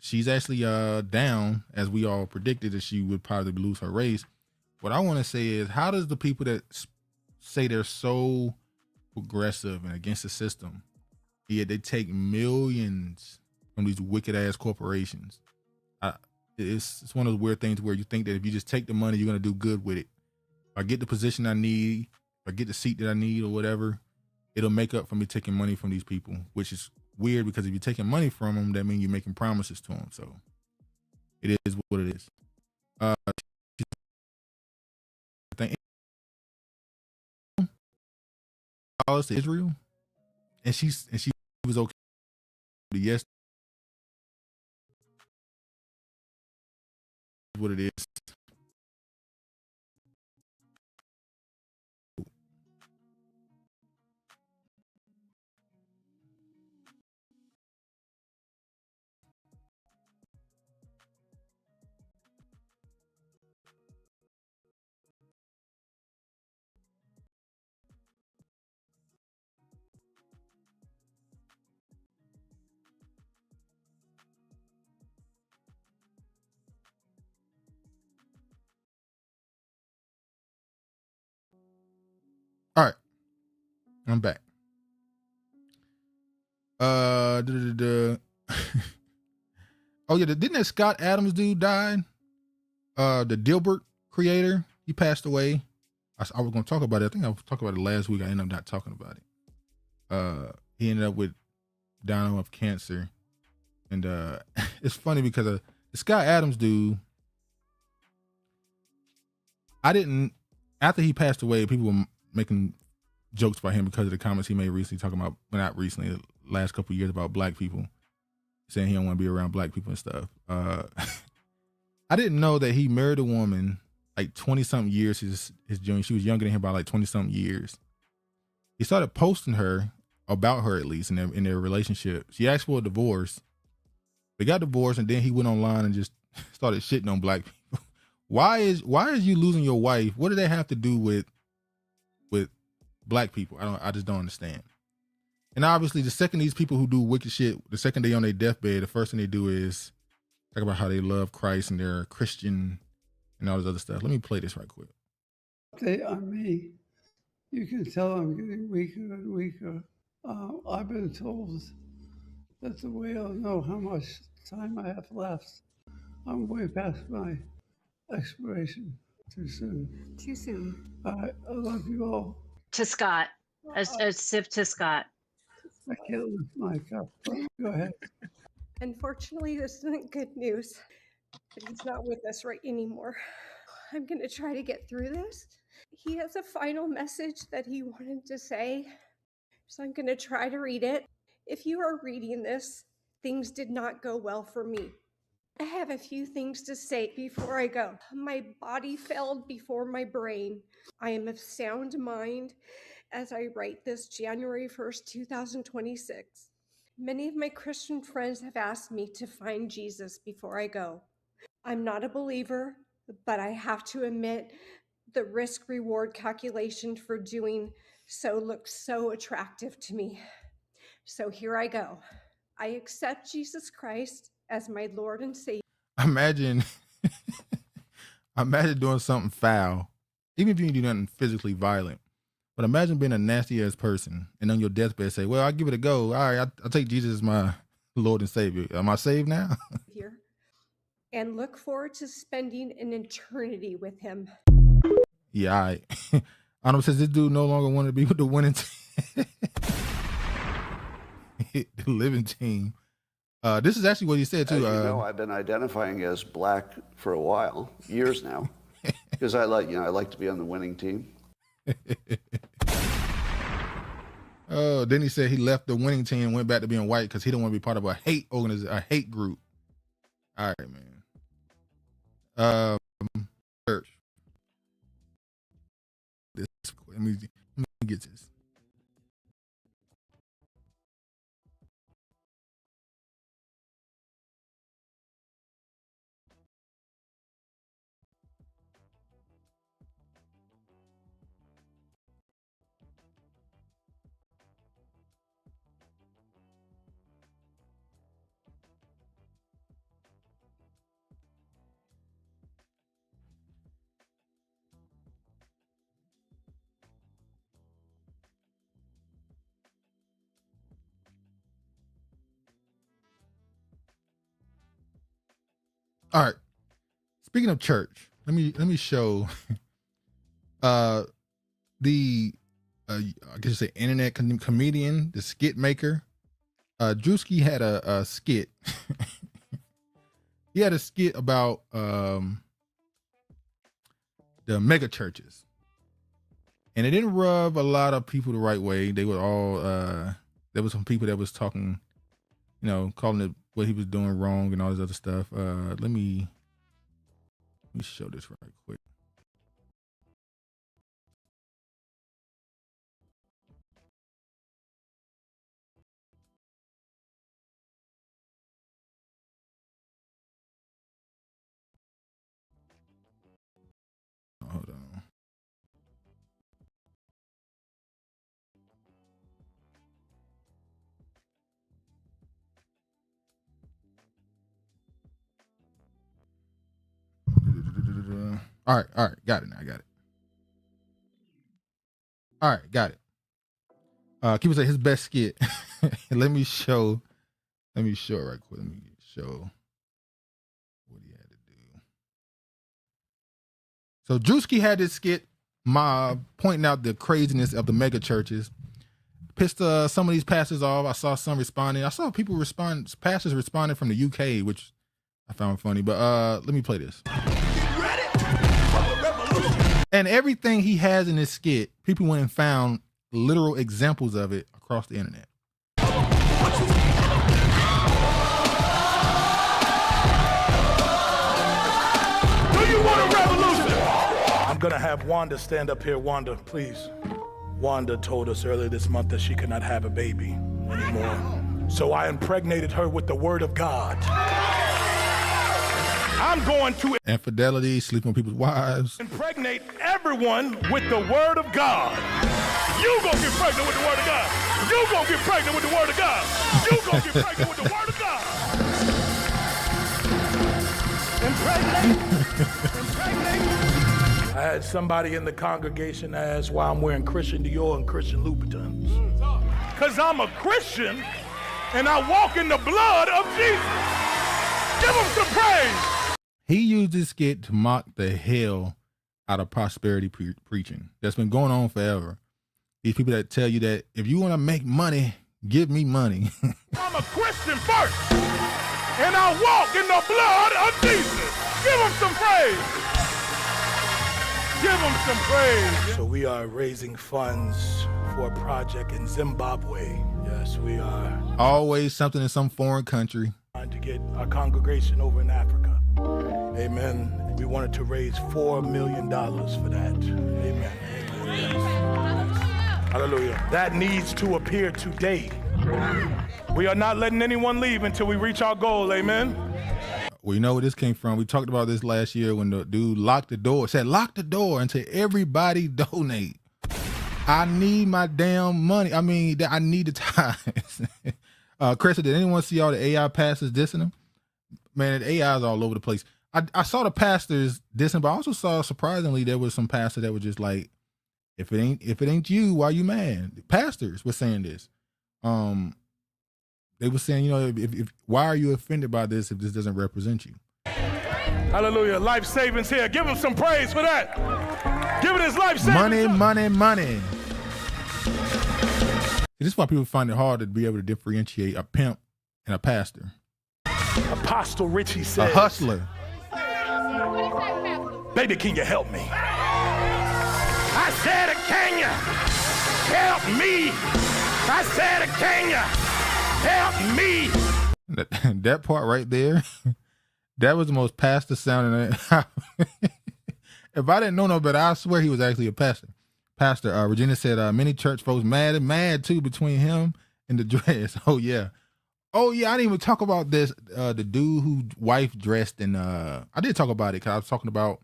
she's actually down, as we all predicted that she would probably lose her race. What I want to say is, how does the people that say they're so progressive and against the system, yet they take millions from these wicked ass corporations? It's one of those weird things where you think that if you just take the money, you're going to do good with it. If I get the position I need, if I get the seat that I need or whatever, it'll make up for me taking money from these people, which is weird because if you're taking money from them, that means you're making promises to them. So it is what it is. To Israel, and she was okay. Yes, what it is. All right, I'm back. Oh yeah, didn't that Scott Adams dude die? The Dilbert creator, he passed away. I was going to talk about it. I think I was talking about it last week. I ended up not talking about it. He ended up with dying of cancer, and it's funny because the Scott Adams dude, after he passed away, people were making jokes about him because of the comments he made recently, talking about, well, not recently, the last couple of years, about black people, saying he don't want to be around black people and stuff. I didn't know that he married a woman like 20-something years his junior. She was younger than him by like 20-something years. He started posting her, about her at least, in their relationship. She asked for a divorce. They got divorced, and then he went online and just started shitting on black people. Why is you losing your wife? What did that have to do with black people? I just don't understand. And obviously, the second these people who do wicked shit, the second they on their deathbed, the first thing they do is talk about how they love Christ and they're Christian and all this other stuff. Let me play this right quick. Update on me. You can tell I'm getting weaker and weaker. I've been told that the way I'll know how much time I have left, I'm way past my expiration. Too soon. Too soon. I love you all. To Scott. A sip to Scott. I can't lift my cup. Go ahead. Unfortunately, this isn't good news, but he's not with us right anymore. I'm going to try to get through this. He has a final message that he wanted to say, so I'm going to try to read it. If you are reading this, things did not go well for me. I have a few things to say before I go. My body failed before my brain. I am of sound mind as I write this January 1st, 2026. Many of my Christian friends have asked me to find Jesus before I go. I'm not a believer, but I have to admit the risk-reward calculation for doing so looks so attractive to me. So here I go. I accept Jesus Christ as my Lord and Savior. Imagine doing something foul, even if you do nothing physically violent. But imagine being a nasty ass person and on your deathbed say, well, I'll give it a go. All right, I'll take Jesus as my Lord and Savior. Am I saved now? and look forward to spending an eternity with him. Yeah, all right. Arnold says this dude no longer wanted to be with the winning team. The living team. This is actually what he said too. As you know, I've been identifying as black for a while, years now, because I like to be on the winning team. Oh, then he said he left the winning team and went back to being white because he don't want to be part of a hate organization, a hate group. All right, man. Church. Let me get this. All right. Speaking of church, let me show I guess you say internet comedian, the skit maker. Drewski had a skit. He had a skit about the mega churches. And it didn't rub a lot of people the right way. They were all there was some people that was talking, calling it what he was doing wrong and all this other stuff. Let me show this right quick. Hold on. All right, got it now. I got it. All right, got it. Keep saying his best skit. Let me show it right quick. Let me show what he had to do. So Drewski had this skit pointing out the craziness of the mega churches. Pissed some of these pastors off. I saw some responding. I saw people pastors responding from the UK, which I found funny. But let me play this. And everything he has in his skit, people went and found literal examples of it across the internet. Do you want a revolution? I'm gonna have Wanda stand up here. Wanda, please. Wanda told us earlier this month that she could not have a baby anymore. So I impregnated her with the word of God. I'm going to infidelity, sleeping with people's wives. Impregnate everyone with the word of God. You gonna get pregnant with the word of God. You gonna get pregnant with the word of God. You gonna get pregnant with the word of God. Impregnate. I had somebody in the congregation ask why I'm wearing Christian Dior and Christian Louboutins. Because I'm a Christian and I walk in the blood of Jesus. Give him some praise. He used this skit to mock the hell out of prosperity preaching that's been going on forever. These people that tell you that if you want to make money, give me money. I'm a Christian first, and I walk in the blood of Jesus. Give him some praise. Give him some praise. So we are raising funds for a project in Zimbabwe. Yes, we are. Always something in some foreign country. Trying to get our congregation over in Africa. Amen. We wanted to raise $4 million for that. Amen. Hallelujah. That needs to appear today. We are not letting anyone leave until we reach our goal. Amen. Well, you know where this came from. We talked about this last year when the dude locked the door, said, lock the door until everybody donate. I need my damn money. I mean, I need the tithes. Chris, did anyone see all the AI pastors dissing them? Man, the AI is all over the place. I saw the pastors dissing, but I also saw, surprisingly, there was some pastors that were just like, if it ain't you, why you mad? The pastors were saying this. They were saying, if why are you offended by this if this doesn't represent you? Hallelujah. Life savings here. Give him some praise for that. Give it his life savings. Money, money, money. This is why people find it hard to be able to differentiate a pimp and a pastor. Apostle Richie says. A hustler. Baby, can you help me? I said, can you help me? I said, can you help me? That part right there, that was the most pastor sounding. If I didn't know no better, I swear he was actually a pastor. Regina said many church folks mad too between him and the dress. Oh yeah. I didn't even talk about this. The dude whose wife dressed in. I did talk about it because I was talking about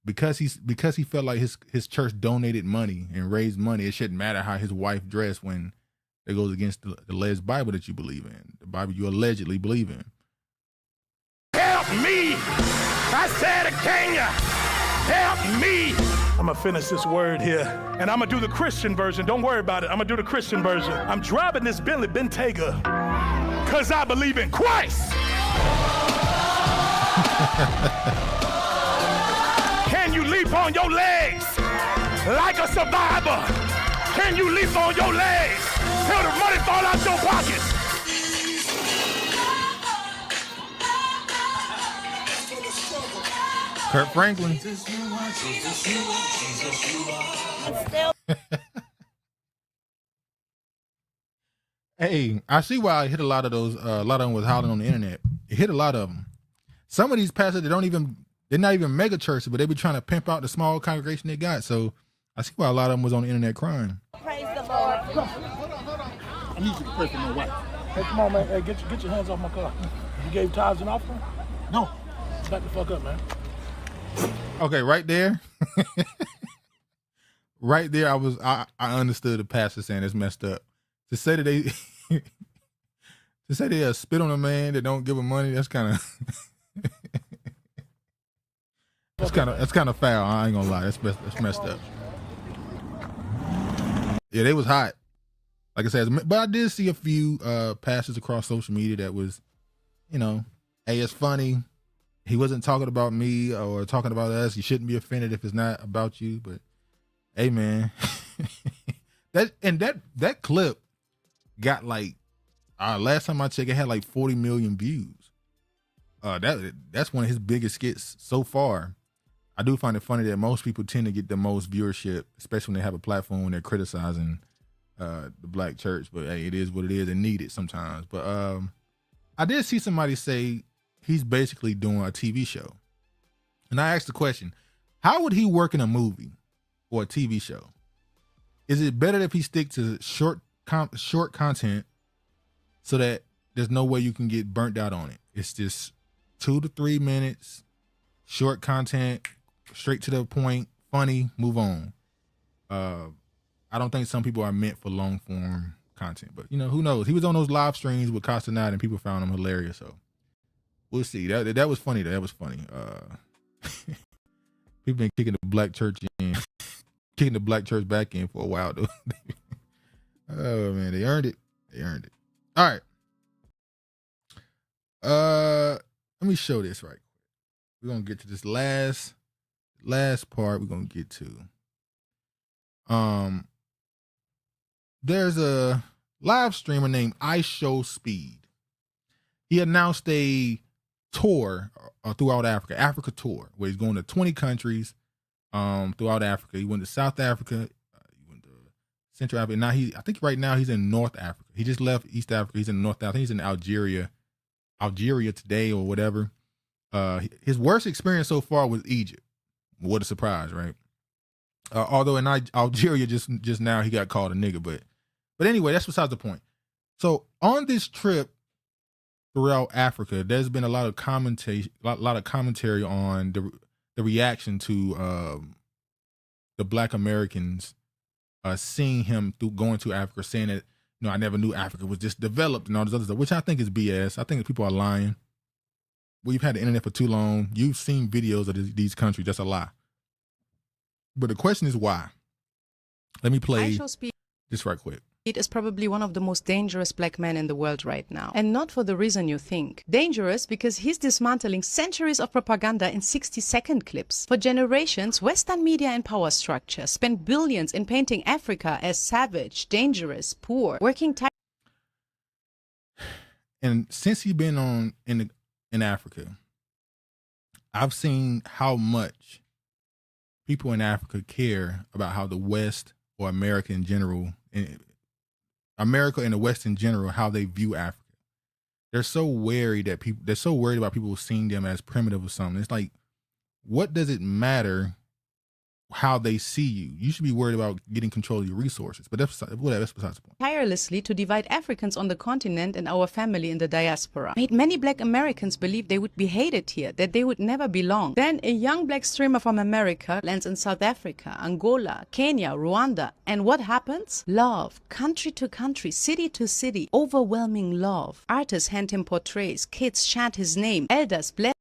because he felt like his church donated money and raised money. It shouldn't matter how his wife dressed when it goes against the alleged Bible that you believe in, the Bible you allegedly believe in. Help me! I said, can you help me? I'm gonna finish this word here, and I'm gonna do the Christian version. Don't worry about it. I'm gonna do the Christian version. I'm driving this Bentley Bentayga because I believe in Christ. Can you leap on your legs like a survivor? Can you leap on your legs till the money fall out your pockets? Kurt Franklin. Hey, I see why I hit a lot of those. A lot of them was hollering on the internet. It hit a lot of them. Some of these pastors, they're not even mega churches, but they be trying to pimp out the small congregation they got. So I see why a lot of them was on the internet crying. Praise the Lord. I need you to pray for my wife. Hey, come on, man. Hey, get your hands off my car. You gave tithes and offering? No. Back the fuck up, man. Okay, right there. Right there, I understood the pastor saying it's messed up. To say that they spit on a man that don't give him money, that's kind of that's kind of foul. I ain't gonna lie, that's messed up. Yeah, they was hot. Like I said, but I did see a few pastors across social media that was, hey, it's funny. He wasn't talking about me or talking about us. You shouldn't be offended if it's not about you. But hey, man, that clip got like last time I checked, it had like 40 million views. That's one of his biggest skits so far. I do find it funny that most people tend to get the most viewership, especially when they have a platform when they're criticizing the black church. But hey, it is what it is and need it sometimes. But I did see somebody say he's basically doing a TV show. And I asked the question, how would he work in a movie or a TV show? Is it better if he stick to short content so that there's no way you can get burnt out on it? It's just 2 to 3 minutes, short content, straight to the point, funny, move on. I don't think some people are meant for long form content, but who knows? He was on those live streams with Castaneda and people found him hilarious. So we'll see. That was funny. That was funny. People been kicking the black church back in for a while, though. Oh man, they earned it. All right. Let me show this right quick. We're gonna get to this last part. We're gonna get to. There's a live streamer named Ice Show Speed. He announced a tour throughout Africa tour, where he's going to 20 countries throughout Africa. He went to South Africa, he went to Central Africa. Now I think right now he's in North Africa. He just left East Africa. He's in North Africa. I think he's in Algeria today or whatever. His worst experience so far was Egypt. What a surprise, right? Although in Algeria just now he got called a nigga, but anyway, that's besides the point. So on this trip throughout Africa, there's been a lot of commentary on the reaction to the Black Americans seeing him through going to Africa, saying that I never knew Africa was this developed and all this other stuff, which I think is BS. I think that people are lying. We've had the internet for too long. You've seen videos of these countries. That's a lie. But the question is why. Let me play this right quick. is probably one of the most dangerous black men in the world right now. And not for the reason you think. Dangerous because he's dismantling centuries of propaganda in 60-second clips. For generations, Western media and power structure spent billions in painting Africa as savage, dangerous, poor, working time. And since he's been in Africa, I've seen how much people in Africa care about how the West or America in general, America and the West in general, how they view Africa. They're so wary that they're so worried about people seeing them as primitive or something. It's like, what does it matter how they see you? You should be worried about getting control of your resources. But that's besides the point. Tirelessly to divide Africans on the continent and our family in the diaspora. Made many black Americans believe they would be hated here, that they would never belong. Then a young black streamer from America lands in South Africa, Angola, Kenya, Rwanda. And what happens? Love. Country to country, city to city. Overwhelming love. Artists hand him portraits. Kids chant his name. Elders bless.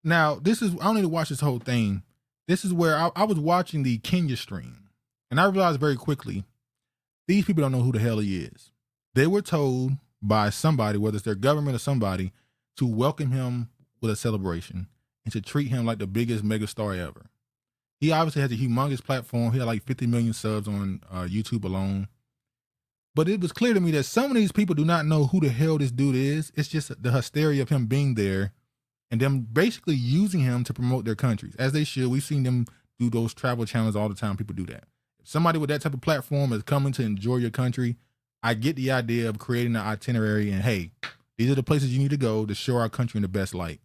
Now, I don't need to watch this whole thing. This is where I was watching the Kenya stream, and I realized very quickly, these people don't know who the hell he is. They were told by somebody, whether it's their government or somebody, to welcome him with a celebration and to treat him like the biggest megastar ever. He obviously has a humongous platform. He had like 50 million subs on YouTube alone. But it was clear to me that some of these people do not know who the hell this dude is. It's just the hysteria of him being there and them basically using him to promote their countries, as they should. We've seen them do those travel channels all the time. People do that. If somebody with that type of platform is coming to enjoy your country, I get the idea of creating an itinerary and, hey, these are the places you need to go to show our country in the best light.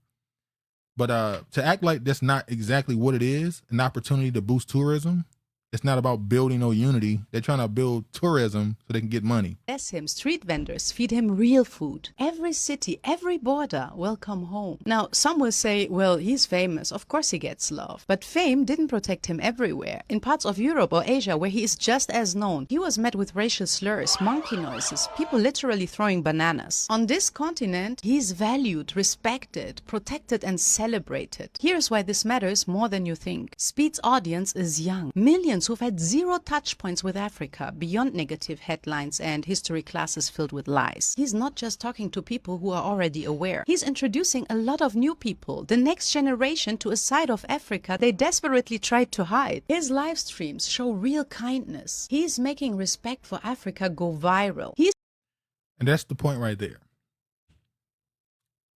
But to act like that's not exactly what it is, an opportunity to boost tourism, it's not about building no unity. They're trying to build tourism so they can get money. Bless him. Street vendors feed him real food. Every city, every border, welcome home. Now, some will say, well, he's famous. Of course he gets love. But fame didn't protect him everywhere. In parts of Europe or Asia where he is just as known, he was met with racial slurs, monkey noises, people literally throwing bananas. On this continent, he's valued, respected, protected, and celebrated. Here's why this matters more than you think. Speed's audience is young. Millions who've had zero touch points with Africa beyond negative headlines and history classes filled with lies. He's not just talking to people who are already aware. He's introducing a lot of new people, the next generation, to a side of Africa they desperately tried to hide. His live streams show real kindness. He's making respect for Africa go viral. And that's the point right there.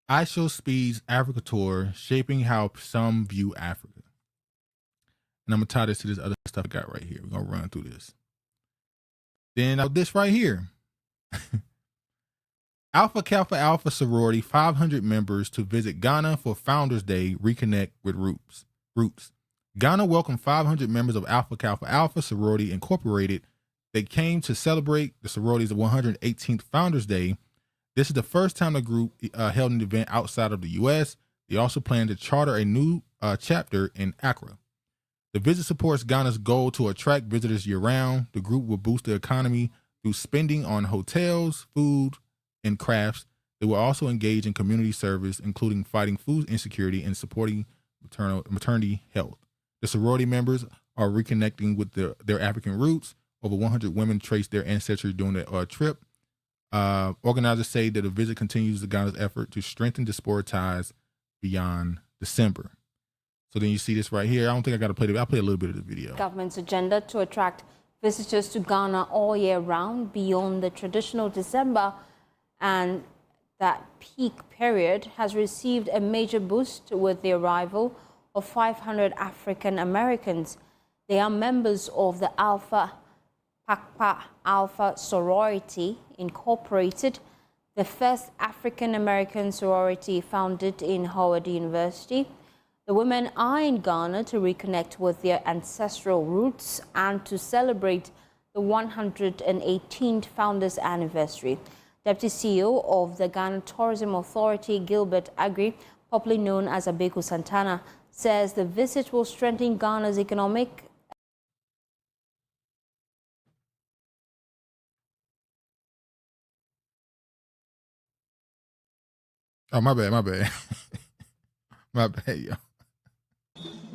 I Show Speed's Africa tour shaping how some view Africa. And I'm going to tie this to this other stuff I got right here. We're going to run through this. Then this right here. Alpha Kappa Alpha sorority, 500 members to visit Ghana for Founders Day, reconnect with roots. Ghana welcomed 500 members of Alpha Kappa Alpha sorority incorporated. They came to celebrate the sorority's 118th Founders Day. This is the first time the group held an event outside of the U.S. They also plan to charter a new chapter in Accra. The visit supports Ghana's goal to attract visitors year-round. The group will boost the economy through spending on hotels, food, and crafts. They will also engage in community service, including fighting food insecurity and supporting maternity health. The sorority members are reconnecting with their African roots. Over 100 women traced their ancestry during the trip. Organizers say that the visit continues Ghana's effort to strengthen diaspora ties beyond December. So then you see this right here. I don't think I got to play it. I'll play a little bit of the video. Government's agenda to attract visitors to Ghana all year round beyond the traditional December and that peak period has received a major boost with the arrival of 500 African Americans. They are members of the Alpha Kappa Alpha sorority incorporated, the first African American sorority founded in Howard University. The women are in Ghana to reconnect with their ancestral roots and to celebrate the 118th Founders Anniversary. Deputy CEO of the Ghana Tourism Authority, Gilbert Agri, popularly known as Abeku Santana, says the visit will strengthen Ghana's economic Oh, my bad. My bad, yo.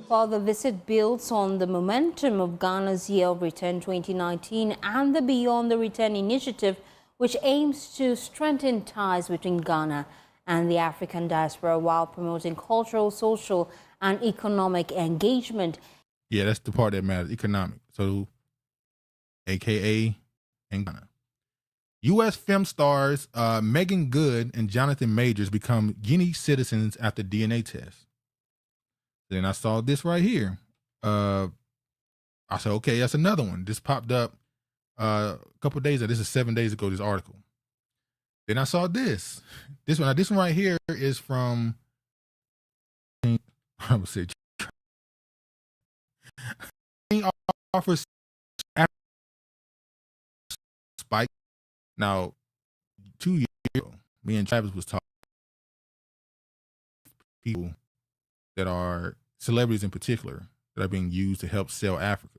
While the visit builds on the momentum of Ghana's Year of Return 2019 and the Beyond the Return initiative, which aims to strengthen ties between Ghana and the African diaspora while promoting cultural, social, and economic engagement. Yeah, that's the part that matters, economic. So, AKA in Ghana. U.S. film stars Megan Good and Jonathan Majors become Guinea citizens after DNA test. Then I saw this right here. I said, okay, that's another one. This popped up a couple days ago. This is 7 days ago, this article. Then I saw this. This one right here is from, I would say, offers spike. Now, 2 years ago, me and Travis was talking people that are celebrities in particular that are being used to help sell Africa.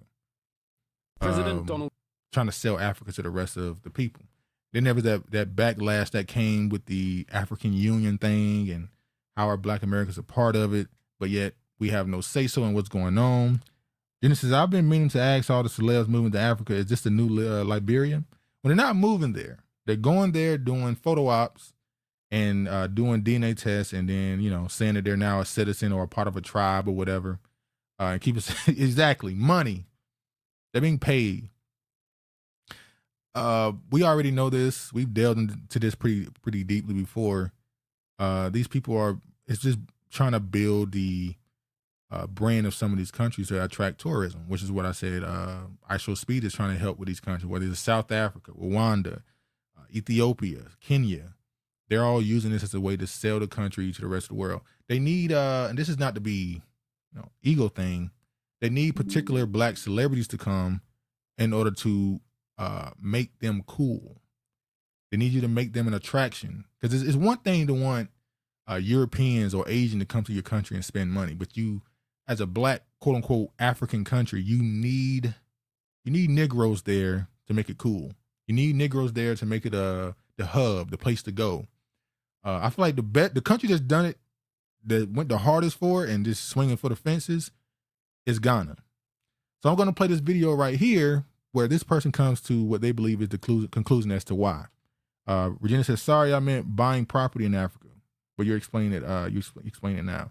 President Donald trying to sell Africa to the rest of the people. Then there was that backlash that came with the African Union thing and how our Black Americans are part of it, but yet we have no say-so in what's going on. Then it says, I've been meaning to ask all the celebs moving to Africa, is this the new Liberia? Well, they're not moving there. They're going there doing photo ops and doing DNA tests and then, you know, saying that they're now a citizen or a part of a tribe or whatever. And keep it exactly money. They're being paid. We already know this. We've delved into this pretty deeply before. These people it's just trying to build the brand of some of these countries to attract tourism, which is what I said. ISO Speed is trying to help with these countries, whether it's South Africa, Rwanda, Ethiopia, Kenya. They're all using this as a way to sell the country to the rest of the world. They need, and this is not to be, ego thing. They need particular Black celebrities to come in order to make them cool. They need you to make them an attraction, because it's one thing to want Europeans or Asian to come to your country and spend money, but you, as a Black quote unquote African country, you need Negroes there to make it cool. You need Negroes there to make it the hub, the place to go. I feel like the country that's done it, that went the hardest for it and just swinging for the fences, is Ghana. So I'm going to play this video right here where this person comes to what they believe is the conclusion as to why. Regina says, sorry, I meant buying property in Africa. But you're explaining it. You explain it now.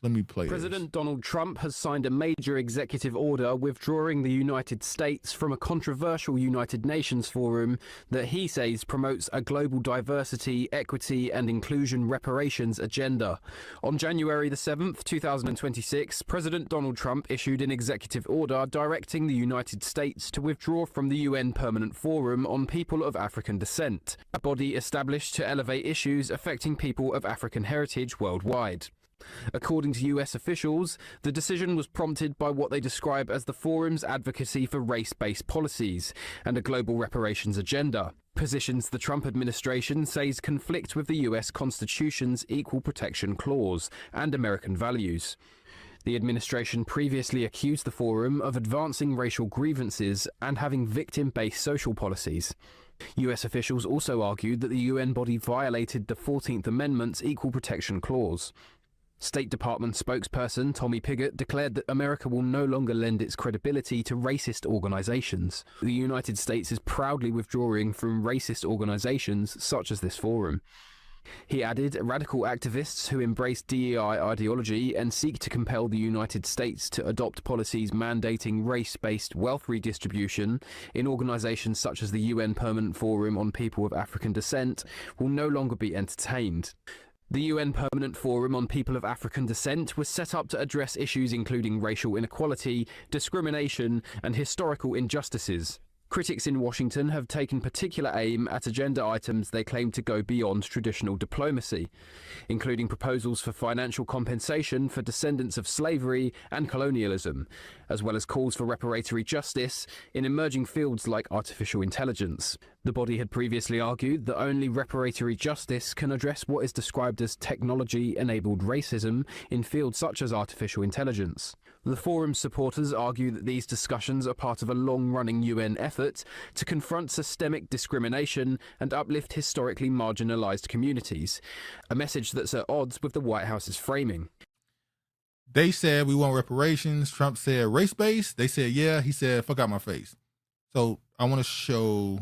Let me play President Donald Trump has signed a major executive order withdrawing the United States from a controversial United Nations forum that he says promotes a global diversity, equity and inclusion reparations agenda. On January the 7th, 2026, President Donald Trump issued an executive order directing the United States to withdraw from the UN Permanent Forum on People of African Descent, a body established to elevate issues affecting people of African heritage worldwide. According to US officials, the decision was prompted by what they describe as the forum's advocacy for race-based policies and a global reparations agenda, positions the Trump administration says conflict with the US Constitution's Equal Protection Clause and American values. The administration previously accused the forum of advancing racial grievances and having victim-based social policies. US officials also argued that the UN body violated the 14th Amendment's Equal Protection Clause. State Department spokesperson Tommy Pigott declared that America will no longer lend its credibility to racist organizations. The United States is proudly withdrawing from racist organizations such as this forum. He added, radical activists who embrace DEI ideology and seek to compel the United States to adopt policies mandating race-based wealth redistribution in organizations such as the UN Permanent Forum on People of African Descent will no longer be entertained. The UN Permanent Forum on People of African Descent was set up to address issues including racial inequality, discrimination, and historical injustices. Critics in Washington have taken particular aim at agenda items they claim to go beyond traditional diplomacy, including proposals for financial compensation for descendants of slavery and colonialism, as well as calls for reparatory justice in emerging fields like artificial intelligence. The body had previously argued that only reparatory justice can address what is described as technology-enabled racism in fields such as artificial intelligence. The forum's supporters argue that these discussions are part of a long-running UN effort to confront systemic discrimination and uplift historically marginalized communities, a message that's at odds with the White House's framing. They said we want reparations. Trump said race-based. They said, yeah. He said, fuck out my face. So I want to show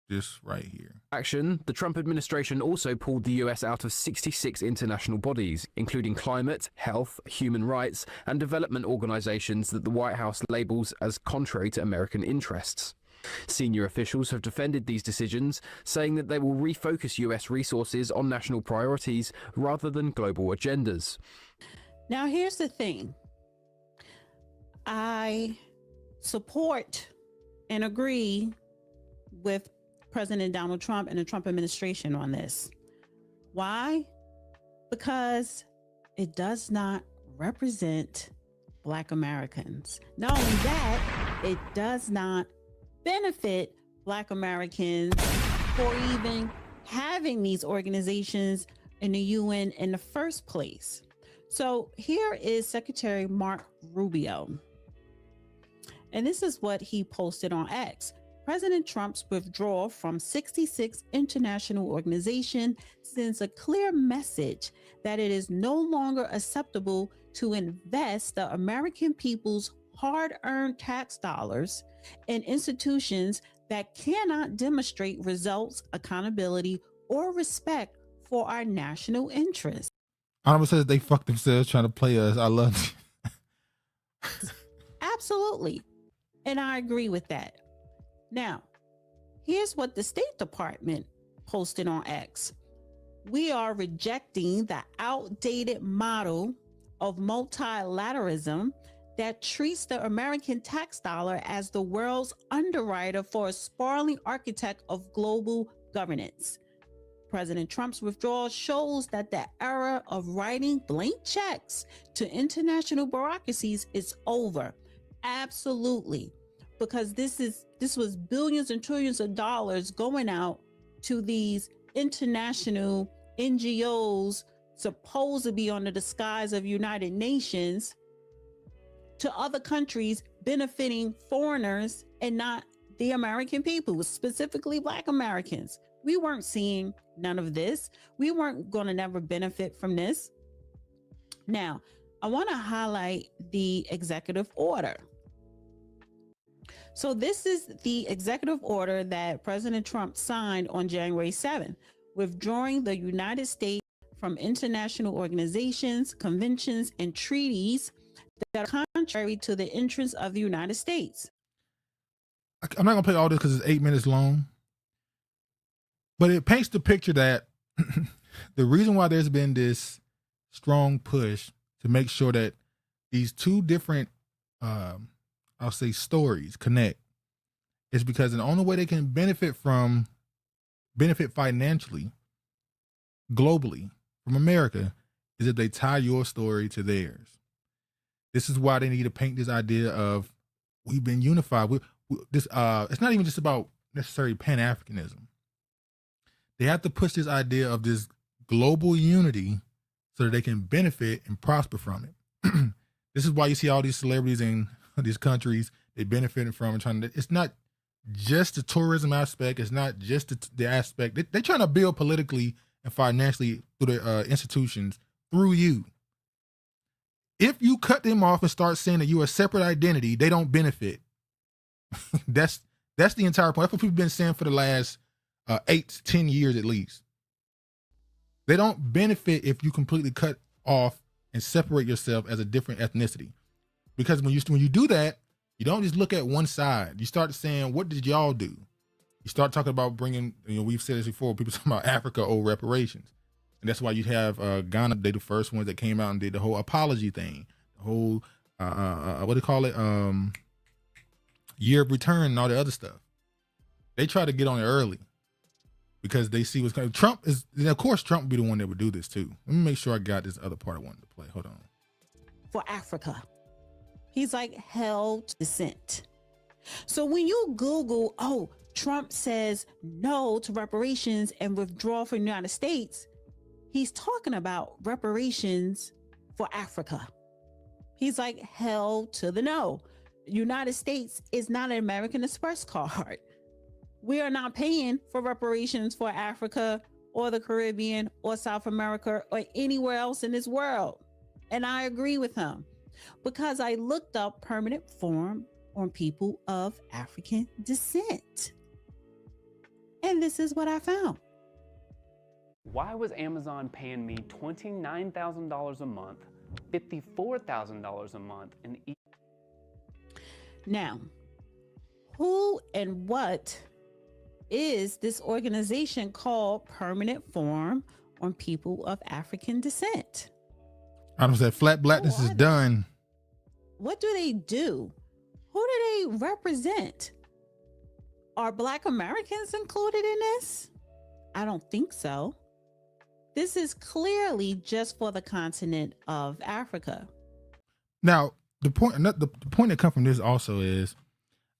this right here. Action. The Trump administration also pulled the US out of 66 international bodies, including climate, health, human rights, and development organizations that the White House labels as contrary to American interests. Senior officials have defended these decisions, saying that they will refocus US resources on national priorities rather than global agendas. Now, here's the thing. I support and agree with President Donald Trump and the Trump administration on this. Why? Because it does not represent Black Americans. Not only that, it does not benefit Black Americans for even having these organizations in the UN in the first place. So here is Secretary Mark Rubio. And this is what he posted on X. President Trump's withdrawal from 66 international organizations sends a clear message that it is no longer acceptable to invest the American people's hard-earned tax dollars in institutions that cannot demonstrate results, accountability, or respect for our national interests. Honorable says they fucked themselves trying to play us. I love it. Absolutely. And I agree with that. Now, here's what the State Department posted on X. We are rejecting the outdated model of multilateralism that treats the American tax dollar as the world's underwriter for a sprawling architect of global governance. President Trump's withdrawal shows that the era of writing blank checks to international bureaucracies is over. Absolutely. Because this was billions and trillions of dollars going out to these international NGOs supposed to be under the skies of United Nations to other countries benefiting foreigners and not the American people, specifically Black Americans. We weren't seeing none of this. We weren't going to never benefit from this. Now, I want to highlight the executive order. So this is the executive order that President Trump signed on January 7th, withdrawing the United States from international organizations, conventions, and treaties that are contrary to the interests of the United States. I'm not going to play all this because it's 8 minutes long. But it paints the picture that the reason why there's been this strong push to make sure that these two different, I'll say, stories connect is because the only way they can benefit financially, globally, from America, is if they tie your story to theirs. This is why they need to paint this idea of we've been unified. It's not even just about necessarily Pan-Africanism. They have to push this idea of this global unity so that they can benefit and prosper from it. This is why you see all these celebrities in these countries, they benefiting from and it's not just the tourism aspect. It's not just the aspect. They're trying to build politically and financially through their institutions through you. If you cut them off and start saying that you're a separate identity, they don't benefit. That's the entire point. That's what people have been saying for the last 8 to 10 years at least. They don't benefit if you completely cut off and separate yourself as a different ethnicity. Because when you do that, you don't just look at one side. You start saying, what did y'all do? You start talking about bringing, we've said this before, people talking about Africa owe reparations. And that's why you have Ghana, they the first ones that came out and did the whole apology thing. The whole, what do you call it? Year of return and all the other stuff. They try to get on it early. Because they see what's coming. Trump is, and of course, Trump would be the one that would do this too. Let me make sure I got this other part I wanted to play. Hold on. For Africa. He's like held dissent. So when you Google, Trump says no to reparations and withdraw from the United States, he's talking about reparations for Africa. He's like held to the no. United States is not an American Express card. We are not paying for reparations for Africa or the Caribbean or South America or anywhere else in this world. And I agree with him because I looked up permanent form on people of African descent. And this is what I found. Why was Amazon paying me $29,000 a month, $54,000 a month, and now, who and what is this organization called Permanent Forum on People of African Descent? Adam said flat blackness is done. What do they do? Who do they represent? Are Black Americans included in this? I don't think so. This is clearly just for the continent of Africa. Now, the point that comes from this also is,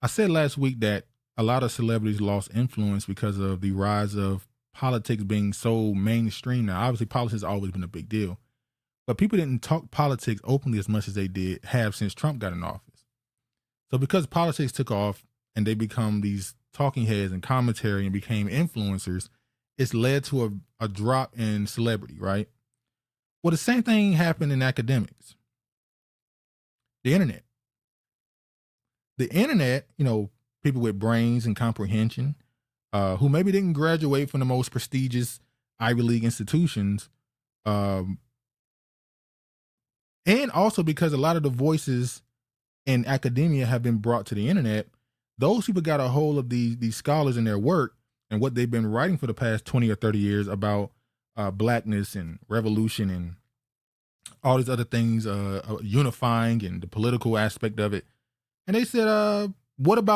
I said last week that a lot of celebrities lost influence because of the rise of politics being so mainstream now. Obviously, politics has always been a big deal, but people didn't talk politics openly as much as they have since Trump got in office. So because politics took off and they become these talking heads and commentary and became influencers, it's led to a drop in celebrity, right? Well, the same thing happened in academics. The internet. The internet, people with brains and comprehension, who maybe didn't graduate from the most prestigious Ivy League institutions, and also because a lot of the voices in academia have been brought to the internet, those people got a hold of these scholars and their work and what they've been writing for the past 20 or 30 years about blackness and revolution and all these other things, unifying and the political aspect of it. And they said, what is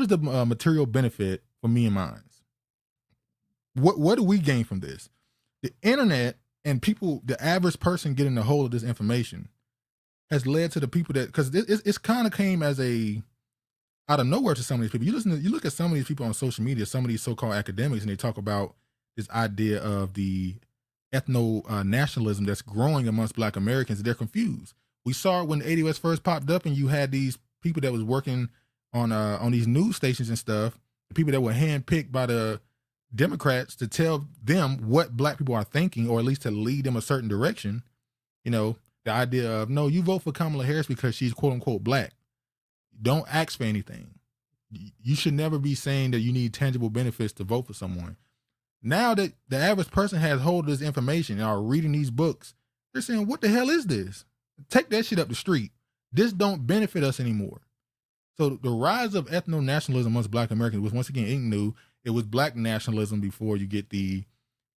the material benefit for me and mine? What do we gain from this? The internet and people, the average person getting a hold of this information has led to the people that, because it's kind of came as out of nowhere to some of these people. You look at some of these people on social media, some of these so-called academics, and they talk about this idea of the ethno-nationalism that's growing amongst Black Americans. They're confused. We saw it when the ADOS first popped up, and you had these people that was working on these news stations and stuff, the people that were handpicked by the Democrats to tell them what Black people are thinking, or at least to lead them a certain direction. The idea of, no, you vote for Kamala Harris because she's quote unquote Black. Don't ask for anything. You should never be saying that you need tangible benefits to vote for someone. Now that the average person has hold of this information and are reading these books, they're saying, what the hell is this? Take that shit up the street. This don't benefit us anymore. So the rise of ethno-nationalism amongst Black Americans was, once again, ain't new. It was Black nationalism before you get the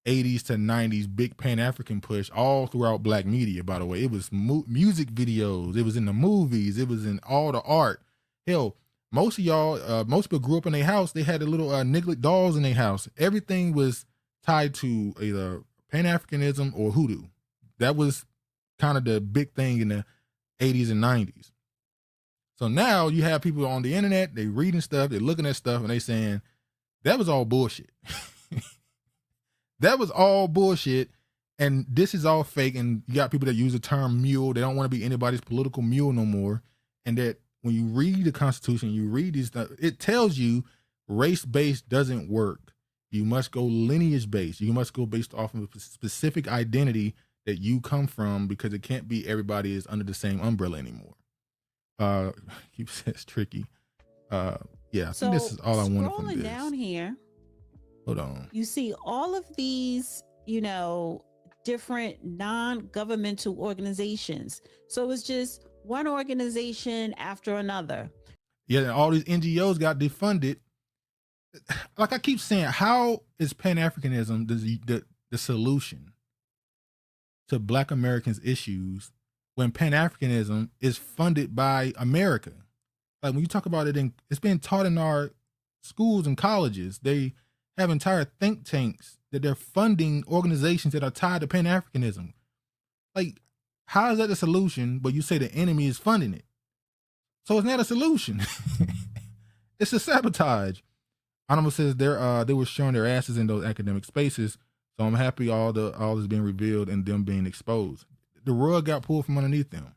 80s to 90s big Pan-African push all throughout Black media, by the way. It was music videos. It was in the movies. It was in all the art. Hell, most people grew up in their house. They had the little Niglet dolls in their house. Everything was tied to either Pan-Africanism or hoodoo. That was kind of the big thing in the 80s and 90s. So now you have people on the internet, they reading stuff, they're looking at stuff, and they saying, that was all bullshit. That was all bullshit, and this is all fake, and you got people that use the term mule. They don't want to be anybody's political mule no more, and that when you read the Constitution, you read these stuff, it tells you race-based doesn't work. You must go lineage-based. You must go based off of a specific identity that you come from, because it can't be everybody is under the same umbrella anymore. Keep says tricky. Yeah, I think this is all I wanted from this. Scrolling down here, hold on. You see all of these, different non-governmental organizations. So it's just one organization after another. Yeah, and all these NGOs got defunded. Like I keep saying, how is Pan-Africanism the solution to Black Americans' issues when Pan-Africanism is funded by America? Like when you talk about it, it's being taught in our schools and colleges. They have entire think tanks that they're funding organizations that are tied to Pan-Africanism. Like, how is that a solution, but you say the enemy is funding it? So it's not a solution. It's a sabotage. Anonymous says they were showing their asses in those academic spaces. So I'm happy all is being revealed and them being exposed. The rug got pulled from underneath them.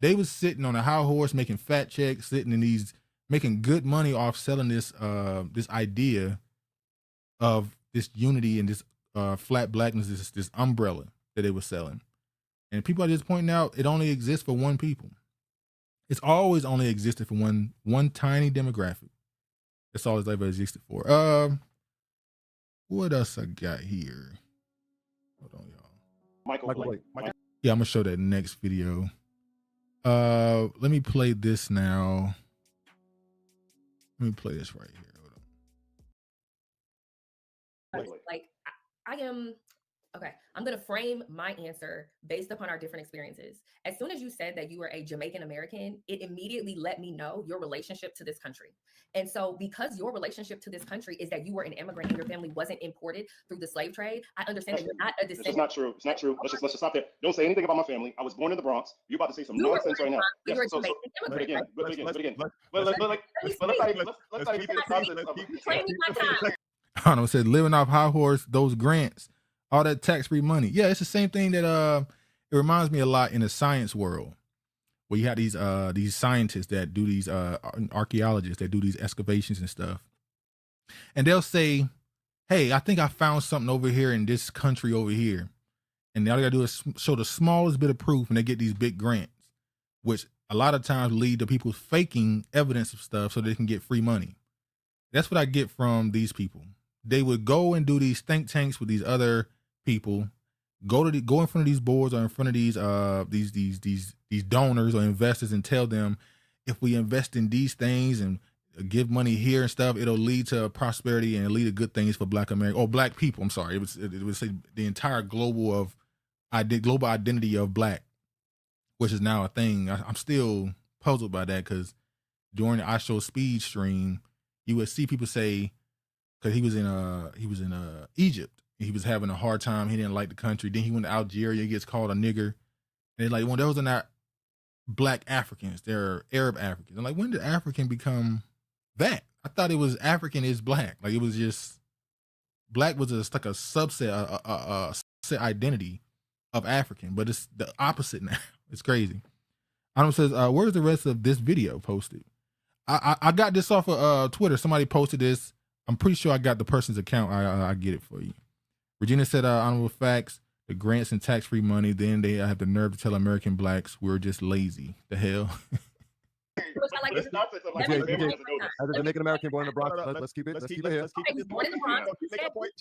They was sitting on a high horse, making fat checks, making good money off selling this idea of this unity and this flat blackness, this umbrella. that they were selling. And people are just pointing out it only exists for one people. It's always only existed for one tiny demographic. That's all it's ever existed for. What else I got here? Hold on, y'all. Michael Blake. Yeah, I'm gonna show that next video. Let me play this now. Let me play this right here. Hold on. Like I am okay, I'm going to frame my answer based upon our different experiences. As soon as you said that you were a Jamaican American, it immediately let me know your relationship to this country. And so because your relationship to this country is that you were an immigrant and your family wasn't imported through the slave trade, I understand that you're not a descendant. It's not true. It's not true. Let's just stop there. Don't say anything about my family. I was born in the Bronx. You're about to say some nonsense right now. Yes, you're a Jamaican immigrant. But again. Let's not even get the process of Arnold said, living off high horse, those grants, all that tax-free money. Yeah, it's the same thing that it reminds me a lot in the science world, where you have these scientists that do these archaeologists that do these excavations and stuff, and they'll say, "Hey, I think I found something over here in this country over here," and all they gotta do is show the smallest bit of proof, and they get these big grants, which a lot of times lead to people faking evidence of stuff so they can get free money. That's what I get from these people. They would go and do these think tanks with these other people, go in front of these boards or in front of these donors or investors and tell them, if we invest in these things and give money here and stuff, it'll lead to prosperity and lead to good things for Black America or Black people. I'm sorry, it would say the entire global identity of Black, which is now a thing. I'm still puzzled by that, because during the I Show Speed stream, you would see people say, because he was in Egypt, he was having a hard time. He didn't like the country. Then he went to Algeria. He gets called a nigger. And they're like, well, those are not Black Africans. They're Arab Africans. And like, when did African become that? I thought it was African is Black. Like, it was just Black was just like a subset, a set identity of African. But it's the opposite now. It's crazy. Adam says, where's the rest of this video posted? I got this off of Twitter. Somebody posted this. I'm pretty sure I got the person's account. I get it for you. Regina said, honorable facts, the grants and tax-free money, then they have the nerve to tell American Blacks we're just lazy. The hell? As a Jamaican American born in the Bronx, let's keep it here. He's born in the Bronx. She's making a point.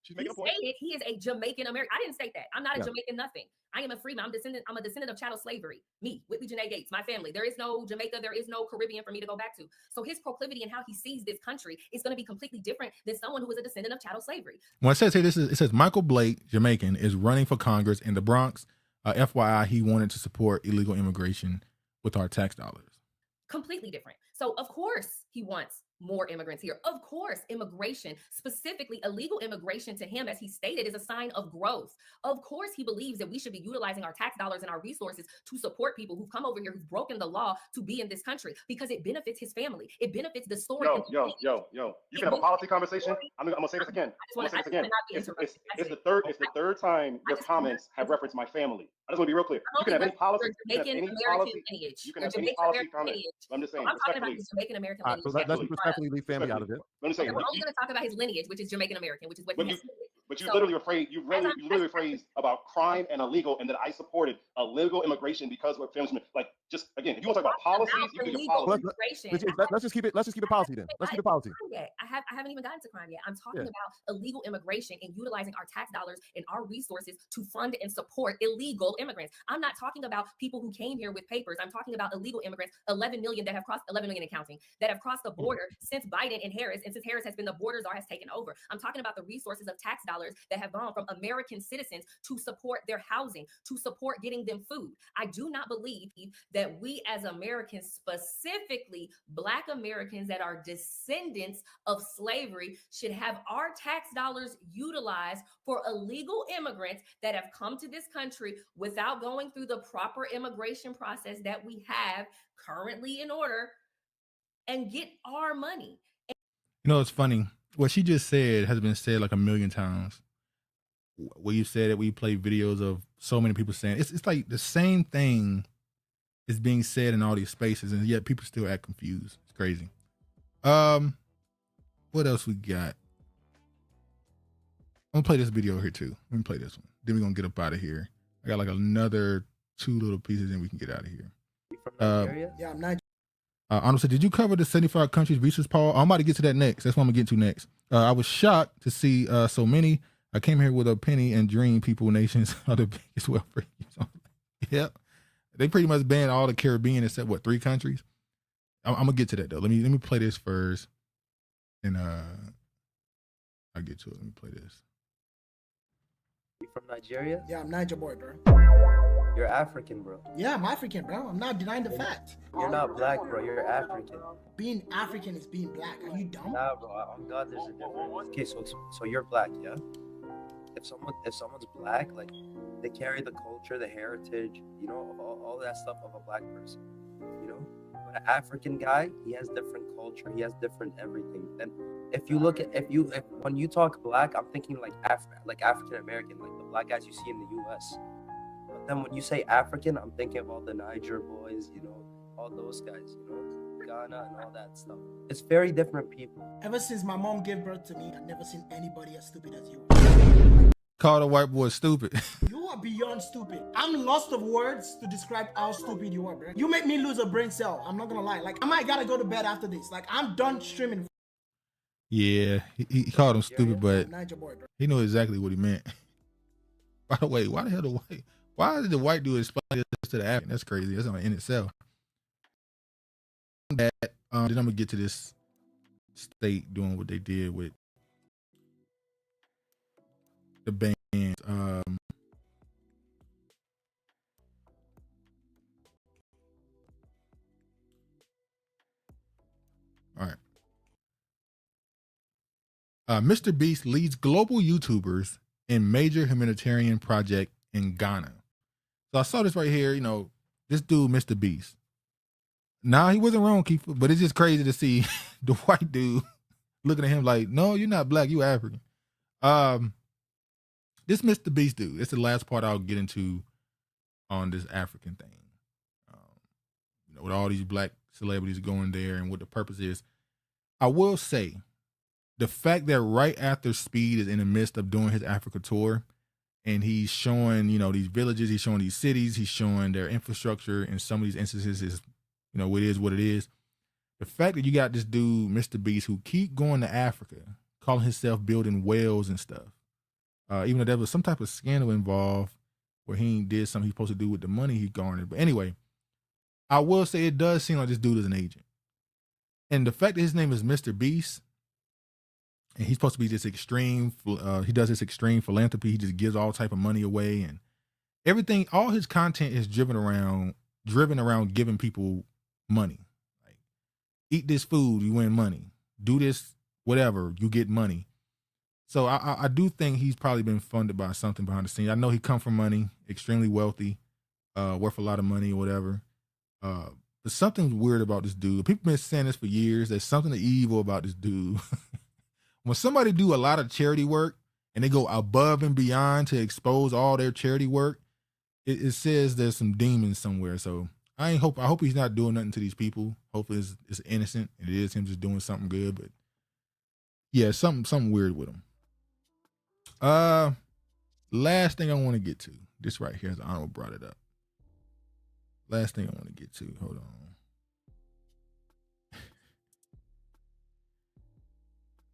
He stated he is a Jamaican American. I didn't say that. I'm not a Jamaican nothing. I am a freeman. I'm a descendant of chattel slavery. Me, Whitley Janae Gates, my family. There is no Jamaica. There is no Caribbean for me to go back to. So his proclivity and how he sees this country is going to be completely different than someone who is a descendant of chattel slavery. Well, it says here, it says Michael Blake, Jamaican, is running for Congress in the Bronx. FYI, he wanted to support illegal immigration with our tax dollars. Completely different. So of course he wants more immigrants here. Of course, immigration, specifically illegal immigration to him, as he stated, is a sign of growth. Of course, he believes that we should be utilizing our tax dollars and our resources to support people who've come over here, who've broken the law to be in this country, because it benefits his family. It benefits the story. Yo. You can have a policy conversation. I'm gonna say this again. It's the third time your comments have referenced my family. I just want to be real clear. You can have any policy. You can have any policy comment. I'm just saying, respectfully. Jamaican American lineage. So let's respectfully leave family out of it. We're only going to talk about his lineage, which is Jamaican American, which is what he But you literally phrased about crime and illegal, and that I supported illegal immigration because we're family. Like, just again, if you want to talk about policies, you can do policy. Let's just keep it policy then. Let's keep it policy. I haven't even gotten to crime yet. I'm talking about illegal immigration and utilizing our tax dollars and our resources to fund and support illegal immigrants. I'm not talking about people who came here with papers. I'm talking about illegal immigrants, 11 million that have crossed, 11 million in counting, that have crossed the border since Biden and Harris, and since Harris has been the border czar, has taken over. I'm talking about the resources of tax dollars that have gone from American citizens to support their housing, to support getting them food. I do not believe that we as Americans, specifically Black Americans that are descendants of slavery, should have our tax dollars utilized for illegal immigrants that have come to this country without going through the proper immigration process that we have currently in order, and get our money. You know, it's funny. What she just said has been said like a million times. Where you said that we play videos of so many people saying it's like the same thing is being said in all these spaces, and yet people still act confused. It's crazy. What else we got? I'm gonna play this video here too. Let me play this one. Then we're gonna get up out of here. I got like another 2 little pieces, and we can get out of here. Yeah, I'm not. Arnold said, did you cover the 75 countries visas, Paul? I'm about to get to that next. That's what I'm gonna get to next. I was shocked to see so many. I came here with a penny and dream people nations are the biggest welfare use. Yep. They pretty much banned all the Caribbean except 3 countries. I'm gonna get to that though. Let me play this first. And I'll get to it. Let me play this. You from Nigeria? Yeah, I'm Niger boy, bro. You're African, bro. Yeah, I'm African, bro. I'm not denying the fact. You're not black, bro. You're African. Being African is being black. Are you dumb? Nah, bro. On God, there's a difference. Okay, so you're black, yeah? If someone's black, like they carry the culture, the heritage, you know, all that stuff of a black person, you know. But an African guy, he has different culture, he has different everything. And if you look at when you talk black, I'm thinking like African American, like the black guys you see in the U.S. But then when you say African, I'm thinking of all the Niger boys, you know, all those guys, you know, Ghana and all that stuff. It's very different people. Ever since my mom gave birth to me, I've never seen anybody as stupid as you. Call the white boy stupid. You are beyond stupid. I'm lost of words to describe how stupid you are, bro. You make me lose a brain cell. I'm not gonna lie. Like, I might gotta go to bed after this. Like, I'm done streaming. Yeah, he called him stupid, but Niger boy, bro. he knew exactly what he meant. By the way, why did the white dude explain this to the African? That's crazy. That's in itself. Then I'm gonna get to this state doing what they did with the band. All right. Mr. Beast leads global YouTubers in major humanitarian project in Ghana. So I saw this right here. You know, this dude, Mr. Beast. Nah, he wasn't wrong, Keith, but it's just crazy to see the white dude looking at him like, no, you're not black, you African. This Mr. Beast dude, it's the last part I'll get into on this African thing. You know, with all these black celebrities going there and what the purpose is. I will say, the fact that right after Speed is in the midst of doing his Africa tour, and he's showing, you know, these villages, he's showing these cities, he's showing their infrastructure, and some of these instances is, you know, it is what it is. The fact that you got this dude, Mr. Beast, who keep going to Africa, calling himself building wells and stuff. Even though there was some type of scandal involved where he did something he's supposed to do with the money he garnered. But anyway, I will say it does seem like this dude is an agent. And the fact that his name is Mr. Beast, and he's supposed to be this extreme, he does this extreme philanthropy. He just gives all type of money away and everything. All his content is driven around giving people money. Like, eat this food, you win money. Do this, whatever, you get money. So I do think he's probably been funded by something behind the scenes. I know he come from money, extremely wealthy, worth a lot of money or whatever. But something's weird about this dude. People been saying this for years. There's something evil about this dude. When somebody do a lot of charity work and they go above and beyond to expose all their charity work, it says there's some demons somewhere. So I hope he's not doing nothing to these people. Hopefully it's innocent. It is him just doing something good. But yeah, something weird with him. Last thing I want to get to. This right here, as Honorable brought it up. Last thing I want to get to. Hold on.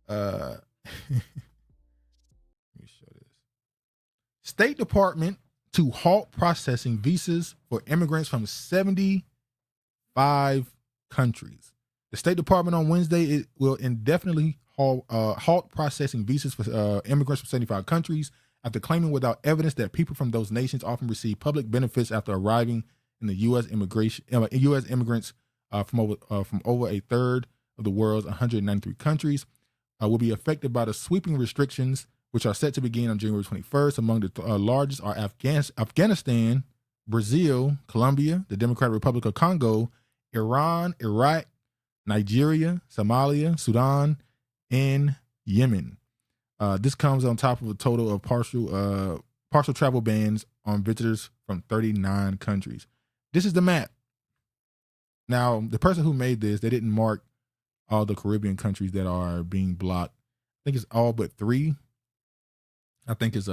Let me show this. State Department to halt processing visas for immigrants from 75 countries. The State Department on Wednesday will indefinitely halt processing visas for immigrants from 75 countries after claiming without evidence that people from those nations often receive public benefits after arriving in the U.S. immigrants from over a third of the world's 193 countries will be affected by the sweeping restrictions, which are set to begin on January 21st. Among the largest are Afghanistan, Brazil, Colombia, the Democratic Republic of Congo, Iran, Iraq, Nigeria, Somalia, Sudan, and Yemen. This comes on top of a total of partial travel bans on visitors from 39 countries. This is the map. Now, the person who made this, they didn't mark all the Caribbean countries that are being blocked. I think it's all but 3. I think it's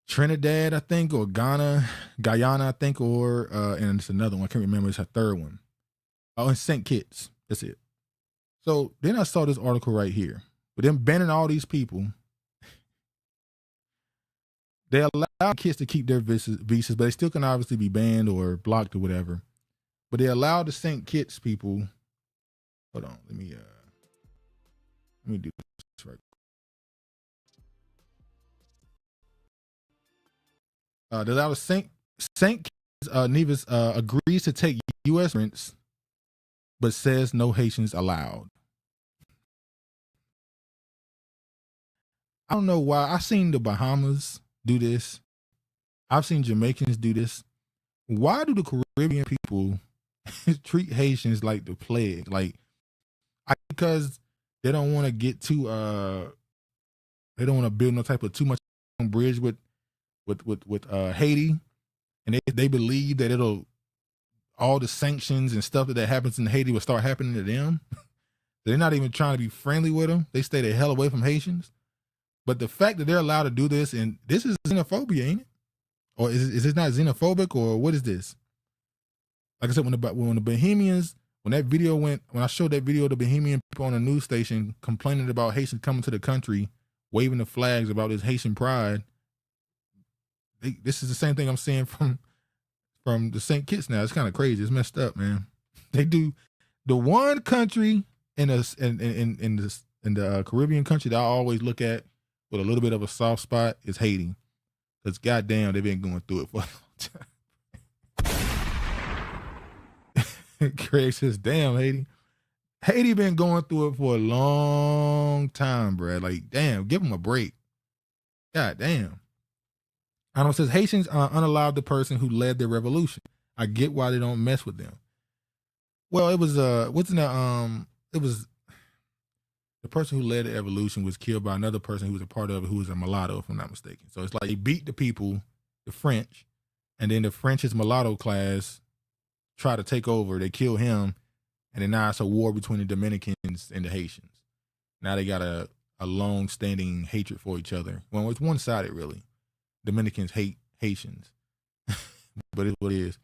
Trinidad, I think, or Guyana, I think, or and it's another one. I can't remember. It's a third one. Oh, and St. Kitts. That's it. So then I saw this article right here. With them banning all these people, they allow kids to keep their visas, but they still can obviously be banned or blocked or whatever. But they allow the St. Kitts people. Hold on, let me do this right. They allow the St. Kitts Nevis agrees to take U.S. rents, but says no Haitians allowed. I don't know why. I've seen the Bahamas do this. I've seen Jamaicans do this. Why do the Caribbean people treat Haitians like the plague? Like, because they don't want to get too they don't want to build no type of too much bridge with Haiti, and they believe that all the sanctions and stuff that happens in Haiti will start happening to them. They're not even trying to be friendly with them. They stay the hell away from Haitians. But the fact that they're allowed to do this, and this is xenophobia, ain't it? Or is this not xenophobic, or what is this? Like I said, when the Bahamians, when I showed that video of the Bahamian people on a news station complaining about Haitians coming to the country, waving the flags about this Haitian pride, this is the same thing I'm seeing from the St. Kitts now. It's kind of crazy. It's messed up, man. They do the one country in the Caribbean country that I always look at with a little bit of a soft spot is Haiti. Because goddamn, they've been going through it for a long time. Craig says, damn, Haiti. Haiti been going through it for a long time, bro. Like, damn, give them a break. God damn. It says Haitians unallowed the person who led the revolution. I get why they don't mess with them. Well, it was the person who led the evolution was killed by another person who was a part of it, who was a mulatto, if I'm not mistaken. So it's like they beat the people, the French, and then the French's mulatto class try to take over. They kill him, and then now it's a war between the Dominicans and the Haitians. Now they got a long-standing hatred for each other. Well, it's one-sided, really. Dominicans hate Haitians, but it's what it is.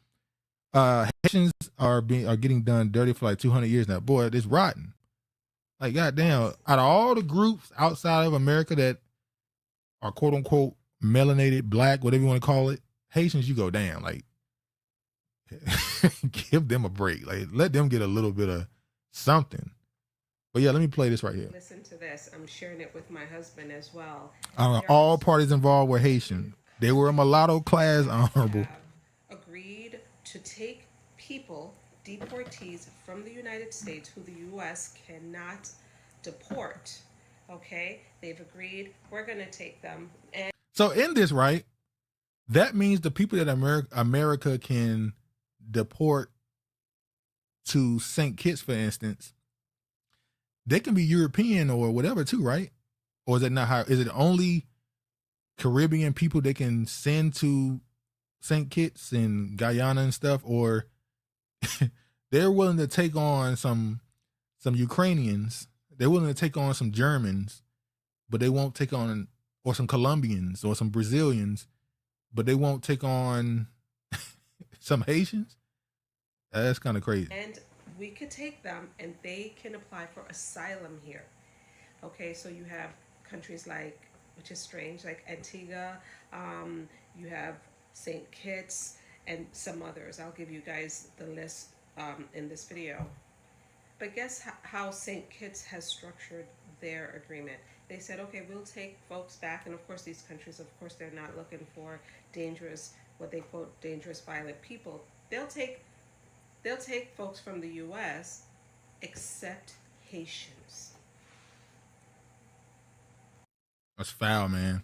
Haitians are getting done dirty for like 200 years now. Boy, it's rotten. Like, goddamn, out of all the groups outside of America that are quote unquote melanated, black, whatever you want to call it, Haitians, you go, damn, like, give them a break. Like, let them get a little bit of something. But yeah, let me play this right here. Listen to this. I'm sharing it with my husband as well. All parties involved were Haitian. They were a mulatto class honorable. Agreed to take people, deportees from the United States who the U.S. cannot deport. Okay? They've agreed. We're going to take them. And so in this, right, that means the people that America can deport to St. Kitts, for instance, they can be European or whatever too, right? Or is it not how? Is it only Caribbean people they can send to St. Kitts and Guyana and stuff? Or they're willing to take on some Ukrainians. They're willing to take on some Germans, but they won't take on, or some Colombians or some Brazilians, but they won't take on some Haitians? That's kind of crazy. And we could take them and they can apply for asylum here. Okay, so you have countries like, which is strange, like Antigua, you have St. Kitts, and some others. I'll give you guys the list in this video. But guess how St. Kitts has structured their agreement. They said, okay, we'll take folks back, and of course these countries, of course, they're not looking for dangerous, what they quote, dangerous, violent people. They'll take folks from the U.S. except Haitians. That's foul, man.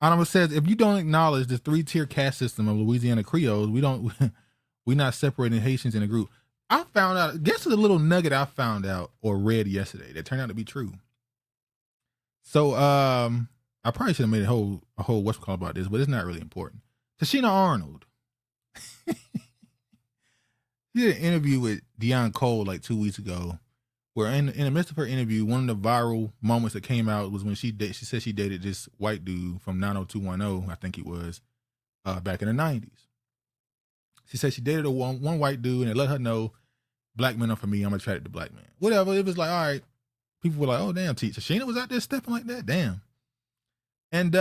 Honorable says, if you don't acknowledge the 3-tier caste system of Louisiana Creoles, we're not separating Haitians in a group. I found out, guess the little nugget I found out or read yesterday that turned out to be true. So I probably should have made a whole what's called about this, but it's not really important. Tashina Arnold. She did an interview with Deion Cole like 2 weeks ago where in the midst of her interview, one of the viral moments that came out was when she said she dated this white dude from 90210, I think it was, back in the 90s. She said she dated one white dude, and it let her know, black men are for me, I'm attracted to black men. Whatever, it was like, all right. People were like, oh, damn, teacher. Sheena was out there stepping like that? Damn. And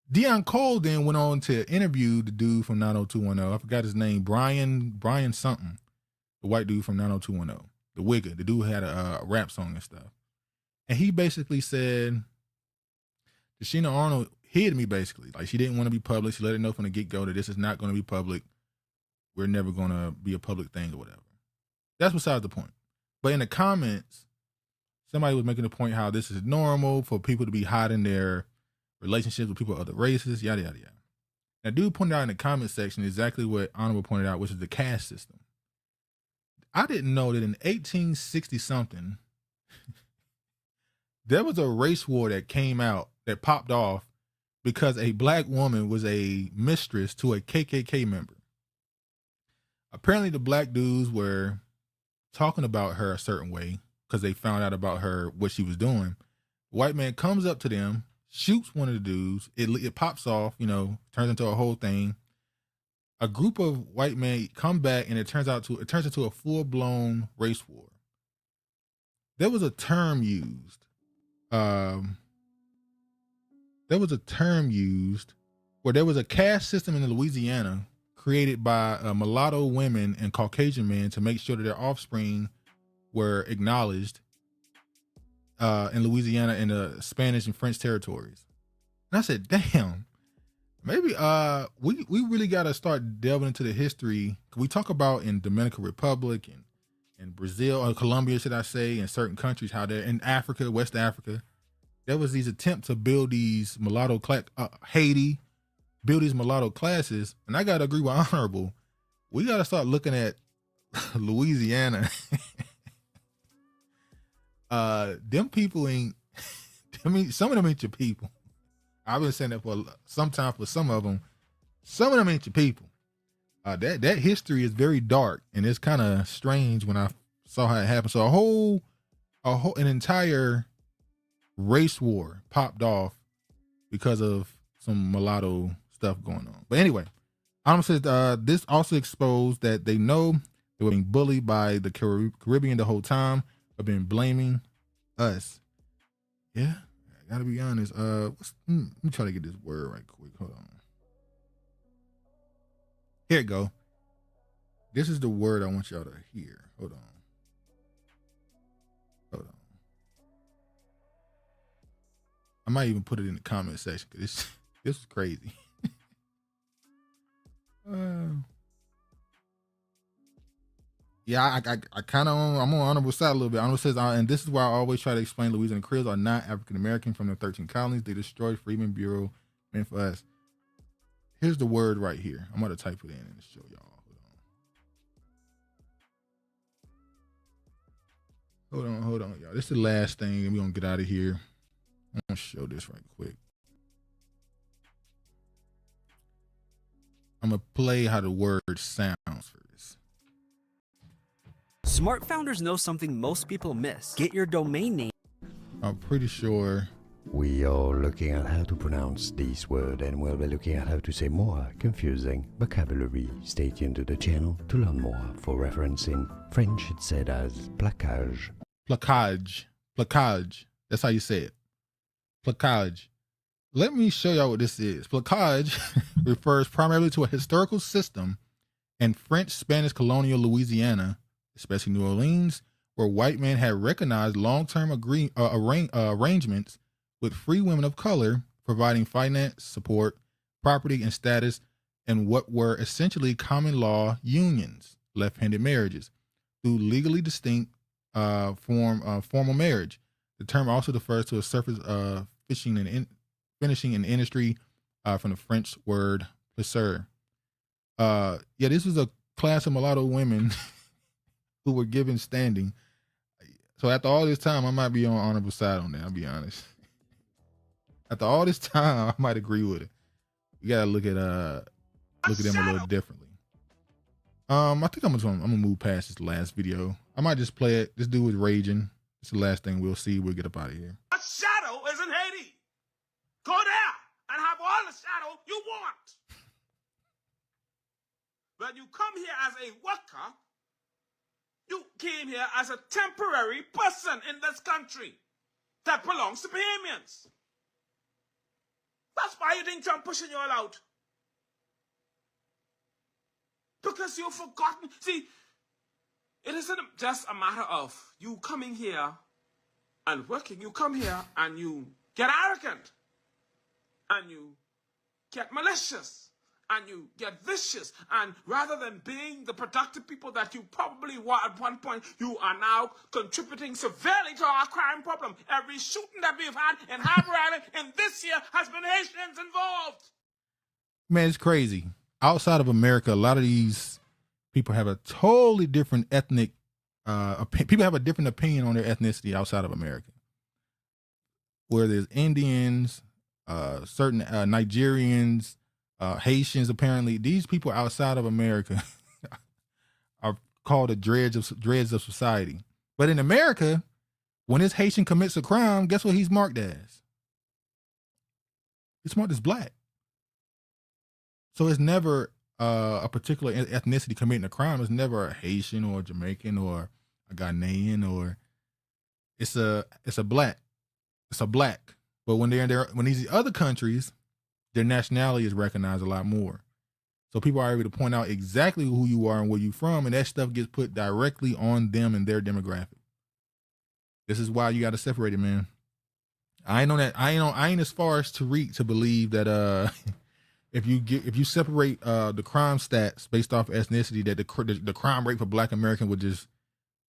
Deion Cole then went on to interview the dude from 90210. I forgot his name, Brian something, the white dude from 90210, the Wigger, the dude who had a rap song and stuff. And he basically said, Sheena Arnold hid me basically. Like, she didn't want to be public. She let it know from the get-go that this is not going to be public. We're never going to be a public thing or whatever. That's besides the point. But in the comments, somebody was making the point how this is normal for people to be hiding their relationships with people of other races, yada, yada, yada. Now, dude pointed out in the comment section exactly what Honorable pointed out, which is the caste system. I didn't know that in 1860-something, there was a race war that came out, that popped off, because a black woman was a mistress to a KKK member. Apparently, the black dudes were talking about her a certain way because they found out about her, what she was doing. The white man comes up to them, shoots one of the dudes. It pops off, turns into a whole thing. A group of white men come back, and it turns into a full-blown race war. There was a term used. Where there was a caste system in Louisiana created by mulatto women and Caucasian men to make sure that their offspring were acknowledged in Louisiana and the Spanish and French territories. And I said, damn, maybe we really got to start delving into the history. We talk about in Dominican Republic and Brazil, or Colombia, should I say, and certain countries, how they're in Africa, West Africa. There was these attempts to build these mulatto Haiti, build these mulatto classes, and I gotta agree with Honorable. We gotta start looking at Louisiana. Them people ain't. I mean, some of them ain't your people. I've been saying that for some time. For some of them ain't your people. That history is very dark, and it's kind of strange when I saw how it happened. So an entire race war popped off because of some mulatto stuff going on. But anyway, Honorable says this also exposed that they know they were being bullied by the Caribbean the whole time, but been blaming us. Yeah, I gotta be honest. Let me try to get this word right quick. Hold on. Here it go. This is the word I want y'all to hear. Hold on. I might even put it in the comment section because this is crazy. Yeah, I kind of I'm on Honorable side a little bit. Honorable says, and this is why I always try to explain Louisiana Creoles are not African American from the 13 colonies. They destroyed Freedmen Bureau meant for us. Here's the word right here. I'm gonna type it in and show y'all. Hold on, y'all. This is the last thing, and we're gonna get out of here. I'm gonna show this right quick. I'm gonna play how the word sounds for this. Smart founders know something most people miss. Get your domain name. I'm pretty sure. We are looking at how to pronounce this word, and we'll be looking at how to say more confusing vocabulary. Stay tuned to the channel to learn more. For reference, in French it's said as placage. Placage. That's how you say it. Placage. Let me show y'all what this is. Placage refers primarily to a historical system in French Spanish colonial Louisiana, especially New Orleans, where white men had recognized long-term arrangements with free women of color, providing finance, support, property, and status in what were essentially common law unions, left-handed marriages, through legally distinct formal marriage. The term also refers to a surface finishing an industry from the French word plaisir. This was a class of mulatto women who were given standing. So after all this time, I might be on Honorable side on that, I'll be honest. After all this time, I might agree with it. You gotta look at them a little differently. I think I'm gonna move past this last video. I might just play it. This dude was raging. It's the last thing we'll see. We'll get up out of here. A shadow is in Haiti. Go there and have all the shadow you want. When you come here as a worker, you came here as a temporary person in this country that belongs to Bahamians. That's why you think Trump pushing you all out. Because you've forgotten. See, it isn't just a matter of you coming here and working. You come here and you get arrogant. And you get malicious. And you get vicious. And rather than being the productive people that you probably were at one point, you are now contributing severely to our crime problem. Every shooting that we've had in Harbor Island in this year has been Haitians involved. Man, it's crazy. Outside of America, a lot of these people have a totally different ethnic, people have a different opinion on their ethnicity outside of America. Where there's Indians, certain Nigerians, Haitians, apparently. These people outside of America are called the dreads of society. But in America, when this Haitian commits a crime, guess what he's marked as? He's marked as black. So it's never a particular ethnicity committing a crime. It's never a Haitian or a Jamaican or a Ghanaian or it's a black. It's a black. But when when these other countries, their nationality is recognized a lot more. So people are able to point out exactly who you are and where you're from, and that stuff gets put directly on them and their demographic. This is why you got to separate it, man. I ain't as far as to believe that if you separate the crime stats based off ethnicity, that the crime rate for Black Americans would just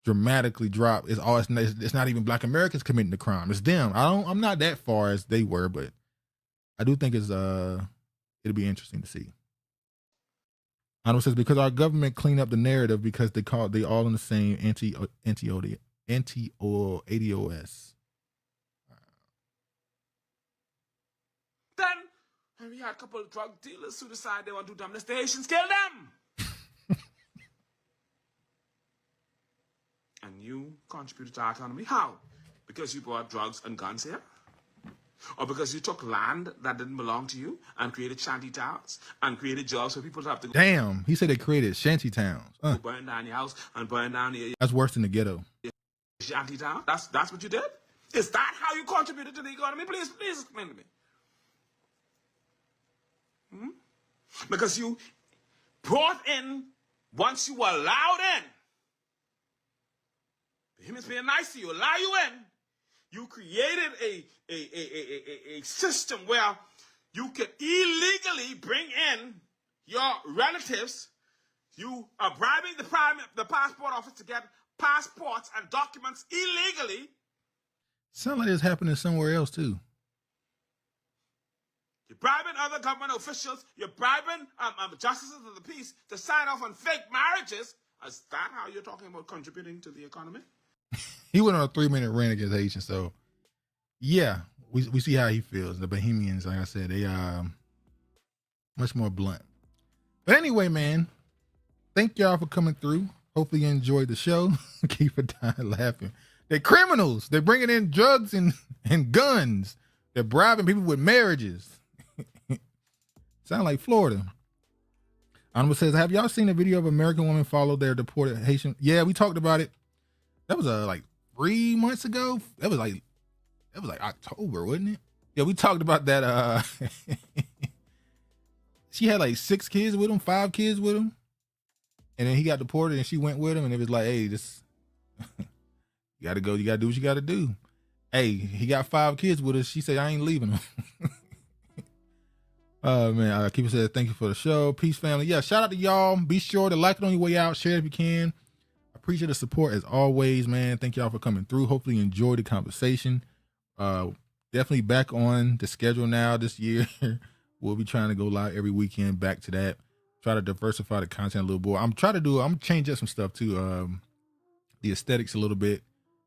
dramatically drop. It's not even Black Americans committing the crime. It's them. I'm not that far as they were, but I do think it'll be interesting to see. I know it says because our government cleaned up the narrative because they all in the same anti-ADOS. Then we had a couple of drug dealers who decided they want to do dumbness. The Haitians kill them. And you contributed to our economy. How? Because you brought drugs and guns here? Or because you took land that didn't belong to you and created shanty towns and created jobs for people to have to go. Damn, he said they created shanty towns. Burn down your house and burn down your That's worse than the ghetto. shanty town? That's what you did? Is that how you contributed to the economy? Please explain to me. Because you brought in, once you were allowed in, him is being nice to you, allow you in, you created a system where you could illegally bring in your relatives. You are bribing the passport office to get passports and documents illegally. Sounds like it's happening somewhere else too. You're bribing other government officials. You're bribing justices of the peace to sign off on fake marriages. Is that how you're talking about contributing to the economy? He went on a 3-minute rant against Haitians, so yeah, we see how he feels. The Bahamians, like I said, they much more blunt. But anyway, man, thank y'all for coming through. Hopefully you enjoyed the show. Keep it dying laughing. They're criminals. They're bringing in drugs and guns. They're bribing people with marriages. Sound like Florida. Anima says, have y'all seen a video of American woman follow their deported Haitian? Yeah, we talked about it. That was like 3 months ago. That was like October, wasn't it? Yeah, we talked about that. She had like 6 kids with him, 5 kids with him. And then he got deported and she went with him and it was like, hey, this you gotta go, you gotta do what you gotta do. Hey, he got 5 kids with us. She said, I ain't leaving him. Man, Keeper said, thank you for the show. Peace, family. Yeah, shout out to y'all. Be sure to like it on your way out. Share it if you can. Appreciate the support as always, man. Thank y'all for coming through. Hopefully you enjoyed the conversation. Definitely back on the schedule now this year. We'll be trying to go live every weekend, back to that. Try to diversify the content a little more. I'm changing up some stuff too. The aesthetics a little bit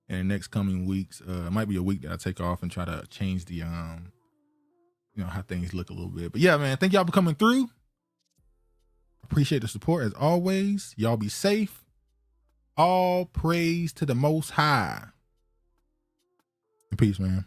in the next coming weeks. It might be a week that I take off and try to change the how things look a little bit. But yeah, man, thank y'all for coming through. Appreciate the support as always. Y'all be safe. All praise to the Most High. And peace, man.